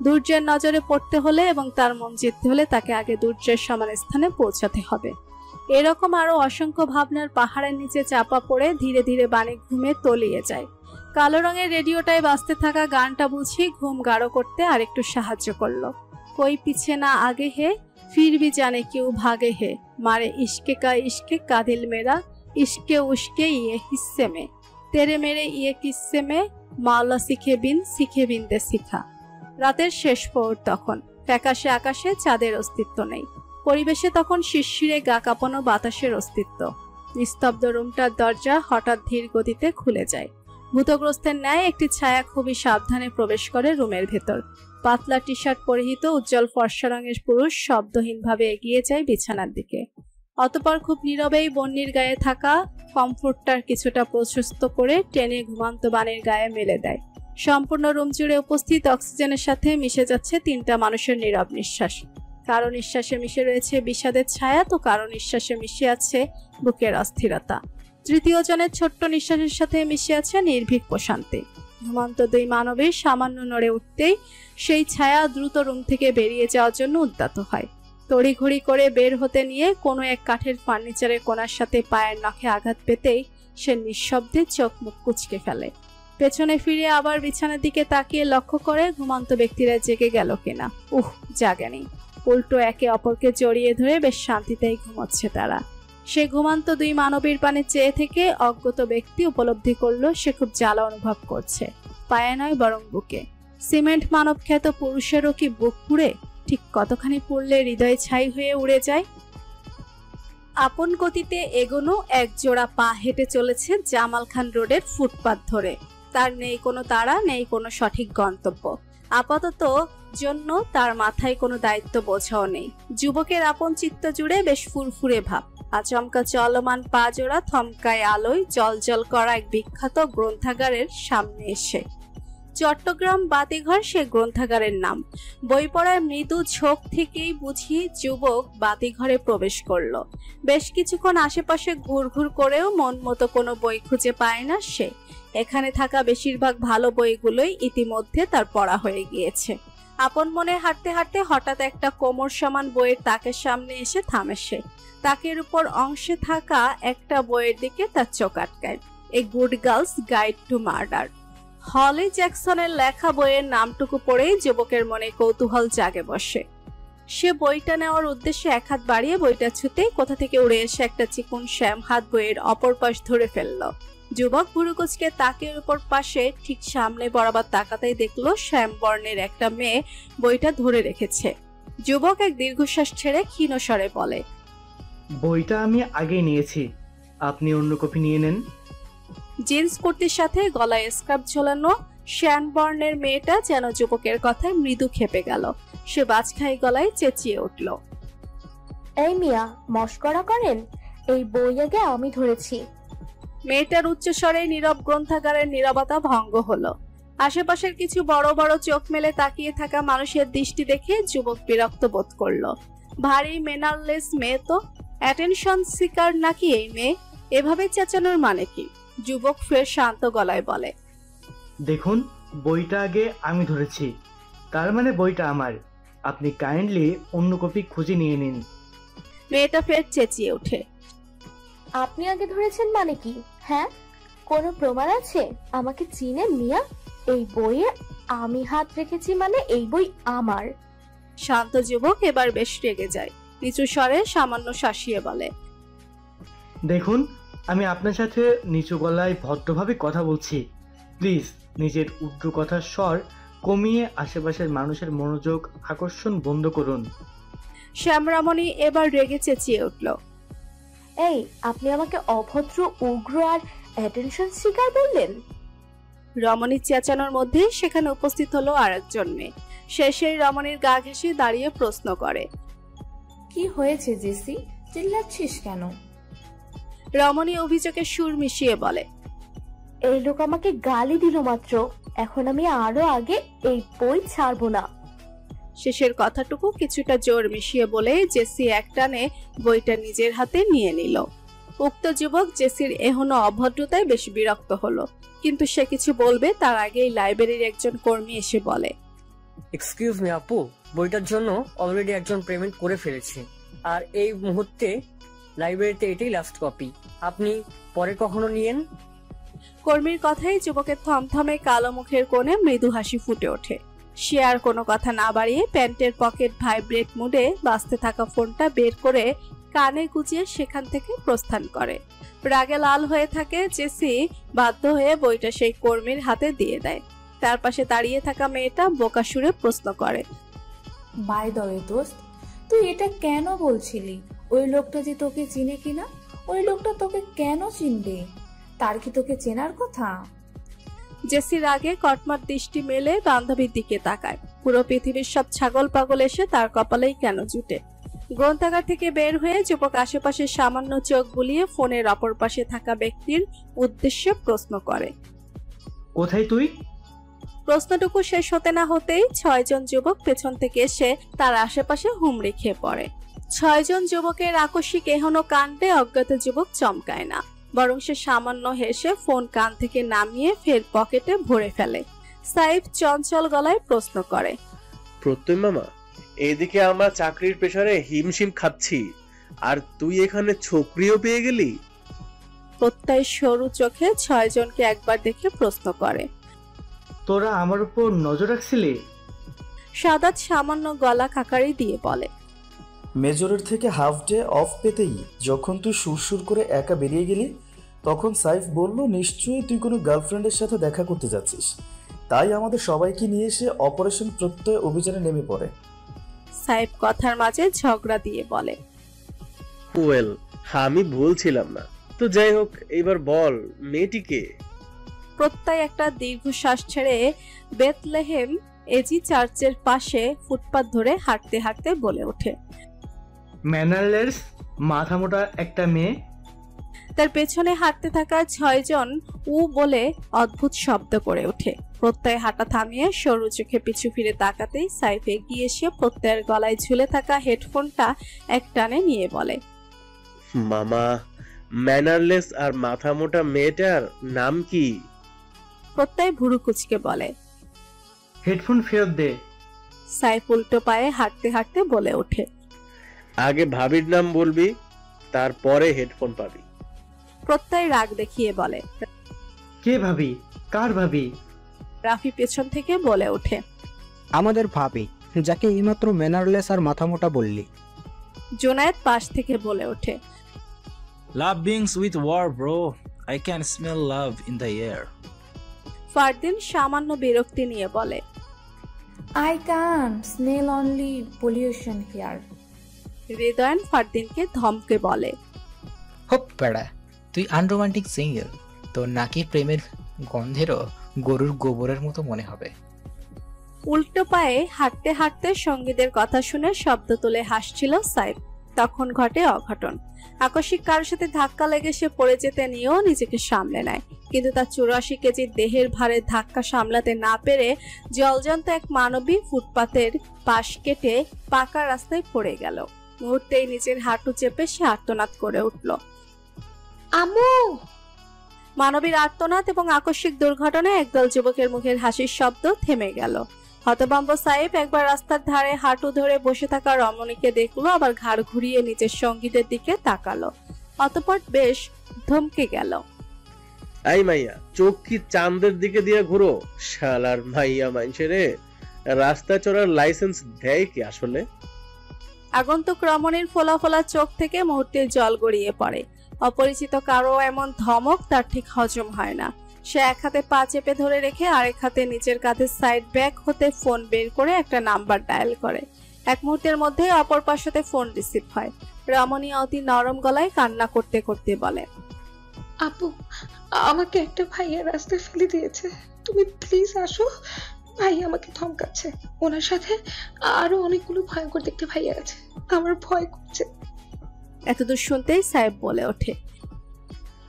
দুর্জয়ের নজরে পড়তে হলে এবং তার মন জিততে হলে তাকে আগে দুর্জয়ের সমান স্থানে পৌঁছাতে হবে। এরকম আরো অসংখ্য ভাবনার পাহাড়ের নিচে চাপা পড়ে ধীরে ধীরে বাণী ঘুমে তলিয়ে যায়। কালো রঙের রেডিওটায় বাজতে থাকা গানটা বুঝি ঘুম গাঢ় করতে আরেকটু সাহায্য করলো। কই পিছে না আগে হে, फिर भी जाने क्यों भागे है, मारे इश्के का दिल मेरा, इश्के उश्के ये हिस्से में, तेरे मेरे ये किस्से में, माला শিখে বিন দে শিখা। রাতের শেষ প্রহর তখন। ফ্যাকাশে আকাশে চাঁদের অস্তিত্ব নেই। পরিবেশে তখন শিরশিরে গা কাঁপানো বাতাসের অস্তিত্ব। নিস্তব্ধ রুমটার দরজা হঠাৎ ধীর গতিতে খুলে যায়। ভূতগ্রস্তের ন্যায় একটি ছায়া খুবই সাবধানে প্রবেশ করে রুমের ভেতর। পাতলা টি শার্ট পরিহিত উজ্জ্বল ফর্সা রঙের পুরুষ শব্দহীনভাবে এগিয়ে যায় বিছানার দিকে। অতঃপর খুব নীরবেই বন্যির গায়ে থাকা কমফোর্টটার কিছুটা প্রশস্ত করে টেনে ঘুমান্ত বানের গায়ে মেলে দেয়। সম্পূর্ণ রুম জুড়ে উপস্থিত অক্সিজেনের সাথে মিশে যাচ্ছে তিনটা মানুষের নীরব নিঃশ্বাস। কারো নিঃশ্বাসে মিশে রয়েছে বিষাদের ছায়া, তো কারো নিঃশ্বাসে মিশে আছে বুকের অস্থিরতা। তৃতীয় জনের ছোট্ট নিঃশ্বাসের সাথে মিশে আছে নির্ভীক প্রশান্তি। ঘুমন্ত দুই মানবের সামান্য নড়ে উঠতেই সেই ছায়া দ্রুত রুম থেকে বেরিয়ে যাওয়ার জন্য উদ্যত হয়। তড়িঘড়ি করে বের হতে নিয়ে কোনো এক কাঠের ফার্নিচারের কোণার সাথে পায়ের নখে আঘাত পেতেই সে নিঃশব্দে চোখ মুখ কুঁচকে ফেলে। পেছনে ফিরে আবার বিছানার দিকে তাকিয়ে লক্ষ্য করে ঘুমন্ত ব্যক্তিরা জেগে গেল কিনা। জাগেনি। উল্টো একে অপরকে জড়িয়ে ধরে বেশ শান্তিতেই ঘুমোচ্ছে তারা। সে ঘুমান্ত দুই মানবীর পানে চেয়ে থেকে অজ্ঞত ব্যক্তি উপলব্ধি করলো সে খুব জ্বালা অনুভব করছে, পায়ে নয় বরং বুকে। সিমেন্ট মানব খ্যাত পুরুষেরও কি বুক পুড়ে? ঠিক কতখানি পুড়লে হৃদয় ছাই হয়ে উড়ে যায়। আপন গতিতে এগোনো এক জোড়া পা হেঁটে চলেছে জামাল খান রোডের ফুটপাত ধরে। তার নেই কোনো তাড়া, নেই কোনো সঠিক গন্তব্য। আপাতত জন্য তার মাথায় কোনো দায়িত্ব বোঝাও নেই। যুবকের আপন চিত্ত জুড়ে বেশ ফুরফুরে ভাব। আচমকা চলমান পা জোড়া থমকায় আলোয় জলজল করা এক বিখ্যাত গ্রন্থাগারের সামনে এসে। চট্টগ্রাম বাতিঘর সে গ্রন্থাগারের নাম। বই পড়ার মৃদু ঝোঁক থেকেই বুঝি যুবক বাতিঘরে প্রবেশ করলো। বেশ কিছুক্ষণ আশেপাশে ঘুরঘুর করেও মন মতো কোনো বই খুঁজে পায় না সে। এখানে থাকা বেশিরভাগ ভালো বইগুলোই ইতিমধ্যে তার পড়া হয়ে গিয়েছে। আপন মনে হাঁটতে হাঁটতে হঠাৎ একটা কোমর সমান বইয়ের তাকের সামনে এসে থামে সে। তাকের উপর অংশে থাকা একটা বইয়ের দিকে তার চোখ আটকায়। A good girl's guide to murder. Holly জ্যাকসনের লেখা বইয়ের নামটুকু পড়েই যুবকের মনে কৌতূহল জাগে বসে। সে বইটা নেওয়ার উদ্দেশ্যে এক হাত বাড়িয়ে বইটা ছুঁতেই কোথা থেকে উড়ে এসে একটা চিকন শ্যাম হাত বইয়ের অপর পাশ ধরে ফেলল। যুবক ভুরুকুচকে তাকের উপর পাশে ঠিক সামনে বরাবর তাকাতেই দেখলো শ্যাম বর্ণের একটা মেয়ে বইটা ধরে রেখেছে। যুবক এক দীর্ঘশ্বাস ছেড়ে ক্ষীণ স্বরে বলে, বইটা আমি আগে নিয়েছি, আপনি অন্য কপি নিয়ে নেন। জিন্স কুর্তির সাথে গলায় স্কার্ফ ঝোলানো শ্যাম বর্ণের মেয়েটা যেন যুবকের কথায় মৃদু খেপে গেল। সে বাজখাই গলায় চেঁচিয়ে উঠল, এই মিয়া, মস্করা করেন? এই বই আগে আমি ধরেছি। মেয়েটার উচ্চস্বরে নীরব গ্রন্থাগারের নীরবতা ভঙ্গ হলো। আশেপাশের কিছু বড় বড় চোখ মেলে তাকিয়ে থাকা মানুষের দৃষ্টি দেখে যুবক বিরক্ত বোধ করলো। ভারী ম্যানারলেস মেয়ে তো, অ্যাটেনশন সিকার নাকি এই মেয়ে? এভাবে চেঁচানোর মানে কি? যুবক ফের শান্ত গলায় বলে, দেখুন, বইটা আগে আমি ধরেছি, তার মানে বইটা আমার। আপনি কাইন্ডলি অন্য কপি খুঁজে নিয়ে নিন। মেয়েটা ফের চেঁচিয়ে ওঠে, আপনি আগে ধরেছেন মানে কি? হ্যাঁ, কোনো প্রমাণ আছে? আমাকে চিনেন মিয়া? এই বইয়ে আমি হাত রেখেছি মানে এই বই আমার। শান্ত যুবক এবার বেশ রেগে যায়। নিচু স্বরে সামান্য শাসিয়ে বলে, দেখুন, আমি আপনার সাথে নিচু গলায় ভদ্রভাবে কথা বলছি। প্লিজ নিজের উচ্চ কথার স্বর কমিয়ে আশেপাশের মানুষের মনোযোগ আকর্ষণ বন্ধ করুন। শ্যামরামণি এবার রেগে চেঁচিয়ে উঠল, এই, আপনি আমাকে অভদ্র, উগ্র আর অ্যাটেনশন সিকার বললেন? রমণীর চেঁচানোর মধ্যে সেখানে উপস্থিত হলো আরেকজন মেয়ে। সে সেই রমণীর গা ঘেঁষে দাঁড়িয়ে প্রশ্ন করে, কি হয়েছে জেসি, চিল্লাচ্ছিস কেন? রমণী অভিযোগের সুর মিশিয়ে বলে, এই লোক আমাকে গালি দিল মাত্র, এখন আমি আরো আগে এই বই ছাড়বো না। শেষের কথাটুকু কিছুটা জোর মিশিয়ে বলে জেসি একটানে বইটা নিজের হাতে নিয়ে নিল। উক্ত যুবক জেসির এহনো অভদ্রতায় বেশ বিরক্ত হলো, কিন্তু সে কিছু বলবে তার আগেই লাইব্রেরির একজন কর্মী এসে বলে, এক্সকিউজ মি আপু, বইটার জন্য অলরেডি একজন পেমেন্ট করে ফেলেছে, আর এই মুহূর্তে লাইব্রেরিতে এটাই লাস্ট কপি, আপনি পরে কখনো নিয়েন। কর্মীর কথাই যুবকের থমথমে কালো মুখের কোণে মৃদু হাসি ফুটে ওঠে। সে আর কোনো কথা না বাড়িয়ে প্যান্টের পকেট ভাইব্রেট মুডে বাজতে থাকা ফোনটা বের করে কানে গুজিয়ে সেখান থেকে প্রস্থান করে। রাগে লাল হয়ে থাকে জেসি বাধ্য হয়ে বইটা সেই কর্মীর হাতে দিয়ে দেয়। তার পাশে দাঁড়িয়ে থাকা মেয়েটা বোকা সুরে প্রশ্ন করে, বাই দ্য ওয়ে দোস্ত, তুই এটা কেন বলছিলি? ওই লোকটা যে তোকে চিনে কিনা? ওই লোকটা তোকে কেন চিনবে? তার কি তোকে চেনার কথা? জেসির আগে কটমট দৃষ্টি মেলে বান্ধবীর দিকে তাকায়। পুরো পৃথিবীর সব ছাগল পাগল এসে তার কপালেই কেন জুটে। গ্রন্থাগার থেকে বের হয়ে যুবক আশেপাশে সামান্য চোখ বুলিয়ে ফোনের অপর পাশে থাকা ব্যক্তির উদ্দেশ্যে প্রশ্ন করে। কোথায় তুই? প্রশ্নটুকু শেষ হতে না হতেই 6 জন যুবক পেছন থেকে এসে তার আশেপাশে হুমড়ি খেয়ে পড়ে। 6 জন যুবকের আকস্মিক এহেন কাণ্ডে অজ্ঞাত যুবক চমকায় না, বরং সে সামান্য হেসে ফোন কান থেকে নামিয়ে ফের পকেটে ভরে ফেলে। সাইফ চঞ্চল গলায় প্রশ্ন করে, প্রত্যয় মামা, এদিকে আমরা চাকরির পেশারে হিমশিম খাচ্ছি, আর তুই এখানে ছোকরিও পেয়ে গেলি? প্রত্যয় সরু চোখে 6 জনকে একবার দেখে প্রশ্ন করে, তোরা আমার উপর নজর রাখছিলি? সাদাত সামান্য গলা কাকারি দিয়ে বলে, মেজরের থেকে হাফ ডে অফ পেতেই যখন তুই সুরসুর করে একা বেরিয়ে গেলি, তখন সাইফ বলল নিশ্চয়ই তুই কোনো গার্লফ্রেন্ডের সাথে দেখা করতে যাচ্ছিস, তাই আমাদের সবাইকে নিয়ে এসে অপারেশন প্রত্যয় অভিযানে নেমে পড়ে। সাইফ কথার মাঝে ঝগড়া দিয়ে বলে, ওয়েল, আমি বলছিলাম না তো। যাই হোক, এবার বল মেয়েটিকে। প্রত্যয় একটা দীর্ঘশ্বাস ছেড়ে বেথলেহেম এজি চার্চের পাশে ফুটপাত ধরে হাঁটতে হাঁটতে বলে ওঠে, ম্যানারলেস, মাথা মোটা একটা মেয়ে। তার পেছনে হাঁটতে থাকা 6 জন উ বলে অদ্ভুত শব্দ করে ওঠে। প্রত্যয় হাঁটা থামিয়ে সরু চোখে পিছু ফিরে তাকাতেই সাইফ এগিয়ে এসে প্রত্যয়ের গলায় ঝুলে থাকা হেডফোনটা এক টানে নিয়ে বলে, মামা, ম্যানারলেস আর মাথা মোটা মেয়েটার নাম কি? প্রত্যয় ভুরু কুচকে বলে, হেডফোন ফেরত দে। সাইফ উল্টো পায়ে হাঁটতে হাঁটতে বলে ওঠে, আগে ভাবির নাম বলবি, তারপরে হেডফোন পাবি। প্রত্যয় রাগ দেখিয়ে বলে, কে ভাবি? কার ভাবি? রাফি পেছন থেকে বলে ওঠে, আমাদের ভাবি, যাকে এইমাত্র ম্যানারলেস আর মাথামোটা বললি। জোনায়েদ পাশ থেকে বলে ওঠে, love beings with war bro, I can smell love in the air. Fardin সামান্য বিরক্তি নিয়ে বলে, I can't smell only pollution here. হৃদয়ান ফারদিনকে ধমকে বলে, হোপ পেড়া, তুই আনরোমান্টিক সিঙ্গেল, তোর নাকি প্রেমের গন্ধেরও গরুর গোবরের মতো মনে হবে। উল্টো পায়ে হাঁটতে হাঁটতে সঙ্গীদের কথা শুনে শব্দ তুলে হাসছিল সাইফ। তখন ঘটে অঘটন। আকস্মিক কারোর সাথে ধাক্কা লেগে সে পড়ে যেতে নিয়েও নিজেকে সামলে নেয়, কিন্তু তার 84 কেজির দেহের ভারে ধাক্কা সামলাতে না পেরে জলজন্ত এক মানবী ফুটপাতের পাশ কেটে পাকা রাস্তায় পড়ে গেল। মুহূর্তেই নিজের হাঁটু চেপে সে আর্তনাদ করে উঠল। আম্মু! মানবীর আর্তনাদ এবং আকস্মিক দুর্ঘটনায় একদল যুবকের মুখের হাসির শব্দ থেমে গেল। হতভম্ব সাহেব একবার রাস্তার ধারে হাঁটু ধরে বসে থাকা রমণীকে দেখলো, আবার ঘাড় ঘুরিয়ে নিজের সঙ্গীদের দিকে তাকালো, অতঃপর বেশ ধমকে গেল। আই মাইয়া, চোখ কি চাঁদের দিকে দিয়ে ঘুরো? শালার মাইয়া মাইনছে রে, রাস্তা চড়ার লাইসেন্স দেয় কি আসলে? আগন্তুক রমণীর ফোলা ফোলা চোখ থেকে মুহূর্তে জল গড়িয়ে পড়ে। অপরিচিত কারো এমন ধমক তার ঠিক হজম হয় না। সে এক হাতে পা চেপে ধরে রেখে আরেক হাতে নিচের কাঁধের সাইড ব্যাগ হতে ফোন বের করে একটা নাম্বার ডায়াল করে। এক মুহূর্তের মধ্যে অপর পাশে ফোন রিসিভ হয়। রমণী অতি নরম গলায় কান্না করতে করতে বলে, আপু, আমাকে একটা ভাইয়া রাস্তায় ফেলে দিয়েছে, তুমি প্লিজ আসো। ভাই আমাকে ধমকাচ্ছে, ওনার সাথে আরো অনেকগুলো ভয়ঙ্কর দেখতে ভাইয়া আছে, আমার ভয় করছে। এতদূর শুনতেই সাহেব বলে ওঠে,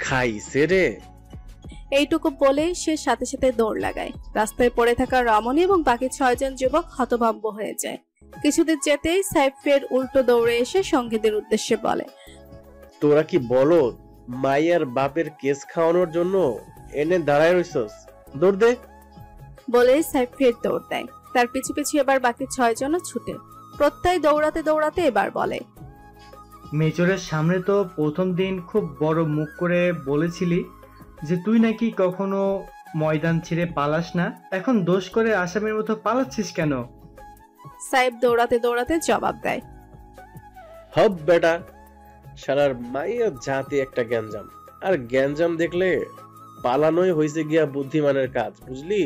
খাইছে রে। এইটুকু বলেই সে সাথে সাথে দৌড় লাগায়। রাস্তায় পড়ে থাকা রমণী এবং বাকি 6 জন যুবক হতভম্ব হয়ে যায়। কিছুদিন যেতেই সাহেব ফের উল্টো দৌড়ে এসে সঙ্গীদের উদ্দেশ্যে বলে, তোরা কি বলো মাইয়ার বাপের কেস খাওয়ানোর জন্য এনে দাঁড়ায় রইছস? দৌড় দে। বলেই সাহেব ফের দৌড় দেয়। তার পিছু পিছু এবার বাকি 6 জনও ছুটে। প্রত্যয় দৌড়াতে দৌড়াতে এবার বলে, মেজরের সামনে তো প্রথম দিন খুব বড় মুখ করে বলেছিলি যে তুই নাকি কখনো ময়দান ছেড়ে পালাস না, এখন দোষ করে আসামের মতো পালাচ্ছিস কেন? সাহেব দৌড়াতে দৌড়াতে জবাব দেয়, হব বেটা, শালার মাইয়া জাতি একটা গ্যাঞ্জাম, আর গ্যাঞ্জাম দেখলে পালানোই হইছে গিয়া বুদ্ধিমানের কাজ, বুঝলি?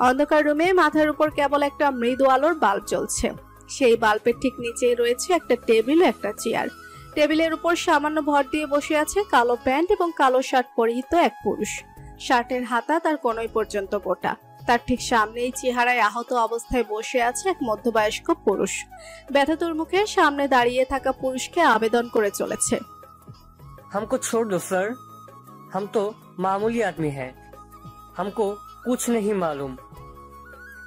অন্ধকার রুমে মাথার উপর কেবল একটা মৃদু আলোর বাল্ব জ্বলছে। সেই বাল্বের ঠিক নিচেই রয়েছে একটা টেবিল ও একটা চেয়ার। টেবিলের উপর সামান্য ভর দিয়ে বসে আছে কালো প্যান্ট এবং কালো শার্ট পরিহিত এক পুরুষ। শার্টের হাতা তার কোনই পর্যন্ত গোটা। তার ঠিক সামনেই চেহারায় আহত অবস্থায় বসে আছে এক মধ্যবয়স্ক পুরুষ। ব্যথাতুর মুখে সামনে দাঁড়িয়ে থাকা পুরুষকে আবেদন করে চলেছে। हमको छोड़ दो सर, हम तो मामूली आदमी हैं, हमको कुछ नहीं मालूम।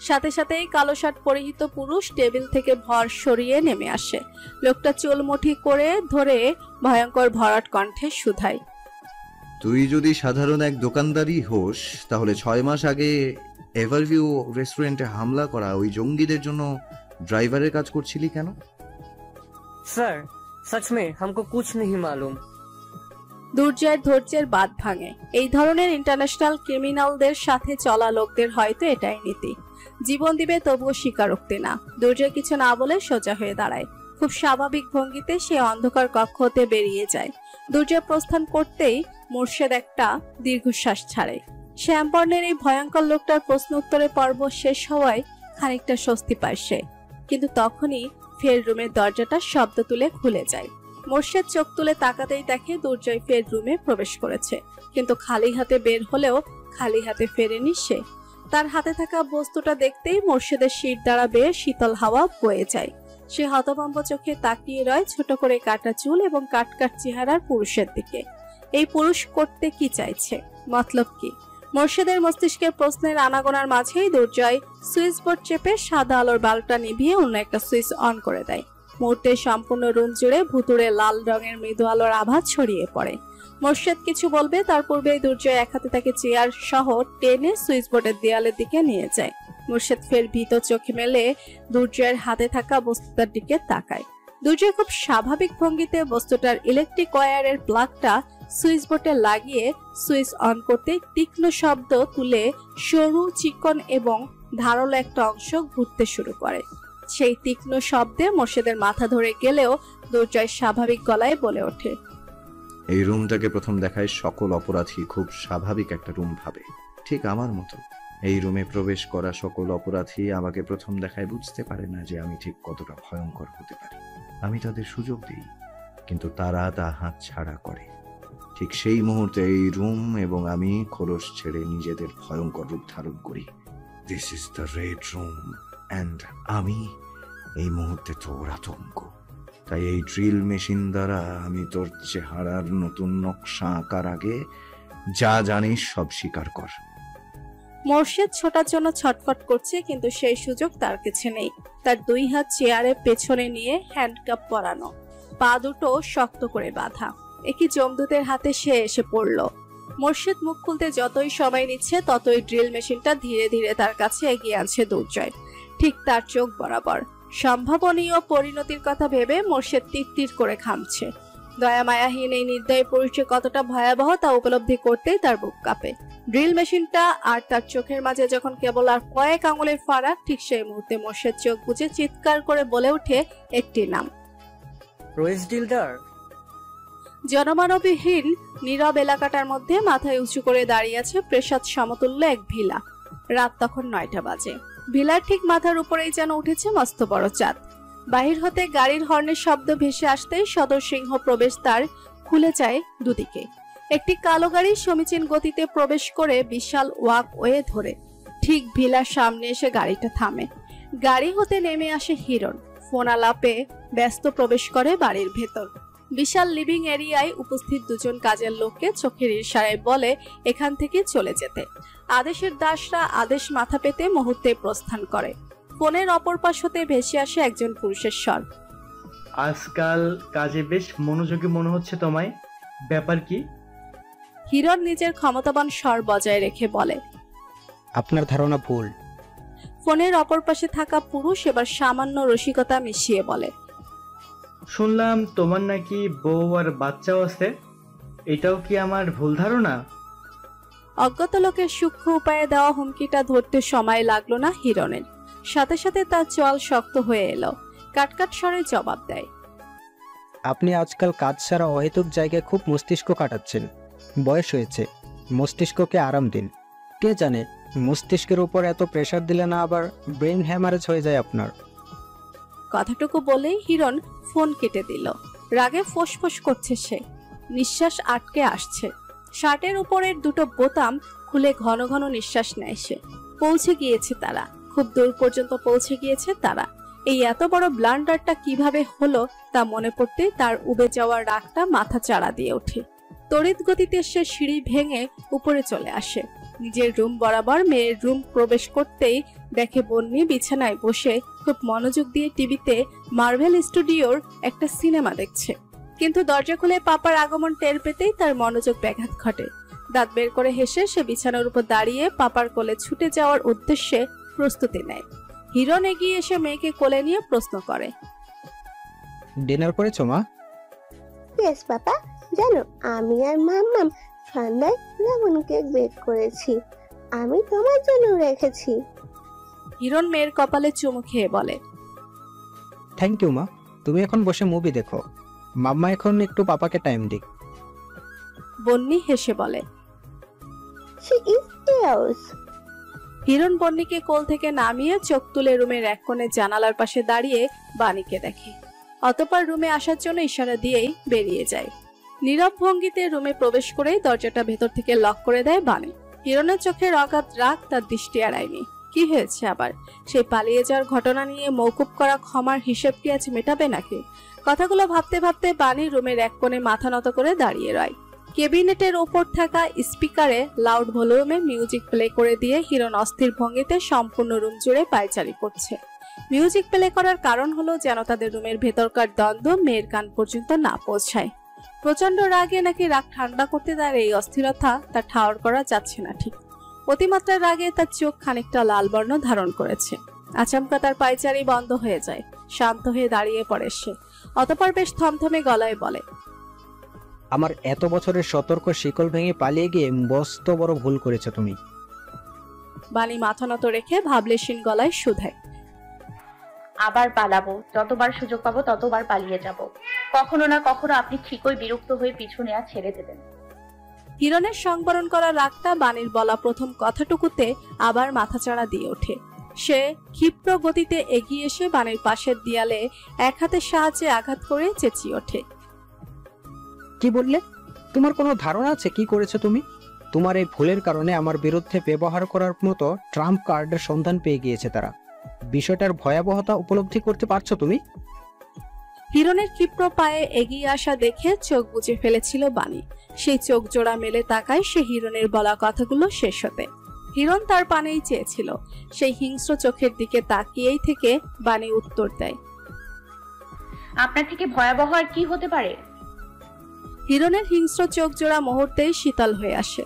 সাথে সাথেই কালো শার্ট পরিহিত পুরুষ টেবিল থেকে ভর সরিয়ে নেমে আসে। লোকটা চুল মুঠি করে ধরে ভয়ঙ্কর ভরাট কণ্ঠে শুধায়, তুই যদি সাধারণ এক দোকানদারই হোস তাহলে 6 মাস আগে এভারভিউ রেস্টুরেন্টে হামলা করা ওই জঙ্গিদের জন্য ড্রাইভারের কাজ করছিলি কেন? सर सच में हमको कुछ नहीं मालूम। দুর্জয়ের ধৈর্যের বাঁধ ভাঙে। এই ধরনের ইন্টারন্যাশনাল ক্রিমিনালদের সাথে চলা লোকদের হয়তো এটাই নীতি, জীবন দিবে তবুও স্বীকারোক্তি না। দুর্জয় কিছু না বলে সোজা হয়ে দাঁড়ায়। খুব স্বাভাবিক ভঙ্গিতে সে অন্ধকার কক্ষ হতে বেরিয়ে যায়। দুর্জয় প্রস্থান করতেই মোর্শেদ একটা দীর্ঘশ্বাস ছাড়ে। শ্যামবর্ণের এই ভয়ঙ্কর লোকটার প্রশ্ন উত্তরের পর্ব শেষ হওয়ায় খানিকটা স্বস্তি পায় সে। কিন্তু তখনই ফের রুমের দরজাটা শব্দ তুলে খুলে যায়। মোর্শেদ চোখ তুলে তাকাতেই দেখে দুর্জয় ফের রুমে প্রবেশ করেছে, কিন্তু খালি হাতে বের হলেও খালি হাতে ফেরেনি সে। তার হাতে থাকা বস্তুটা দেখতেই মোর্শেদের শির দ্বারা বেয়ে শীতল হাওয়া বয়ে যায়। সে হতভম্ব চোখে তাকিয়ে রয় ছোট করে কাটা চুল এবং কাটকাট চেহারার পুরুষের দিকে। এই পুরুষ করতে কি চাইছে, মতলব কি? মোর্শেদের মস্তিষ্কের প্রশ্নের আনাগোনার মাঝেই দুর্জয় সুইচ বোর্ড চেপে সাদা আলোর বাল্বটা নিভিয়ে অন্য একটা সুইচ অন করে দেয়। মুহূর্তে সম্পূর্ণ রুম জুড়ে ভুতুড়ে লাল রঙের মৃদু আলোর আভা ছড়িয়ে পড়ে। মোর্শেদ কিছু বলবে তার পূর্বেই দুর্জয় এক হাতে তাকে চেয়ার সহ টেনে সুইচ বোর্ডের দেয়ালের দিকে নিয়ে যায়। মোর্শেদ ফের ভীত চোখে মেলে দুর্জয়ের হাতে থাকা বস্তুটার দিকে তাকায়। দুর্জয় খুব স্বাভাবিক ভঙ্গিতে বস্তুটার ইলেকট্রিক ওয়্যারের প্লাগটা সুইচ বোর্ডে লাগিয়ে সুইচ অন করতে তীক্ষ্ণ শব্দ তুলে সরু চিকন এবং ধারালো একটা অংশ ঘুরতে শুরু করে। সেই তীক্ষ্ণ শব্দে মোর্শেদের মাথা ধরে গেলেও দুর্জয় স্বাভাবিক গলায় বলে ওঠে, এই রুমটাকে প্রথম দেখায় সকল অপরাধী খুব স্বাভাবিক একটা রুম ভাবে, ঠিক আমার মতো। এই রুমে প্রবেশ করা সকল অপরাধী আমাকে প্রথম দেখায় বুঝতে পারে না যে আমি ঠিক কতটা ভয়ঙ্কর হতে পারি। আমি তাদের সুযোগ দিই, কিন্তু তারা তা হাত ছাড়া করে। ঠিক সেই মুহূর্তে এই রুম এবং আমি খোলস ছেড়ে নিজেদের ভয়ঙ্কর রূপ ধারণ করি। This is the red room and আমি এই মুহূর্তে তোর আতঙ্ক। তাই এই ড্রিল মেশিন দ্বারা আমি তোর চেহারার নতুন নকশা আঁকার আগে যা জানিস সব স্বীকার কর। মোর্শেদ ছোটার জন্য ছটফট করছে, কিন্তু সেই সুযোগ তার কাছে নেই। তার দুই হাত চেয়ারের পেছনে নিয়ে হ্যান্ডকাপ পরানো, পা দুটো শক্ত করে বাঁধা। একই জমদূতের হাতে সে এসে পড়ল। মোর্শেদ মুখ খুলতে যতই সময় নিচ্ছে ততই ড্রিল মেশিনটা ধীরে ধীরে তার কাছে এগিয়ে আনছে দুর্জয়, ঠিক তার চোখ বরাবর। সম্ভাবনীয় পরিণতির কথা ভেবে মোর্শেদ তীর করে খামছে। দয়া মায়াহীন এই নির্দয় পুরুষে কতটা ভয়াবহ তা উপলব্ধি করতেই তার বুক কাঁপে। ড্রিল মেশিনটা আর তার চোখের মাঝে যখন কেবল আর কয়েক আঙুলের ফারাক, ঠিক সেই মুহূর্তে মোর্শেদ চোখ বুজে চিৎকার করে বলে ওঠে একটি নাম, রোয়েস ডিলদার। জনমানবহীন নীরব এলাকাটার মধ্যে মাথায় উঁচু করে দাঁড়িয়ে আছে প্রেসাদ সমতুল্য এক ভিলা। রাত তখন 9টা বাজে। ভিলার ঠিক মাথার উপরেই যেন উঠেছে মস্ত বড় চাঁদ। বাহির হতে গাড়ির হর্নের শব্দ ভেসে আসতেই সদর সিংহ প্রবেশদ্বার খুলে যায় দুদিকে। একটি কালো গাড়ি সমীচীন গতিতে প্রবেশ করে বিশাল ওয়াকওয়ে ধরে ঠিক ভিলার সামনে এসে গাড়িটা থামে। গাড়ি হতে নেমে আসে হিরণ। ফোন আলাপে ব্যস্ত প্রবেশ করে বাড়ির ভেতর। বিশাল লিভিং এরিয়ায় উপস্থিত দুজন কাজের লোককে চোখের ইশারায় বলে এখান থেকে চলে যেতে। আদেশের দাসরা আদেশ মাথা পেতে মুহূর্তে প্রস্থান করে। ফোনের অপর পাশ হতে ভেসে আসে একজন পুরুষের স্বর, আজকাল কাজে বেশ মনোযোগী মনে হচ্ছে তোমায়, ব্যাপার কি? হিরণ নিজের ক্ষমতাবান স্বর বজায় রেখে বলে, আপনার ধারণা ভুল। ফোনের অপর পাশে থাকা পুরুষ এবার সামান্য রসিকতা মিশিয়ে বলে, শুনলাম তোমার নাকি বউ আর বাচ্চাও আছে, এটাও কি আমার ভুল ধারণা? অজ্ঞাত লোকের সূক্ষ্ম উপায়ে দেওয়া হুমকিটা ধরতে সময় লাগলো না হিরণের। সাথে সাথে তার চোয়াল শক্ত হয়ে এলো। কাটকাট স্বরে জবাব দেয়, আপনি আজকাল কাজ ছাড়া অহেতুক জায়গায় খুব মস্তিষ্ক কাটাচ্ছেন। বয়স হয়েছে, মস্তিষ্ককে আরাম দিন। কে জানে মস্তিষ্কের উপর এত প্রেসার দিলে না আবার ব্রেন হ্যামারেজ হয়ে যায় আপনার। কথাটুকু বলেই হিরণ ফোন কেটে দিল। রাগে ফোঁসফোঁস করছে সে, নিঃশ্বাস আটকে আসছে। শার্টের উপরের দুটো বোতাম খুলে ঘন ঘন নিঃশ্বাস নেয় সে। পৌঁছে গিয়েছে তারা, খুব দূর পর্যন্ত পৌঁছে গিয়েছে তারা। এই এত বড় ব্লান্ডারটা কিভাবে হলো তা মনে পড়তে তার উবে যাওয়ার রাগটা মাথা চাড়া দিয়ে ওঠে। তড়িৎ গতিতে সে সিঁড়ি ভেঙে উপরে চলে আসে। নিজের রুম বরাবর মেয়ের রুম প্রবেশ করতেই দেখে বন্নি বিছানায় বসে খুব মনোযোগ দিয়ে টিভিতে মার্ভেল স্টুডিওর একটা সিনেমা দেখছে। কিন্তু দরজা খুলে পাপার আগমন টের পেতেই তার মনোযোগ ব্যাঘাত ঘটে। দাঁত বের করে হেসে সে বিছানার উপর দাঁড়িয়ে পাপার কোলে ছুটে যাওয়ার উদ্দেশ্যে প্রস্তুতি নেয়। হিরণ এগিয়ে এসে মেয়েকে কোলে নিয়ে প্রশ্ন করে, ডিনার করেছো মা? ইয়েস পাপা, জানো আমি আর মাম্মাম সন্ধ্যায় লেমন কেক বেক করেছি, আমি তোমার জন্য রেখেছি। হিরণ মেয়ের কপালে চুমু খেয়ে বলে, থ্যাংক ইউ মা, তুমি এখন বসে মুভি দেখো, মাম্মা এখন একটু পাপাকে টাইম দিক। বন্নি হেসে বলে, শি ইজ ইয়ার্স। হিরণ বন্নিকে কোল থেকে নামিয়ে চোখ তুলে রুমের এক কোণে জানালার পাশে দাঁড়িয়ে বাণীকে দেখে। অতঃপর রুমে আসার জন্য ইশারা দিয়েই বেরিয়ে যায়। নীরব ভঙ্গিতে রুমে প্রবেশ করেই দরজাটা ভেতর থেকে লক করে দেয় বাণী। হিরণের চোখের অগাধ রাগ তার দৃষ্টি এড়ায়নি। কি হয়েছে আবার? সেই পালিয়ে যাওয়ার ঘটনা নিয়ে মওকুফ করা ক্ষমার হিসেব কি আজ মেটাবে নাকি? কথাগুলো ভাবতে ভাবতে বাণী রুমের এক কোণে মাথা নত করে দাঁড়িয়ে রয়। ক্যাবিনেটের ওপর থাকা স্পিকারে লাউড ভলিউমে মিউজিক প্লে করে দিয়ে হিরণ অস্থির ভঙ্গিতে সম্পূর্ণ রুম জুড়ে পায়চারি করছে। মিউজিক প্লে করার কারণ হলো যেন তাদের রুমের ভেতরকার দ্বন্দ্ব মেয়ের কান পর্যন্ত না পৌঁছায়। প্রচন্ড রাগে নাকি রাগ ঠান্ডা করতে তার এই অস্থিরতা তা ঠাওর করা যাচ্ছে না ঠিক। অতিমাত্রার রাগে তার চোখ খানিকটা লাল বর্ণ ধারণ করেছে। আচমকা তার পায়চারি বন্ধ হয়ে যায়। শান্ত হয়ে দাঁড়িয়ে পড়ে সে। অতঃপর বেশ থমথমে গলায় বলে, আমার এত বছরের সতর্ক শিকল ভেঙে পালিয়ে গিয়ে মস্ত বড় ভুল করেছো তুমি। বাণী মাথা নত রেখে ভাবলেশীন গলায় শুধায়, আবার পালাবো, যতবার সুযোগ পাবো ততবার পালিয়ে যাব। কখনো না কখনো আপনি ঠিকই বিরক্ত হয়ে পিছু নেওয়া ছেড়ে দেবেন। হিরণের সংবরণ করা রাগটা বাণীর বলা প্রথম কথাটুকুতে আবার মাথাচাড়া দিয়ে ওঠে। সে ক্ষিপ্র গতিতে এগিয়ে এসে বাণীর পাশের দেয়ালে এক হাতের সাহায্যে আঘাত করে চেঁচিয়ে ওঠে, কি বললে? তোমার কোনো ধারণা আছে কি করেছো তুমি? তোমার এই ভুলের কারণে আমার বিরুদ্ধে ব্যবহার করার মতো ট্রাম্প কার্ডের সন্ধান পেয়ে গিয়েছে তারা। বিষয়টার ভয়াবহতা উপলব্ধি করতে পারছো তুমি? হিরণের ক্ষিপ্র পায়ে এগিয়ে আসা দেখে চোখ বুজে ফেলেছিল বাণী। সেই চোখ জোড়া মেলে তাকায় সে হিরণের বলা কথাগুলো শেষ হতে। হিরণ তার পানেই চেয়েছিল। সেই হিংস্র চোখের দিকে তাকিয়েই থেকে বাণী উত্তর দেয়, আপনার থেকে ভয়াবহ আর কি হতে পারে? হিরণের হিংস্র চোখ জোড়া মুহূর্তেই শীতল হয়ে আসে।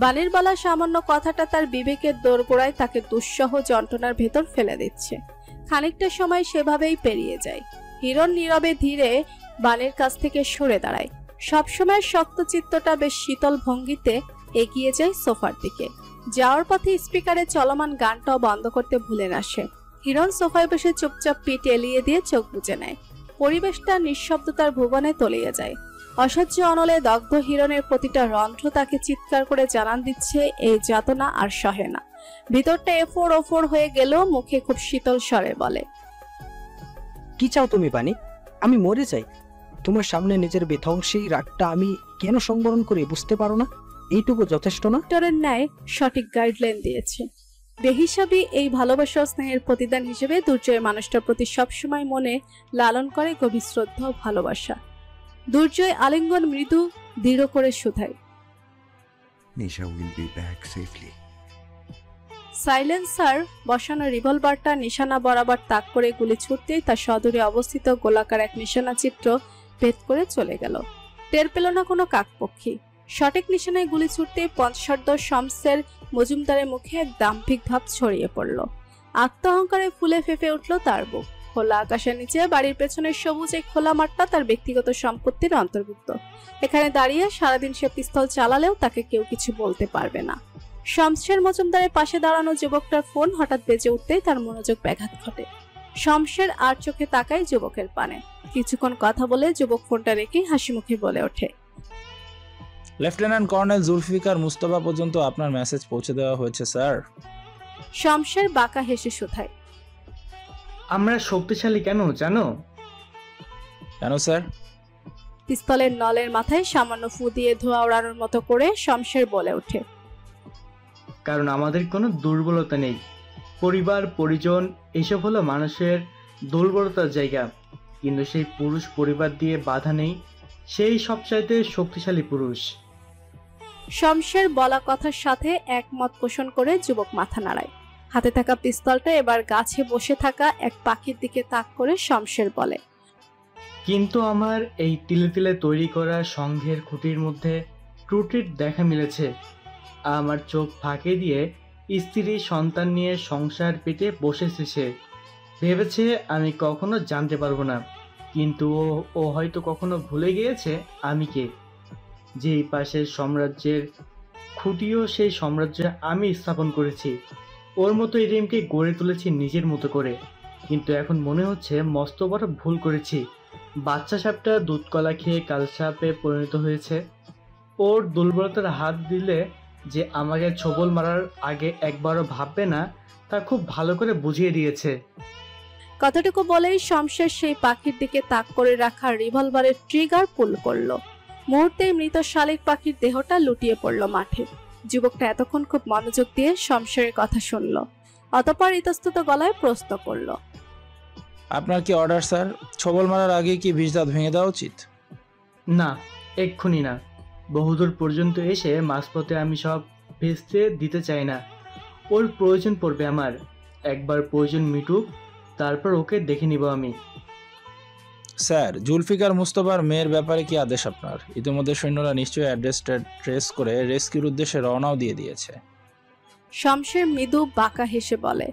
বাণীর বলা সামান্য কথাটা তার বিবেকের দোরগোড়ায় তাকে দুঃসহ যন্ত্রণার ভেতর ফেলে দিচ্ছে। খানিকটা সময় সেভাবেই পেরিয়ে যায়। হিরণ নীরবে ধীরে বাণীর কাছ থেকে সরে দাঁড়ায়। সবসময় শক্ত চিত্তটা বেশ শীতল ভঙ্গিতে এগিয়ে যায় সোফার দিকে। যাওয়ার পথে স্পিকারে চলমান গানটাও বন্ধ করতে ভুলে না সে। হিরণ সোফায় বসে চুপচাপ পিঠ এলিয়ে দিয়ে চোখ বুজে নেয়। পরিবেশটা নিঃশব্দতার ভুবনে তলিয়ে যায়। অসহ্য অনলে দগ্ধ হিরণের প্রতিটা রন্ধ্র তাকে চিৎকার করে জানান দিচ্ছে এই যাতনা আর সহে না। ভিতরটা এফোড় ওফোড় হয়ে গেলেও মুখে খুব শীতল স্বরে বলে, কি চাও তুমি বাণী? আমি মরে যাই? তোমার সামনে নিজের বিধ্বংসী রাগটা আমি কেন সংবরণ করি বুঝতে পারো না? এইটুকু যথেষ্ট না? ডক্টরের ন্যায় সঠিক গাইডলাইন দিয়েছে। বেহিসাবি এই ভালোবাসা স্নেহের প্রতিদান হিসেবে দুর্জয় মানুষটার প্রতি সবসময় মনে লালন করে গভীর শ্রদ্ধা ও ভালোবাসা। দুর্জয় আলিঙ্গন মৃদু দৃঢ় করে শুধায়, Nisha will be back safely. Silencer বসানো রিভলভারটা নিশানা বরাবর তাক করে গুলি ছুটতেই তার সদূরে অবস্থিত গোলাকার এক নিশানা চিত্র ভেদ করে চলে গেল। টের পেল না কোনো কাকপক্ষী। সঠিক নিশানায় গুলি ছুটতেই পঞ্চশর্দ শমসের মজুমদারের মুখে এক দাম্ভিক ভাব ছড়িয়ে পড়ল। আত্ম অহংকারে ফুলে ফেঁপে উঠল তার বুক। খোলা আকাশের নিচে বাড়ির পেছনের সবুজ এই খোলা মাঠটা তার ব্যক্তিগত সম্পত্তির অন্তর্ভুক্ত। এখানে দাঁড়িয়ে সারাদিন সে পিস্তল চালালেও তাকে কেউ কিছু বলতে পারবে না। শমশের মজুমদারের পাশে দাঁড়ানো যুবকটার ফোন হঠাৎ বেজে উঠতেই তার মনোযোগ ব্যাঘাত ঘটে। শমশের আর চোখে তাকায় যুবকের পানে। কিছুক্ষণ কথা বলে যুবক ফোনটা রেখে হাসি মুখে বলে ওঠে, লেফটেন্যান্ট কর্নেল জুলফিকার মুস্তাফা পর্যন্ত আপনার মেসেজ পৌঁছে দেওয়া হয়েছে স্যার। শমশের বাঁকা হেসে শুধায়, আমরা শক্তিশালী কেন জানো? কেন স্যার? পিস্তলের নলের মাথায় সামান্য ফু দিয়ে ধোঁয়া ওড়ানোর মতো করে শমশের বলে ওঠে, কারণ আমাদের কোনো দুর্বলতা নেই। পরিবার পরিজন এসব হলো মানুষের দুর্বলতার জায়গা, কিন্তু সেই পুরুষ পরিবার দিয়ে বাধা নেই, সেই সবচাইতে শক্তিশালী পুরুষ। শমশের বলা কথার সাথে একমত পোষণ করে যুবক মাথা নাড়ায়। হাতে থাকা পিস্তলটা এবার গাছে বসে থাকা এক পাখির দিকে তাক করে শমশের বলে, কিন্তু আমার এই তিলে তিলে তৈরি করা সংঘের খুঁটির মধ্যে ত্রুটির দেখা মিলেছে। আমার চোখ ফাঁকে দিয়ে স্ত্রী সন্তান নিয়ে সংসার পেটে বসেছে সে। ভেবেছে আমি কখনো জানতে পারবো না, কিন্তু ও হয়তো কখনো ভুলে গিয়েছে আমি কে। যেই পাশের সাম্রাজ্যের খুঁটিও সেই সাম্রাজ্যে আমি স্থাপন করেছি। ওর মতো রিমকে গড়ে তুলেছি নিজের মতো করে, কিন্তু এখন মনে হচ্ছে মস্ত বড় ভুল করেছি। বাচ্চা সাপটা দুধ কলা খেয়ে কাল সাপে পরিণত হয়েছে। ওর দুর্বলতার হাত দিলে যে আমাকে ছোবল মারার আগে একবারও ভাববে না, তা খুব ভালো করে বুঝিয়ে দিয়েছে। কথাটুকু বলেই শমশের সেই পাখির দিকে তাক করে রাখা রিভলভারের ট্রিগার পুল করলো। মুহূর্তেই মৃত শালিক পাখির দেহটা লুটিয়ে পড়ল মাঠে। যুবকটা এতক্ষণ খুব মনোযোগ দিয়ে শমশেরের কথা শুনল, অতঃপর ইতস্তত গলায় প্রশ্ন করল, আপনার কি অর্ডার স্যার? ছবল মারার আগে কি বিষদাঁত ভেঙে দেওয়া উচিত? না, এক্ষুনি না। বহুদূর পর্যন্ত এসে মাঝপথে আমি সব ভেস্তে দিতে চাই না। ওর প্রয়োজন পড়বে আমার। একবার প্রয়োজন মিটুক, তারপর ওকে দেখে নিব আমি। স্যার, জুলফিকার মুস্তফার মেয়ের ব্যাপারে কি আদেশ আপনার? ইতিমধ্যে সৈন্যরা নিশ্চয়ই অ্যাড্রেসটা ট্রেস করে রেস্কিউর উদ্দেশ্যে রওনাও দিয়ে দিয়েছে। শমশের মৃদু বাঁকা হেসে বলে,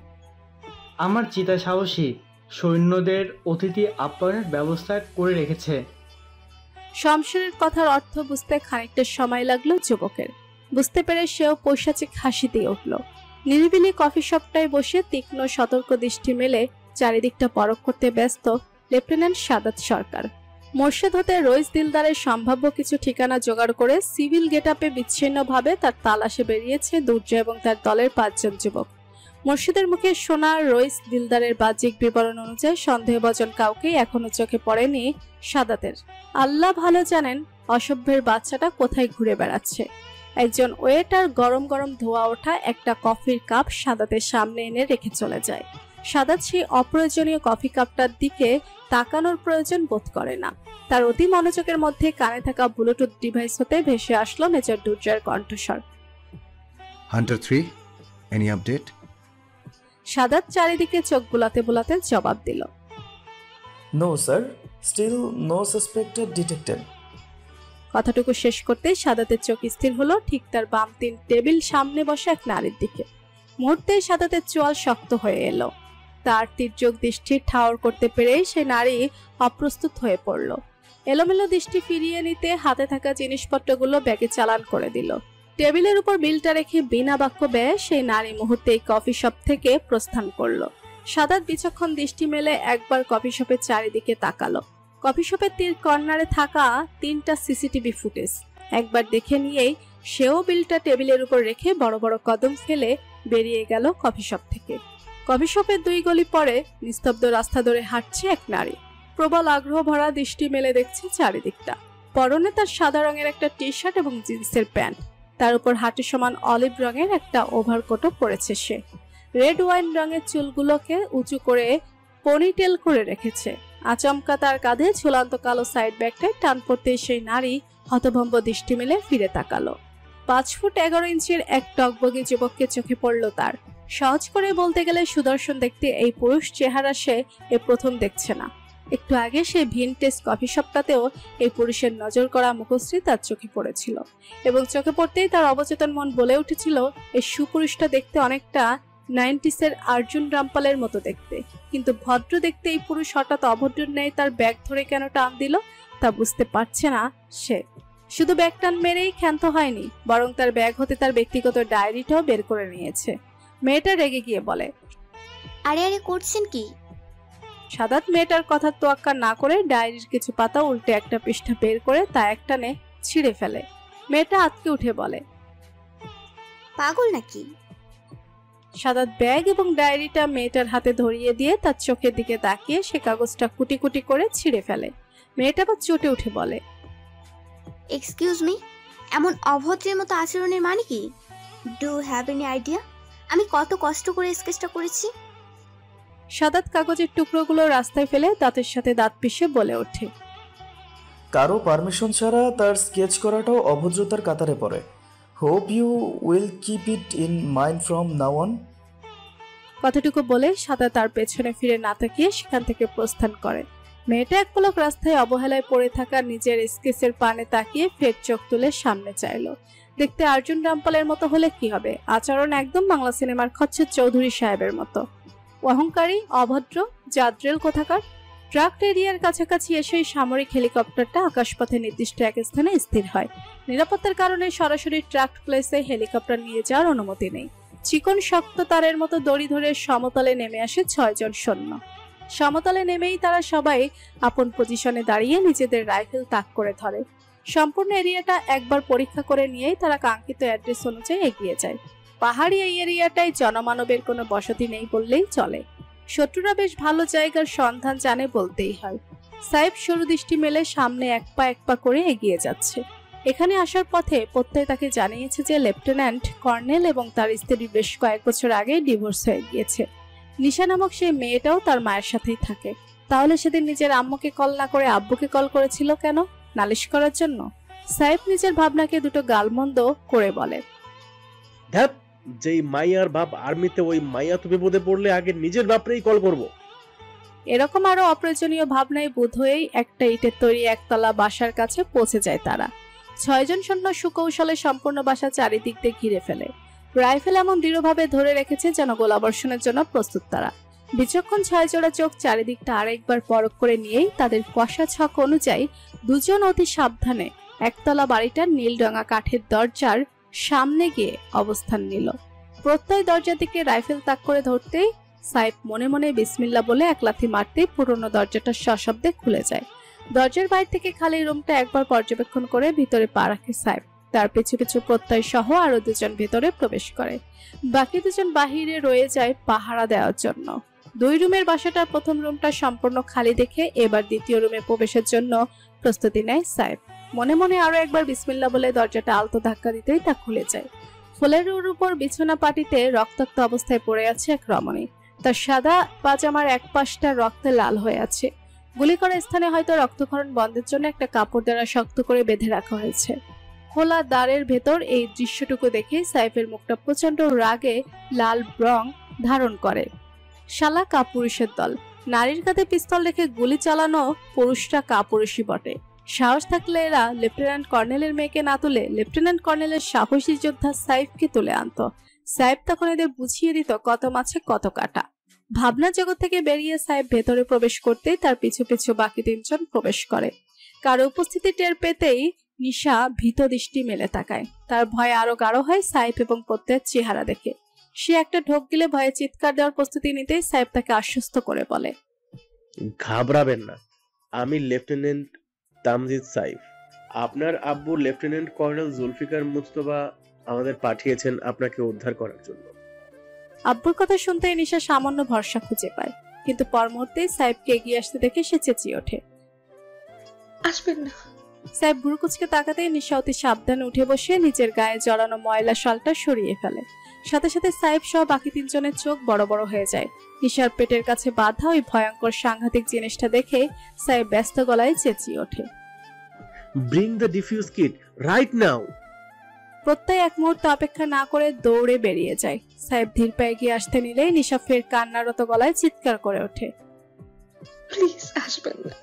আমার চিতা সাহসী সৈন্যদের অতিথি আপ্যায়নের ব্যবস্থা করে রেখেছে। শমশেরের কথার অর্থ বুঝতে খানিকটা সময় লাগলো যুবকের। বুঝতে পেরে সেও পৈশাচিক হাসি দিয়ে উঠল। নিরিবিলি কফি শপটায় বসে তীক্ষ্ণ সতর্ক দৃষ্টি মেলে চারিদিকটা পরখ করতে ব্যস্ত লেফটেন্যান্ট সাদাত সরকার। মোর্শেদ হতে রইস দিলদারের সম্ভাব্য কিছু ঠিকানা জোগাড় করে সিভিল গেটআপে বিচ্ছিন্নভাবে তার তালাশে বেরিয়েছে দুর্জয় এবং তার দলের 5 জন যুবক। মোর্শেদের মুখে শোনা রইস দিলদারের বাহ্যিক বিবরণ অনুযায়ী সন্দেহভাজন কাউকেই এখনো চোখে পড়েনি সাদাতের। আল্লাহ ভালো জানেন অসভ্যের বাচ্চাটা কোথায় ঘুরে বেড়াচ্ছে। একজন ওয়েটার গরম গরম ধোয়া ওঠা একটা কফির কাপ সাদাতের সামনে এনে রেখে চলে যায়। সাদাত সেই অপ্রয়োজনীয় কফি কাপটার দিকে তাকানোর প্রয়োজন বোধ করে না। তার অতি মনোযোগের মধ্যে কানে থাকা ব্লুটুথ ডিভাইস হতে ভেসে আসলো মেজর দুর্জয়ের কণ্ঠস্বর। Hunter 3, any update? সাদাত চারিদিকে চোখ বুলাতে বুলাতে জবাব দিল, no sir, still no suspected detected. কথাটুকু শেষ করতেই সাদাতের চোখ স্থির হলো ঠিক তার বাম 3 টেবিল সামনে বসে এক নারীর দিকে। মুহূর্তেই সাদাতের চোয়াল শক্ত হয়ে এলো। তার তীর্যক দৃষ্টি ঠাওর করতে পেরেই সে নারী অপ্রস্তুত হয়ে পড়ল। এলোমেলো দৃষ্টি ফিরিয়ে নিতে হাতে থাকা জিনিসপত্রগুলো ব্যাগে চালান করে দিল। টেবিলের উপর বিলটা রেখে বিনা বাক্য ব্যয়ে সেই নারী মুহূর্তেই কফি শপ থেকে প্রস্থান করলো। সাদাত বিচক্ষণ দৃষ্টি মেলে একবার কফি শপের চারিদিকে তাকালো। কফি শপের তীর কর্নারে থাকা 3টা সিসিটিভি ফুটেজ একবার দেখে নিয়েই সেও বিলটা টেবিলের উপর রেখে বড় বড় কদম ফেলে বেরিয়ে গেল কফি শপ থেকে। কফি শপের 2 গলি পরে নিস্তব্ধ রাস্তা ধরে হাঁটছে এক নারী। প্রবল আগ্রহ ভরা দৃষ্টি মেলে দেখছে চারিদিকটা। পরনে তার সাদা রঙের একটা টি শার্ট এবং জিন্সের প্যান্ট, তার উপর হাঁটু সমান অলিভ রঙের একটা ওভারকোটও পরেছে সে। রেড ওয়াইন রঙের চুলগুলোকে উঁচু করে পনিটেল করে রেখেছে। আচমকা তার কাঁধে ঝুলন্ত কালো সাইড ব্যাগটায় টান পড়তেই সেই নারী হতভম্ব দৃষ্টি মেলে ফিরে তাকালো। 5 ফুট 11 ইঞ্চির এক টকবগে যুবককে চোখে পড়ল তার। সহজ করে বলতে গেলে সুদর্শন দেখতে এই পুরুষ চেহারা সে এ প্রথম দেখছে না। একটু আগে সে ভিনটেজ কফি শপটাতেও এই পুরুষের নজর করা মুখশ্রী তার চোখে পড়েছিল, এবং চোখে পড়তেই তার অবচেতন মন বলে উঠেছিল এই সুপুরুষটা দেখতে অনেকটা 90s-এর অর্জুন রামপালের মতো দেখতে। কিন্তু ভদ্র দেখতে এই পুরুষ হঠাৎ অভদ্রের ন্যায় তার ব্যাগ ধরে কেন টান দিল তা বুঝতে পারছে না সে। শুধু ব্যাগ টান মেরেই ক্ষান্ত হয়নি, বরং তার ব্যাগ হতে তার ব্যক্তিগত ডায়েরিটাও বের করে নিয়েছে। মেয়েটা রেগে গিয়ে বলে, আরে আরে করছেন কি? সাদাত মেয়েটার কথা তোয়াক্কা না করে ডায়েরির কিছু পাতা উল্টে একটা পৃষ্ঠা বের করে তা একটানে ছিঁড়ে ফেলে। মেয়েটা আঁতকে উঠে বলে, পাগল নাকি? সাদাত ব্যাগ এবং ডায়েরিটা মেয়েটার হাতে ধরিয়ে দিয়ে তার চোখের দিকে তাকিয়ে সে কাগজটা কুটি কুটি করে ছিঁড়ে ফেলে। মেয়েটা আবার চটে উঠে বলে, এক্সকিউজ মি, এমন অভদ্রের মতো আচরণের মানে কি? ডু হ্যাভ এনি আইডিয়া আমি কত কষ্ট করে স্কেচটা করেছি? সাদাত কাগজের টুকরোগুলো রাস্তায় ফেলে দাঁতের সাথে দাঁত পিষে বলে ওঠে, কারো পারমিশন ছাড়া তার স্কেচ করাটাও অভদ্রতার কাতারে পড়ে। Hope you will keep it in mind from now on. কথাটুকু বলে সাদা তার পেছনে ফিরে না তাকিয়ে সেখান থেকে প্রস্থান করে। মেয়েটা এক পলক রাস্তায় অবহেলায় পড়ে থাকা নিজের স্কেচের পানে তাকিয়ে ফের চোখ তুলে সামনে চাইল। দেখতে অর্জুন রামপালের মতো হলে কি হবে, আচরণ একদম বাংলা সিনেমার খচ্চর চৌধুরী সাহেবের মতো। অহংকারী, অভদ্র, জাদ্রেল কোথাকার। ট্রাক এরিয়ার কাছাকাছি এসেই সামরিক হেলিকপ্টারটা আকাশপথে নির্দিষ্ট এক স্থানে স্থির হয়। নিরাপত্তার কারণে সরাসরি ট্রাক প্লেসে হেলিকপ্টার নিয়ে যাওয়ার অনুমতি নেই। চিকন শক্ত তারের মতো দড়ি ধরে সমতলে নেমে আসে 6 জন সৈন্য। সমতলে নেমেই তারা সবাই আপন পজিশনে দাঁড়িয়ে নিজেদের রাইফেল তাক করে ধরে। সম্পূর্ণ এরিয়াটা একবার পরীক্ষা করে নিয়েই তারা কাঙ্ক্ষিত অ্যাড্রেস অনুযায়ী এগিয়ে যায়। পাহাড়ি এই এরিয়াটায় জনমানবের কোনো বসতি নেই বললেই চলে। শত্রুরা বেশ ভালো জায়গার সন্ধান জানে বলতেই হয়। সাহেব সরু দৃষ্টি মেলে সামনে এক পা করে এগিয়ে যাচ্ছে। এখানে আসার পথে প্রত্যয় তাকে জানিয়েছে যে লেফটেন্যান্ট কর্নেল এবং তার স্ত্রী বেশ কয়েক বছর আগে ডিভোর্স হয়ে গিয়েছে। নিশা নামক সেই মেয়েটাও তার মায়ের সাথেই থাকে। তাহলে সেদিন নিজের আম্মুকে কল না করে আব্বুকে কল করেছিল কেন? নালিশ করার জন্য? সাহেব নিজের ভাবনাকে দুটো গালমন্দ করে বলে, ধ্যাপ, যেই মাইয়ার বাপ আর্মিতে, ওই মাইয়া তো বিপদে পড়লে আগে নিজের বাপরেই কল করব। এরকম আরো অপ্রয়োজনীয় ভাবনায় বোধ হয়েই একটা ইটের তৈরি একতলা বাসার কাছে পৌঁছে যায় তারা। 6 জন সৈন্য সুকৌশলে সম্পূর্ণ বাসা চারিদিক দিয়ে ঘিরে ফেলে। রাইফেল এমন দৃঢ়ভাবে ধরে রেখেছে যেন গোলাবর্ষণের জন্য প্রস্তুত তারা। বিচক্ষণ 6 জোড়া চোখ চারিদিকটা আরেকবার পরখ করে নিয়েই তাদের কষা ছক অনুযায়ী দুজন অতি সাবধানে একতলা বাড়িটার নীলডাঙা কাঠের দরজার সামনে গিয়ে অবস্থান নিল। প্রত্যয় দরজার দিকে রাইফেল তাক করে ধরতেই সাইফ মনে মনে বিসমিল্লাহ বলে এক লাথি মারতেই পুরনো দরজাটা সশব্দে খুলে যায়। দরজার বাইরে থেকে খালি রুমটা একবার পর্যবেক্ষণ করে ভিতরে পা রাখে সাইফ। তার পিছু পিছু প্রত্যয় সহ আরো দুজন ভেতরে প্রবেশ করে। বাকি দুজন বাহিরে রয়ে যায় পাহারা দেওয়ার জন্য। 2 রুমের বাসাটার প্রথম রুমটা সম্পূর্ণ খালি দেখে এবার দ্বিতীয় রুমে প্রবেশের জন্য প্রস্তুতি নেয় সাইফ। মনে মনে আরো একবার বিসমিল্লাহ বলে দরজাটা আলতো ধাক্কা দিতেই তা খুলে যায়। ফুলের উপর বিছানা পাটিতে রক্তাক্ত অবস্থায় পড়ে আছে এক রমণী। তার সাদা পাজামার এক পাশটা রক্তে লাল হয়ে আছে। গুলি করা স্থানে হয়তো রক্তক্ষরণ বন্ধের জন্য একটা কাপড় দ্বারা শক্ত করে বেঁধে রাখা হয়েছে। খোলা দ্বারের ভেতর এই দৃশ্যটুকু দেখে সাইফের মুখটা প্রচন্ড রাগে লাল রং ধারণ করে। শালা কাপুরুষের দল। নারীর কাঁধে পিস্তল রেখে গুলি চালানো পুরুষরা কাপুরুষই বটে। সাহস থাকলে এরা লেফটেন্যান্ট কর্নেলের মেয়েকে না তুলে লেফটেন্যান্ট কর্নেলের সাহসী যোদ্ধা সাইফকে তুলে আনতো। সাইফ তখন এদের বুঝিয়ে দিত কত মাছে কত কাটা। ভাবনা জগৎ থেকে বেরিয়ে সাইফ ভেতরে প্রবেশ করতেই তার পিছু পিছু বাকি 3 জন প্রবেশ করে। কারো উপস্থিতি টের পেতেই নিশা ভীত দৃষ্টি মেলে তাকায়। তার ভয় আরো গাঢ় হয় সাইফ এবং প্রত্যয়ের চেহারা দেখে। সে একটা ঢোক গিলে ভয়ে চিৎকার দেওয়ার প্রস্তুতি নিতেই সাইফ তাকে আশ্বস্ত করে বলে, ঘাবড়াবেন না, আমি লেফটেন্যান্ট তামজিদ সাইফ। আপনার আব্বু লেফটেন্যান্ট কর্নেল জুলফিকার মুস্তফা আমাদের পাঠিয়েছেন আপনাকে উদ্ধার করার জন্য। আব্বুর কথা শুনতে নিশা সামান্য ভরসা খুঁজে পায়, কিন্তু পর মুহূর্তেই সাইফকে এগিয়ে আসতে দেখে সে চেঁচিয়ে ওঠে, আসবেন না। সাইফ ভুরু কুচকে তাকাতেই নিশা অতি সাবধানে উঠে বসে নিজের গায়ে জড়ানো ময়লা শালটা সরিয়ে ফেলে। সাথে সাথে সাইফ সহ বাকি 3 জনের চোখ বড় বড় হয়ে যায়। নিশার পেটের কাছে বাঁধা ওই ভয়ঙ্কর সাংঘাতিক জিনিসটা দেখে সাইফ ব্যস্ত গলায় চেঁচিয়ে ওঠে, bring the diffuse kit right now. প্রত্যয় এক মুহূর্ত অপেক্ষা না করে দৌড়ে বেরিয়ে যায়। সাইফ ধীর পায়ে গিয়ে আসতে নিলেই নিশা ফের কান্নারত গলায় চিৎকার করে ওঠে, প্লিজ আসবেন না,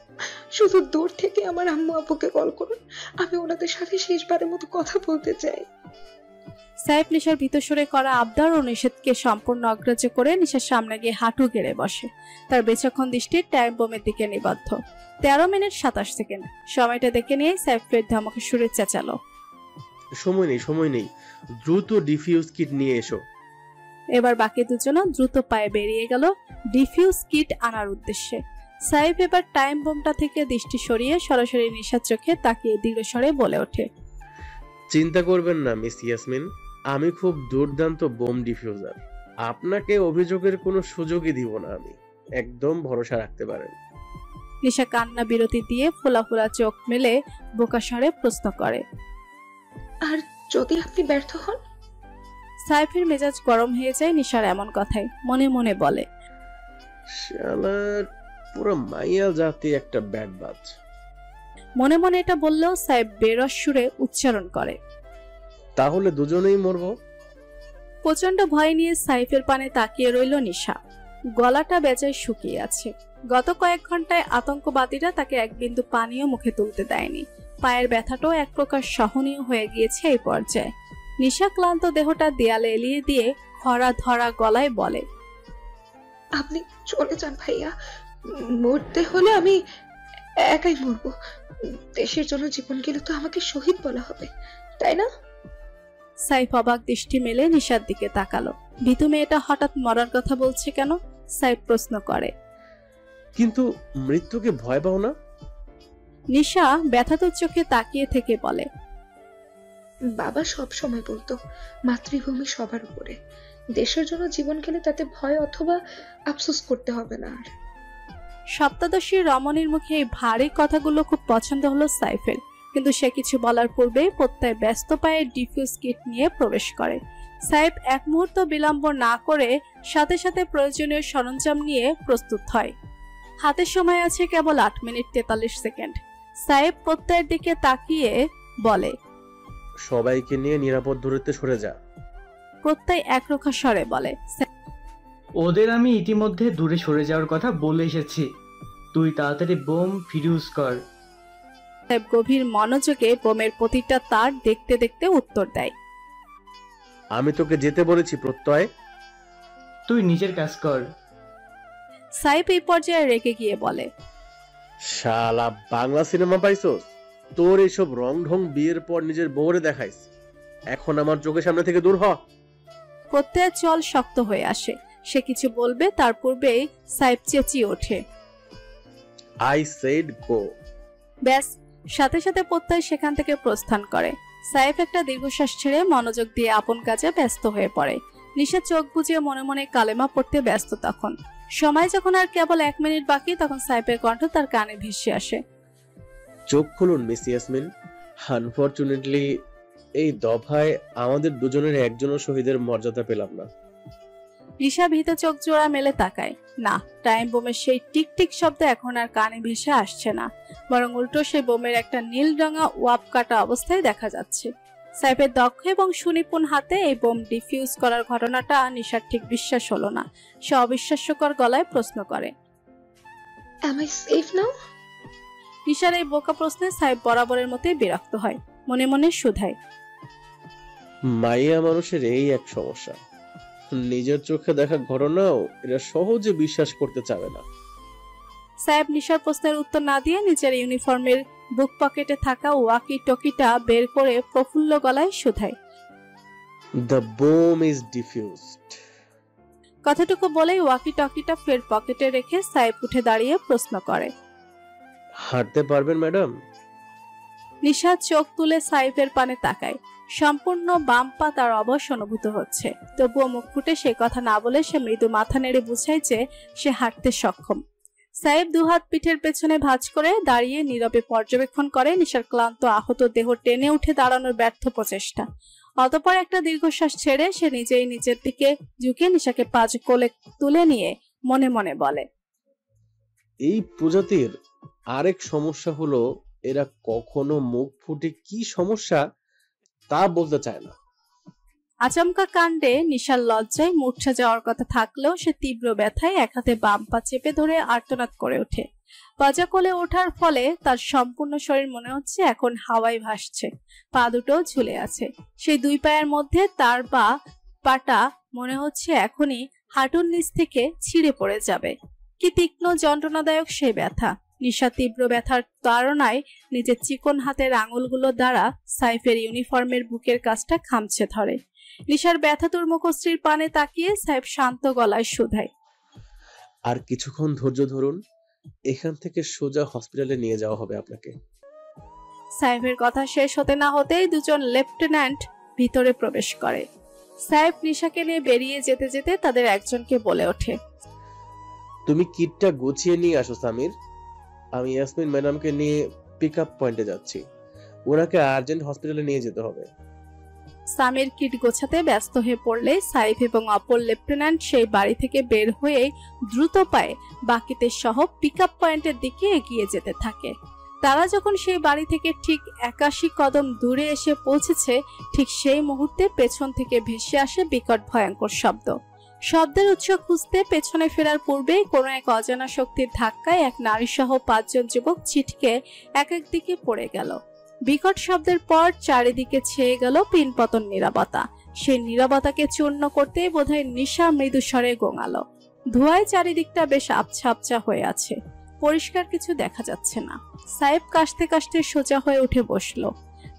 শুধু দূর থেকে আমার আম্মু আব্বুকে কল করুন, আমি ওনাদের সাথে শেষবারের মতো কথা বলতে চাই। সাইফ নিশার ভিতর সরে করা আবদার ও নিষেধকে সম্পূর্ণ অগ্রাহ্য করে নিশার সামনে গিয়ে হাঁটু গেড়ে বসে। তার বিচক্ষণ দৃষ্টি টাইম বোমের দিকে নিবদ্ধ। 13 মিনিট 27 সেকেন্ড। সময়টা দেখে নিয়ে সাইফ ফের ধমকে সুরে চেঁচালো, সময় নেই, দ্রুত ডিফিউজ কিট নিয়ে এসো। এবার বাকি দুজনও দ্রুত পায়ে বেরিয়ে গেল ডিফিউজ কিট আনার উদ্দেশ্যে। সাইফ এবার টাইম বোমটা থেকে দৃষ্টি সরিয়ে সরাসরি নিশার চোখে তাকিয়ে দৃঢ় স্বরে বলে ওঠে, চিন্তা করবেন না মিস ইয়াসমিন, আমি খুব দুর্দান্ত বোম ডিফিউজার। আপনাকে অভিযোগের কোনো সুযোগই দিব না, আমি একদম ভরসা রাখতে পারেন। নিশা কান্না বিরতি দিয়ে ফোলা ফোলা চোখ মেলে বোকা স্বরে প্রশ্ন করে, আর যদি আপনি ব্যর্থ হন? সাইফের মেজাজ গরম হয়ে যায় নিশার এমন কথায়, মনে মনে বলে, শালার পুরো মাইয়া জাতি একটা ব্যাড বাজ। মনে মনে এটা বললেও সাইফ বেরস সুরে উচ্চারণ করে, তাহলে দুজনেই মরবো। প্রচন্ড ভয় নিয়ে সাইফের পানে তাকিয়ে রইল নিশা। গলাটা বেজায় শুকিয়ে আছে। গত কয়েক ঘন্টায় আতঙ্কবাদীরা তাকে এক বিন্দু পানিও মুখে তুলতে দেয়নি। পায়ের ব্যথাটাও এক প্রকার সহনীয় হয়ে গিয়েছে এই পর্যায়ে। নিশা ক্লান্ত দেহটা দেয়ালে এলিয়ে দিয়ে খরা ধরা গলায় বলে, আপনি চলে যান ভাইয়া, মরতে হলে আমি একাই মরবো। দেশের জন্য জীবন গেলে তো আমাকে শহীদ বলা হবে, তাই না? সাইফ অবাক দৃষ্টি মেলে নিশার দিকে তাকালো। ভীতু মেয়েটা হঠাৎ মরার কথা বলছে কেন? সাইফ প্রশ্ন করে। কিন্তু মৃত্যুকে ভয় পাও না? নিশা ব্যথাতুর চোখে তাকিয়ে থেকে বলে, বাবা সব সময় বলতো মাতৃভূমি সবার উপরে, দেশের জন্য জীবন গেলে তাতে ভয় অথবা আফসোস করতে হবে না আর। সপ্তদশী রমণীর মুখে এই ভারী কথাগুলো খুব পছন্দ হলো সাইফের, কিন্তু সে কিছু বলার পূর্বেই প্রত্যয় ব্যস্ত পায়ে ডিফিউজ কিট নিয়ে প্রবেশ করে। সাইফ এক মুহূর্ত বিলম্ব না করে সাথে সাথে প্রয়োজনীয় সরঞ্জাম নিয়ে প্রস্তুত হয়। হাতে সময় আছে কেবল 8 মিনিট 43 সেকেন্ড। সাইফ প্রত্যয়ের দিকে তাকিয়ে বলে, সবাইকে নিয়ে নিরাপদ দূরত্বে সরে যা। প্রত্যয় একরোখা স্বরে বলে, ওদের আমি ইতিমধ্যে দূরে সরে যাওয়ার কথা বলে এসেছি, তুই তাড়াতাড়ি বোম ফিউজ কর। সাইফ গভীর মনোযোগে বোমের প্রতিটা তার দেখতে দেখতে উত্তর দেয়, আমি তোকে যেতে বলেছি প্রত্যয়, তুই নিজের কাজ কর। সাইফ এই পর্যায়ে রেগে গিয়ে বলে, শালা বাংলা সিনেমা পাইছস? তোর এইসব রং ঢং বিয়ের পর নিজের বউরে দেখাইস, এখন আমার চোখের সামনে থেকে দূর হ। প্রত্যয়ের চল শক্ত হয়ে আসে। সে কিছু বলবে তার পূর্বেই সাইফ চেঁচিয়ে ওঠে, আই সেড গো। ব্যাস, সাথে সাথে প্রত্যয় সেখান থেকে প্রস্থান করে। সাইফ একটা দীর্ঘশ্বাস ছেড়ে মনোযোগ দিয়ে আপন কাজে ব্যস্ত হয়ে পড়ে। নিশা চোখ বুজিয়ে মনে মনে কালেমা পড়তে ব্যস্ত। তখন সময় যখন আর কেবল 1 মিনিট বাকি, তখন সাইফের কণ্ঠ তার কানে ভেসে আসে, চোখ খুলুন মিস ইয়াসমিন, আনফরচুনেটলি এই দফায় আমাদের দুজনের একজনও শহীদের মর্যাদা পেলাম না। নিশা ভীত চোখ জোড়া মেলে তাকায়। না, টাইম বোমের সেই টিকটিক শব্দ এখন আর কানে ভেসে আসছে না, বরং উল্টো সেই বোমের একটা নীল রঙা ওয়াপ কাটা অবস্থায় দেখা যাচ্ছে। সাইফের দক্ষ এবং সুনিপুণ হাতে এই বোম ডিফিউজ করার ঘটনাটা নিশার ঠিক বিশ্বাস হলো না। সে অবিশ্বাস্যকর গলায় প্রশ্ন করে, Am I safe now? নিশার এই বোকা প্রশ্নে সাইফ বরাবরের মতোই বিরক্ত হয়। মনে মনে শুধায়, মাইয়া মানুষের এই এক সমস্যা, নিজের চোখে দেখা ঘটনাও এরা সহজে বিশ্বাস করতে চাবে না। সাহেব নিশার প্রশ্নের উত্তর না দিয়ে নিজের ইউনিফর্মের বুক পকেটে থাকা ওয়াকি টকিটা বের করে প্রফুল্ল গলায় শুধায়, দ্য বোম ইজ ডিফিউজড। কথাটুকু বলেই ওয়াকি টকিটা ফের পকেটে রেখে সাহেব উঠে দাঁড়িয়ে প্রশ্ন করে, হাঁটতে পারবেন ম্যাডাম? নিশা চোখ তুলে সাইফের পানে তাকায়। সম্পূর্ণ বাম পা তার অবশ অনুভূত হচ্ছে, তবুও মুখ ফুটে সে কথা না বলে সে মৃদু মাথা নেড়ে বুঝায় যে সে হাঁটতে সক্ষম। সাইফ দুহাত পিঠের পেছনে ভাঁজ করে দাঁড়িয়ে নীরবে পর্যবেক্ষণ করে নিশার ক্লান্ত আহত দেহ টেনে উঠে দাঁড়ানোর ব্যর্থ প্রচেষ্টা। অতঃপর একটা দীর্ঘশ্বাস ছেড়ে সে নিজেই নিচের দিকে ঝুঁকে নিশাকে পাঁচ কোলে তুলে নিয়ে মনে মনে বলে, এই প্রজাতির আরেক সমস্যা হলো এরা কখনো মুখ ফুটে কি সমস্যা তা বলতে চায় না। আচমকা কাণ্ডে নিশার লজ্জায় মূর্ছা যাওয়ার কথা থাকলেও সে তীব্র ব্যথায় এক হাতে বাম পা চেপে ধরে আর্তনাদ করে ওঠে। পাজা কোলে ওঠার ফলে তার সম্পূর্ণ শরীর মনে হচ্ছে এখন হাওয়ায় ভাসছে, পা দুটো ঝুলে আছে। সেই দুই পায়ের মধ্যে তার পাটা মনে হচ্ছে এখনই হাঁটুর নিচ থেকে ছিঁড়ে পড়ে যাবে। কি তীক্ষ্ণ যন্ত্রণাদায়ক সে ব্যথা! নিশা তীব্র ব্যথার তাড়নায় নিজের চিকন হাতের আঙুলগুলো দ্বারা সাইফের ইউনিফর্মের বুকের কাছটা খামছে ধরে। নিশার ব্যথাতুর মুখশ্রীর পানে তাকিয়ে সাইফ শান্ত গলায় শুধায়, আর কিছুক্ষণ ধৈর্য ধরুন, এখান থেকে সোজা হসপিটালে নিয়ে যাওয়া হবে আপনাকে। সাইফের কথা শেষ হতে না হতেই দুজন লেফটেন্যান্ট ভিতরে প্রবেশ করে। সাইফ নিশাকে নিয়ে বেরিয়ে যেতে যেতে তাদের একজনকে বলে ওঠে, তুমি কিটটা গুছিয়ে নিয়ে আসো সামির, আমি ইয়াসমিন ম্যাডামকে নিয়ে পিক আপ পয়েন্টে যাচ্ছি, ওনাকে আর্জেন্ট হসপিটালে নিয়ে যেতে হবে। সামির কিট গোছাতে ব্যস্ত হয়ে পড়লে সাইফ এবং অপর লেফটেন্যান্ট সেই বাড়ি থেকে বের হয়ে দ্রুত পায়ে বাকিদের সহ পিকআপ পয়েন্টের দিকে এগিয়ে যেতে থাকে। তারা যখন সেই বাড়ি থেকে ঠিক 81 কদম দূরে এসে পৌঁছেছে, ঠিক সেই মুহূর্তে পেছন থেকে ভেসে আসে বিকট ভয়ঙ্কর শব্দ। শব্দের উৎস খুঁজতে পেছনে ফেরার পূর্বে কোনো এক অজানা শক্তির ধাক্কায় এক নারী সহ 5 জন যুবক ছিটকে এক দিকে পড়ে গেল। বিকট শব্দের পর চারিদিকে ছেয়ে গেল পিনপতন নীরবতা। সেই নীরবতাকে চূর্ণ করতেই বোধহয় নিশা মৃদু স্বরে গোঙালো। ধোঁয়ায় চারিদিকটা বেশ আবছা আবছা হয়ে আছে, পরিষ্কার কিছু দেখা যাচ্ছে না। সাহেব কাশতে কাশতে সোজা হয়ে উঠে বসলো।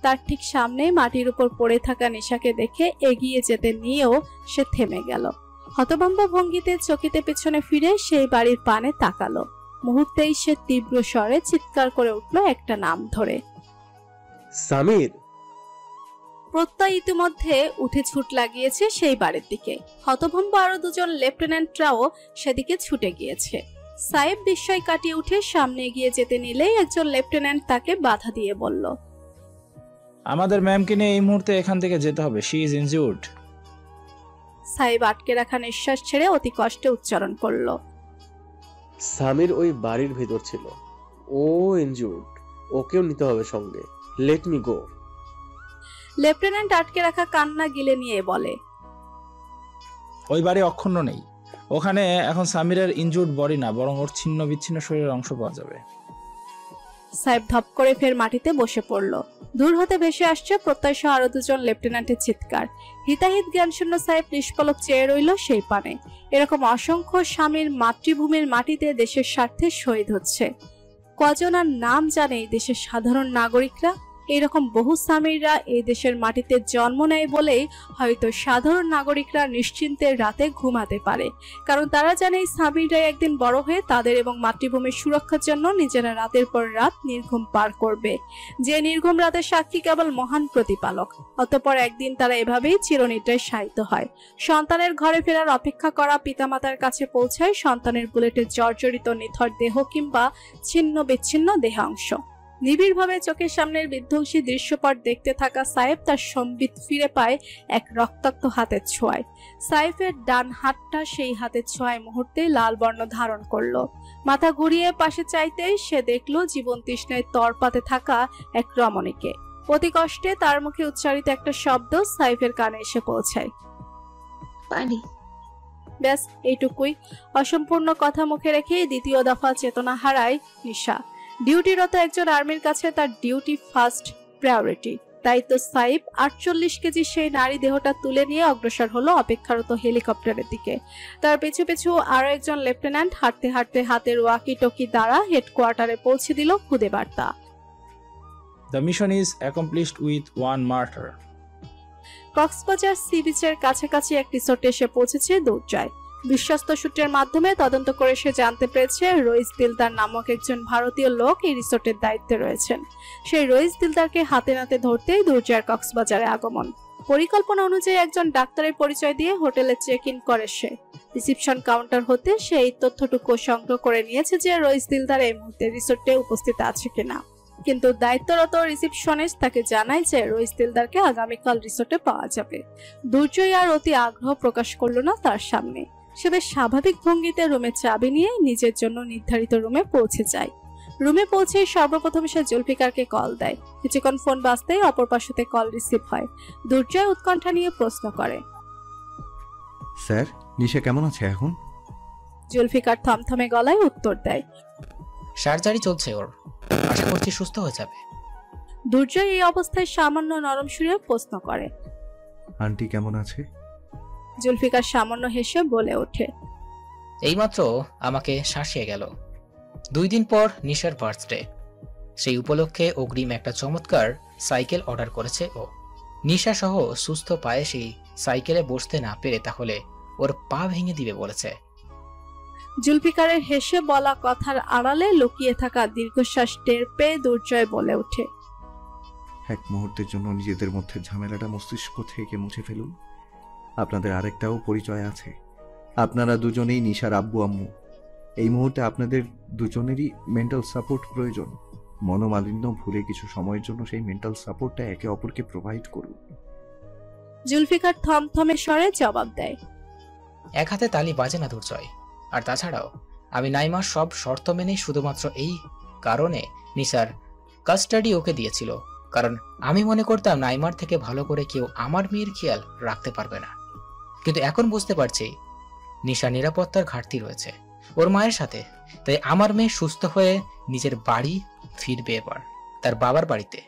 তার ঠিক সামনে মাটির উপর পড়ে থাকা নিশাকে দেখে এগিয়ে যেতে নিয়েও সে থেমে গেল। হতভম্ব ভঙ্গিতে চকিতে পেছনে ফিরে সেই বাড়ির পানে তাকালো। মুহূর্তেই সে তীব্র স্বরে চিৎকার করে উঠল একটা নাম ধরে, সামির। প্রত্যয় ইতিমধ্যে উঠে ছুট লাগিয়েছে সেই বাড়ির দিকে। হতভম্ব আরো 2 জন লেফটেন্যান্টরাও সেদিকে ছুটে গিয়েছে। সাহেব বিস্ময় কাটিয়ে উঠে সামনে এগিয়ে যেতে নিলেই একজন লেফটেন্যান্ট তাকে বাধা দিয়ে বলল, আমাদের ম্যামকে নিয়ে এই মুহূর্তে এখান থেকে যেতে হবে, শি ইজ ইনজিউরড। সাহেব আটকে রাখা নিঃশ্বাস ছেড়ে অতি কষ্টে উচ্চারণ করল, সামির ওই বাড়ির ভেতর ছিল, ও ইনজিউরড, ওকেও নিতে হবে সঙ্গে, লেট মি গো। লেফটেন্যান্ট আটকে রাখা কান্না গিলে নিয়ে বলে, ওই বাড়ি অক্ষুণ্ণ নেই, ওখানে এখন সামিরের ইনজুর্ড বডি না, বরং ওর ছিন্ন বিচ্ছিন্ন শরীরের অংশ পাওয়া যাবে। সাহেব ধপ করে ফের মাটিতে বসে পড়ল। দূর হতে ভেসে আসছে প্রত্যয় সহ আরো 2 জন লেফটেন্যান্টের চিৎকার। হিতাহিত জ্ঞানশূন্য সাহেব নিষ্পলক চেয়ে রইল সেই পানে। এরকম অসংখ্য স্বামীর মাতৃভূমির মাটিতে দেশের স্বার্থে শহীদ হচ্ছে। কজন আর নাম জানে এই দেশের সাধারণ নাগরিকরা? এইরকম বহু স্বামীরা এই দেশের মাটিতে জন্ম নেয় বলেই হয়তো সাধারণ নাগরিকরা নিশ্চিন্তে রাতে ঘুমাতে পারে, কারণ তারা জানে এই স্বামীরাই একদিন বড় হয়ে তাদের এবং মাতৃভূমির সুরক্ষার জন্য নিজেরা রাতের পর রাত নির্ঘুম পার করবে। যে নির্ঘুম রাতের সাক্ষী কেবল মহান প্রতিপালক। অতঃপর একদিন তারা এভাবেই চিরনিদ্রায় শায়িত হয়। সন্তানের ঘরে ফেরার অপেক্ষা করা পিতামাতার কাছে পৌঁছায় সন্তানের বুলেটে জর্জরিত নিথর দেহ কিংবা ছিন্ন বিচ্ছিন্ন দেহাংশ। নিবিড়ভাবে চোখের সামনের বিধ্বংসী দৃশ্যপট দেখতে থাকা সাহেব তার সম্বিত ফিরে পায় এক রক্তাক্ত হাতের ছোঁয়ায়। সাইফের ডান হাতটা সেই হাতের ছোঁয়ায় মুহূর্তেই লাল বর্ণ ধারণ করলো। মাথা ঘুরিয়ে পাশে চাইতেই সে দেখলো জীবন তৃষ্ণায় তরপাতে থাকা এক রমণীকে। অতি কষ্টে তার মুখে উচ্চারিত একটা শব্দ সাইফের কানে এসে পৌঁছায়, পানি। ব্যাস এইটুকুই। অসম্পূর্ণ কথা মুখে রেখে দ্বিতীয় দফা চেতনা হারায় নিশা। ডিউটিরত একজন আর্মির কাছে তার ডিউটি ফার্স্ট প্রায়োরিটি। তাই তো সাইফ 48 কেজি সেই নারী দেহটা তুলে নিয়ে অগ্রসর হলো অপেক্ষারত হেলিকপ্টারের দিকে। তার পিছু পিছু আরো একজন লেফটেন্যান্ট হাঁটতে হাঁটতে হাতের ওয়াকি টকি দ্বারা হেডকোয়ার্টারে পৌঁছে দিল খুদে বার্তা, the mission is accomplished with one martyr. Cox's Bazar sea বিচের কাছাকাছি এক রিসোর্টে এসে পৌঁছেছে দুর্জয়। বিশ্বস্ত সূত্রের মাধ্যমে তদন্ত করে সে জানতে পেরেছে রইস দিলদার নামক একজন ভারতীয় লোক এই রিসোর্টের দায়িত্বে রয়েছেন। সেই রইস দিলদারকে হাতে নাতে ধরতেই দুর্জয়ের কক্সবাজারে আগমন। পরিকল্পনা অনুযায়ী একজন ডাক্তারের পরিচয় দিয়ে হোটেলে চেক ইন করে সে। রিসিপশন কাউন্টার হতে সে এই তথ্যটুকু সংগ্রহ করে নিয়েছে যে রইস দিলদার এই মুহূর্তে রিসোর্টে উপস্থিত আছে কিনা। কিন্তু দায়িত্বরত রিসিপশনিস্ট তাকে জানায় যে রইস দিলদারকে আগামীকাল রিসোর্টে পাওয়া যাবে। দুর্জয় আর অতি আগ্রহ প্রকাশ করলো না তার সামনে। সে বেশ স্বাভাবিক ভঙ্গিতে রুমের চাবি নিয়ে নিজের জন্য নির্ধারিত রুমে পৌঁছে যায়। রুমে পৌঁছে সর্বপ্রথম সে জুলফিকারকে কল দেয়। কিছুক্ষণ ফোন বাজতেই অপর পাশে কল রিসিভ হয়। দুর্জয় উৎকণ্ঠা নিয়ে প্রশ্ন করে, স্যার নিশা কেমন আছে এখন? জুলফিকার থমথমে গলায় উত্তর দেয়, সার্জারি চলছে ওর, আশা করছি সুস্থ হয়ে যাবে। দুর্জয় এই অবস্থায় সামান্য নরম সুরে প্রশ্ন করে, আন্টি কেমন আছে? জুলফিকার সামান্য হেসে বলে ওঠে, এইমাত্র আমাকে শাসিয়ে গেল। 2 দিন পর নিশার বার্থডে, সেই উপলক্ষে অগ্রিম একটা চমৎকার সাইকেল অর্ডার করেছে ও। নিশা সহ সুস্থ পায়ে সেই সাইকেলে বসতে না পেরে তাহলে ওর পা ভেঙে দিবে বলেছে। জুলফিকারের হেসে বলা কথার আড়ালে লুকিয়ে থাকা দীর্ঘশ্বাস টের পেয়ে দুর্জয় বলে ওঠে, এক মুহূর্তের জন্য নিজেদের মধ্যে ঝামেলাটা মস্তিষ্ক থেকে মুছে ফেলুন। আপনাদের আরেকটাও পরিচয় আছে, আপনারা দুজনেই নিশার আব্বু আম্মু। এই মুহূর্তে আপনাদের দুজনেরই মেন্টাল সাপোর্ট প্রয়োজন। মনোমালিন্য ভুলে কিছু সময়ের জন্য সেই মেন্টাল সাপোর্টটা একে অপরকে প্রোভাইড করুন। জুলফিকার থমথমে স্বরে জবাব দেয়, এক হাতে তালি বাজে না দুর্জয়। আর তাছাড়াও আমি নাইমার সব শর্ত মেনেই শুধুমাত্র এই কারণে নিসার কাস্টাডি ওকে দিয়েছিল, কারণ আমি মনে করতাম নাইমার থেকে ভালো করে কেউ আমার মেয়ের খেয়াল রাখতে পারবে না। কিন্তু এখন বুঝতে পারছি নিশা নিরাপত্তার ঘাটতি রয়েছে ওর মায়ের সাথে, তাই আমার মেয়ে সুস্থ হয়ে নিজের বাড়ি ফিরবে, এবার তার বাবার বাড়িতে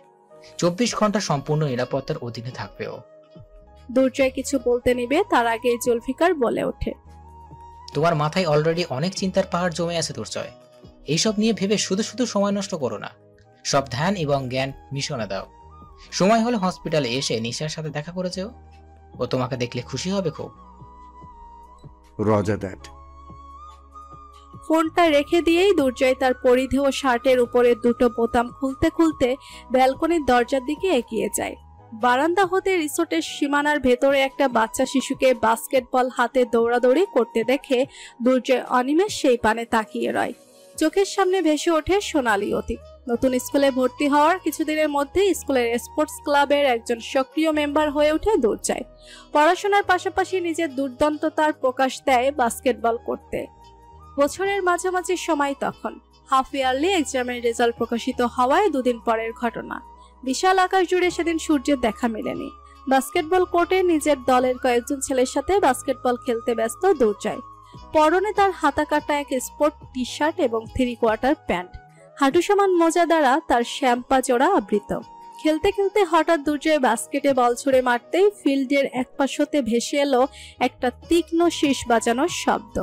24 ঘন্টা সম্পূর্ণ নিরাপত্তার অধীনে থাকবে ও। দুর্জয় কিছু বলতে নিবে তার আগে জুলফিকার বলে ওঠে, তোমার মাথায় অলরেডি অনেক চিন্তার পাহাড় জমে আছে দুর্জয়। এইসব নিয়ে ভেবে শুধু শুধু সময় নষ্ট করো না, সব ধ্যান এবং জ্ঞান মিশনে দাও। সময় হলে হসপিটালে এসে নিশার সাথে দেখা করে যেও, ও তোমাকে দেখলে খুশি হবে খুব। Roger that. ফোনটা রেখে দিয়েই দুর্জয় তার পরিধেয় শার্টের উপরে দুটো বোতাম খুলতে খুলতে ব্যালকনির দরজার দিকে এগিয়ে যায়। বারান্দা হতে রিসোর্টের সীমানার ভেতরে একটা বাচ্চা শিশুকে বাস্কেটবল হাতে দৌড়াদৌড়ি করতে দেখে দুর্জয় অনিমেষ সেই পানে তাকিয়ে রয়। চোখের সামনে ভেসে ওঠে সোনালী অতীত। নতুন স্কুলে ভর্তি হওয়ার কিছুদিনের মধ্যেই স্কুলের স্পোর্টস ক্লাবের একজন সক্রিয় মেম্বার হয়ে ওঠে দুর্জয়। পড়াশোনার পাশাপাশি নিজের দুর্দান্ততার প্রকাশ দেয় বাস্কেটবল করতে। বছরের মাঝামাঝি সময় তখন হাফ ইয়ারলি এক্সামের রেজাল্ট প্রকাশিত হওয়ায় দুদিন পরের ঘটনা। বিশাল আকাশ জুড়ে সেদিন সূর্যের দেখা মেলেনি। বাস্কেটবল কোর্টে নিজের দলের কয়েকজন ছেলের সাথে বাস্কেটবল খেলতে ব্যস্ত দুর্জয়। পরনে তার হাতা কাটা এক স্পোর্ট টি শার্ট এবং 3/4 প্যান্ট, হাঁটু সমান মোজা দ্বারা তার শ্যাম্পা জোড়া আবৃত। খেলতে খেলতে হঠাৎ দুর্জয় বাস্কেটে বল ছুঁড়ে মারতেই ফিল্ডের এক পাশ হতে ভেসে এলো একটা তীক্ষ্ণ শীষ বাজানোর শব্দ।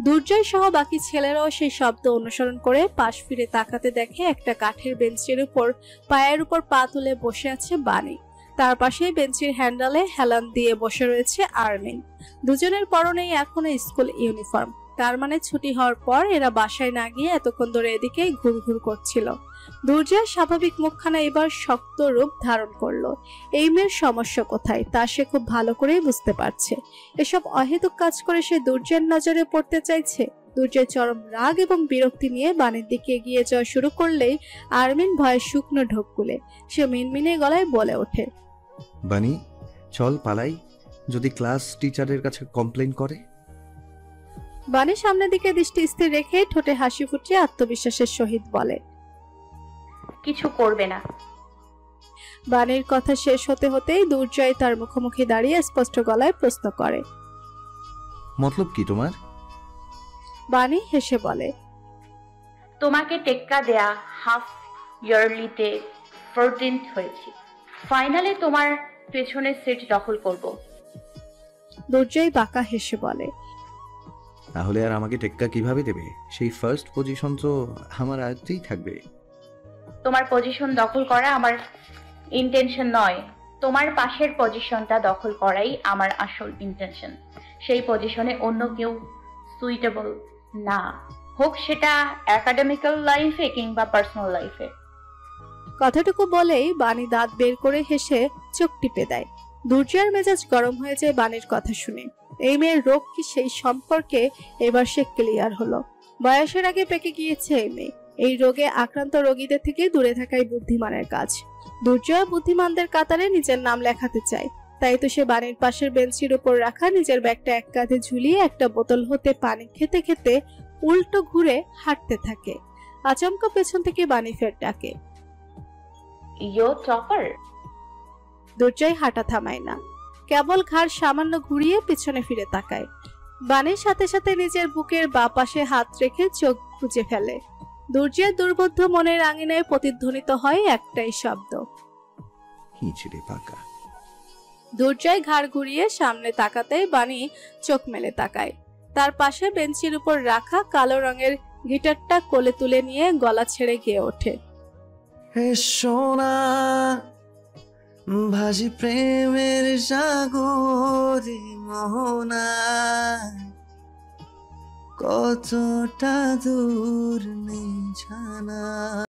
দুর্জয় সহ বাকি ছেলেরাও সেই শব্দ অনুসরণ করে পাশ ফিরে তাকাতে দেখে একটা কাঠের বেঞ্চের উপর পায়ের উপর পা তুলে বসে আছে বানি। তার পাশে বেঞ্চের হ্যান্ডেলে হেলান দিয়ে বসে রয়েছে আরমিন। দুজনের পরনেই এখনো স্কুল ইউনিফর্ম, তার মানে ছুটি হওয়ার পর এরা বাসায় না গিয়ে এতক্ষণ ধরে এদিকে ঘুরঘুর করছিল। দুর্জয়ের স্বাভাবিক মুখখানা এবার শক্ত রূপ ধারণ করলো। এই মেয়ের সমস্যা কোথায় তা সে খুব ভালো করেই বুঝতে পারছে। এসব অহেতুক কাজ করে সে দুর্জয়ের নজরে পড়তে চাইছে। দুর্জয় চরম রাগ এবং বিরক্তি নিয়ে বানের দিকে এগিয়ে যাওয়া শুরু করলেই আরমিন ভয়ে শুকনো ঢোক গুলে সে মিনমিনে গলায় বলে ওঠে, বানি চল পালাই, যদি ক্লাস টিচারের কাছে কমপ্লেইন করে। বানি সামনের দিকে দৃষ্টি স্থির রেখে ঠোঁটে হাসি ফুটিয়ে আত্মবিশ্বাসের সহিত বলে, কিছু করবে না। বানির কথা শেষ হতে হতেই দুর্জয় তার মুখোমুখি দাঁড়িয়ে স্পষ্ট গলায় প্রশ্ন করে, মতলব কি তোমার? বানি হেসে বলে, তোমাকে টেক্কা দেয়া হাফ ইয়ারলিতে 14th হয়েছি, ফাইনালে তোমার পেছনের সিট দখল করব। দুর্জয় বাঁকা হেসে বলে, তাহলে আর আমাকে টেক্কা কিভাবে দেবে? সেই ফার্স্ট পজিশন তো আমার আয়ত্তেই থাকবে। তোমার পজিশন দখল করা আমার ইন্টেনশন নয়, তোমার পাশের পজিশনটা দখল করাই আমার আসল ইন্টেনশন। সেই পজিশনে অন্য কেউ সুইটেবল না, হোক সেটা একাডেমিক্যাল লাইফে কিংবা পার্সোনাল লাইফে। কথাটুকু বলেই বানি দাঁত বের করে হেসে চোখ টিপে দেয়। দুর্জয়ের মেজাজ গরম হয়ে যায় বানির কথা শুনে। এই মেয়ের রোগ কি সেই সম্পর্কে এবার সে ক্লিয়ার হলো। বয়সের আগে পেকে গিয়েছে এই মেয়ে। এই রোগে আক্রান্ত রোগীদের থেকে দূরে থাকাই বুদ্ধিমানের কাজ। দুর্জয় বুদ্ধিমানদের কাতারে নিজের নাম লেখাতে চায়, তাই তো সে বানির পাশের বেঞ্চির উপর রাখা নিজের ব্যাগটা এক কাঁধে ঝুলিয়ে একটা বোতল হতে পানি খেতে খেতে উল্টো ঘুরে হাঁটতে থাকে। আচমকা পেছন থেকে বানি ফের ডাকে, ইয়ো টপার। দুর্জয় হাঁটা থামায় না, কেবল ঘাড় সামান্য ঘুরিয়ে পিছনে ফিরে তাকায়। বানির সাথে সাথে নিজের বুকের বাঁ পাশে হাত রেখে চোখ খুঁজে ফেলে। দুর্জয়ের দুর্বোধ্য মনের আঙিনায় প্রতিধ্বনিত হয় একটাই শব্দ, হিচড়ে পাকা। দুর্জয় ঘাড় ঘুরিয়ে সামনে তাকাতেই বানি চোখ মেলে তাকায়। তার পাশে বেঞ্চের উপর রাখা কালো রঙের গিটারটা কোলে তুলে নিয়ে গলা ছেড়ে গেয়ে ওঠে, হে সোনা ভাজি প্রেমের সাগরে মোহনা, কতটা দূর নেই জানা।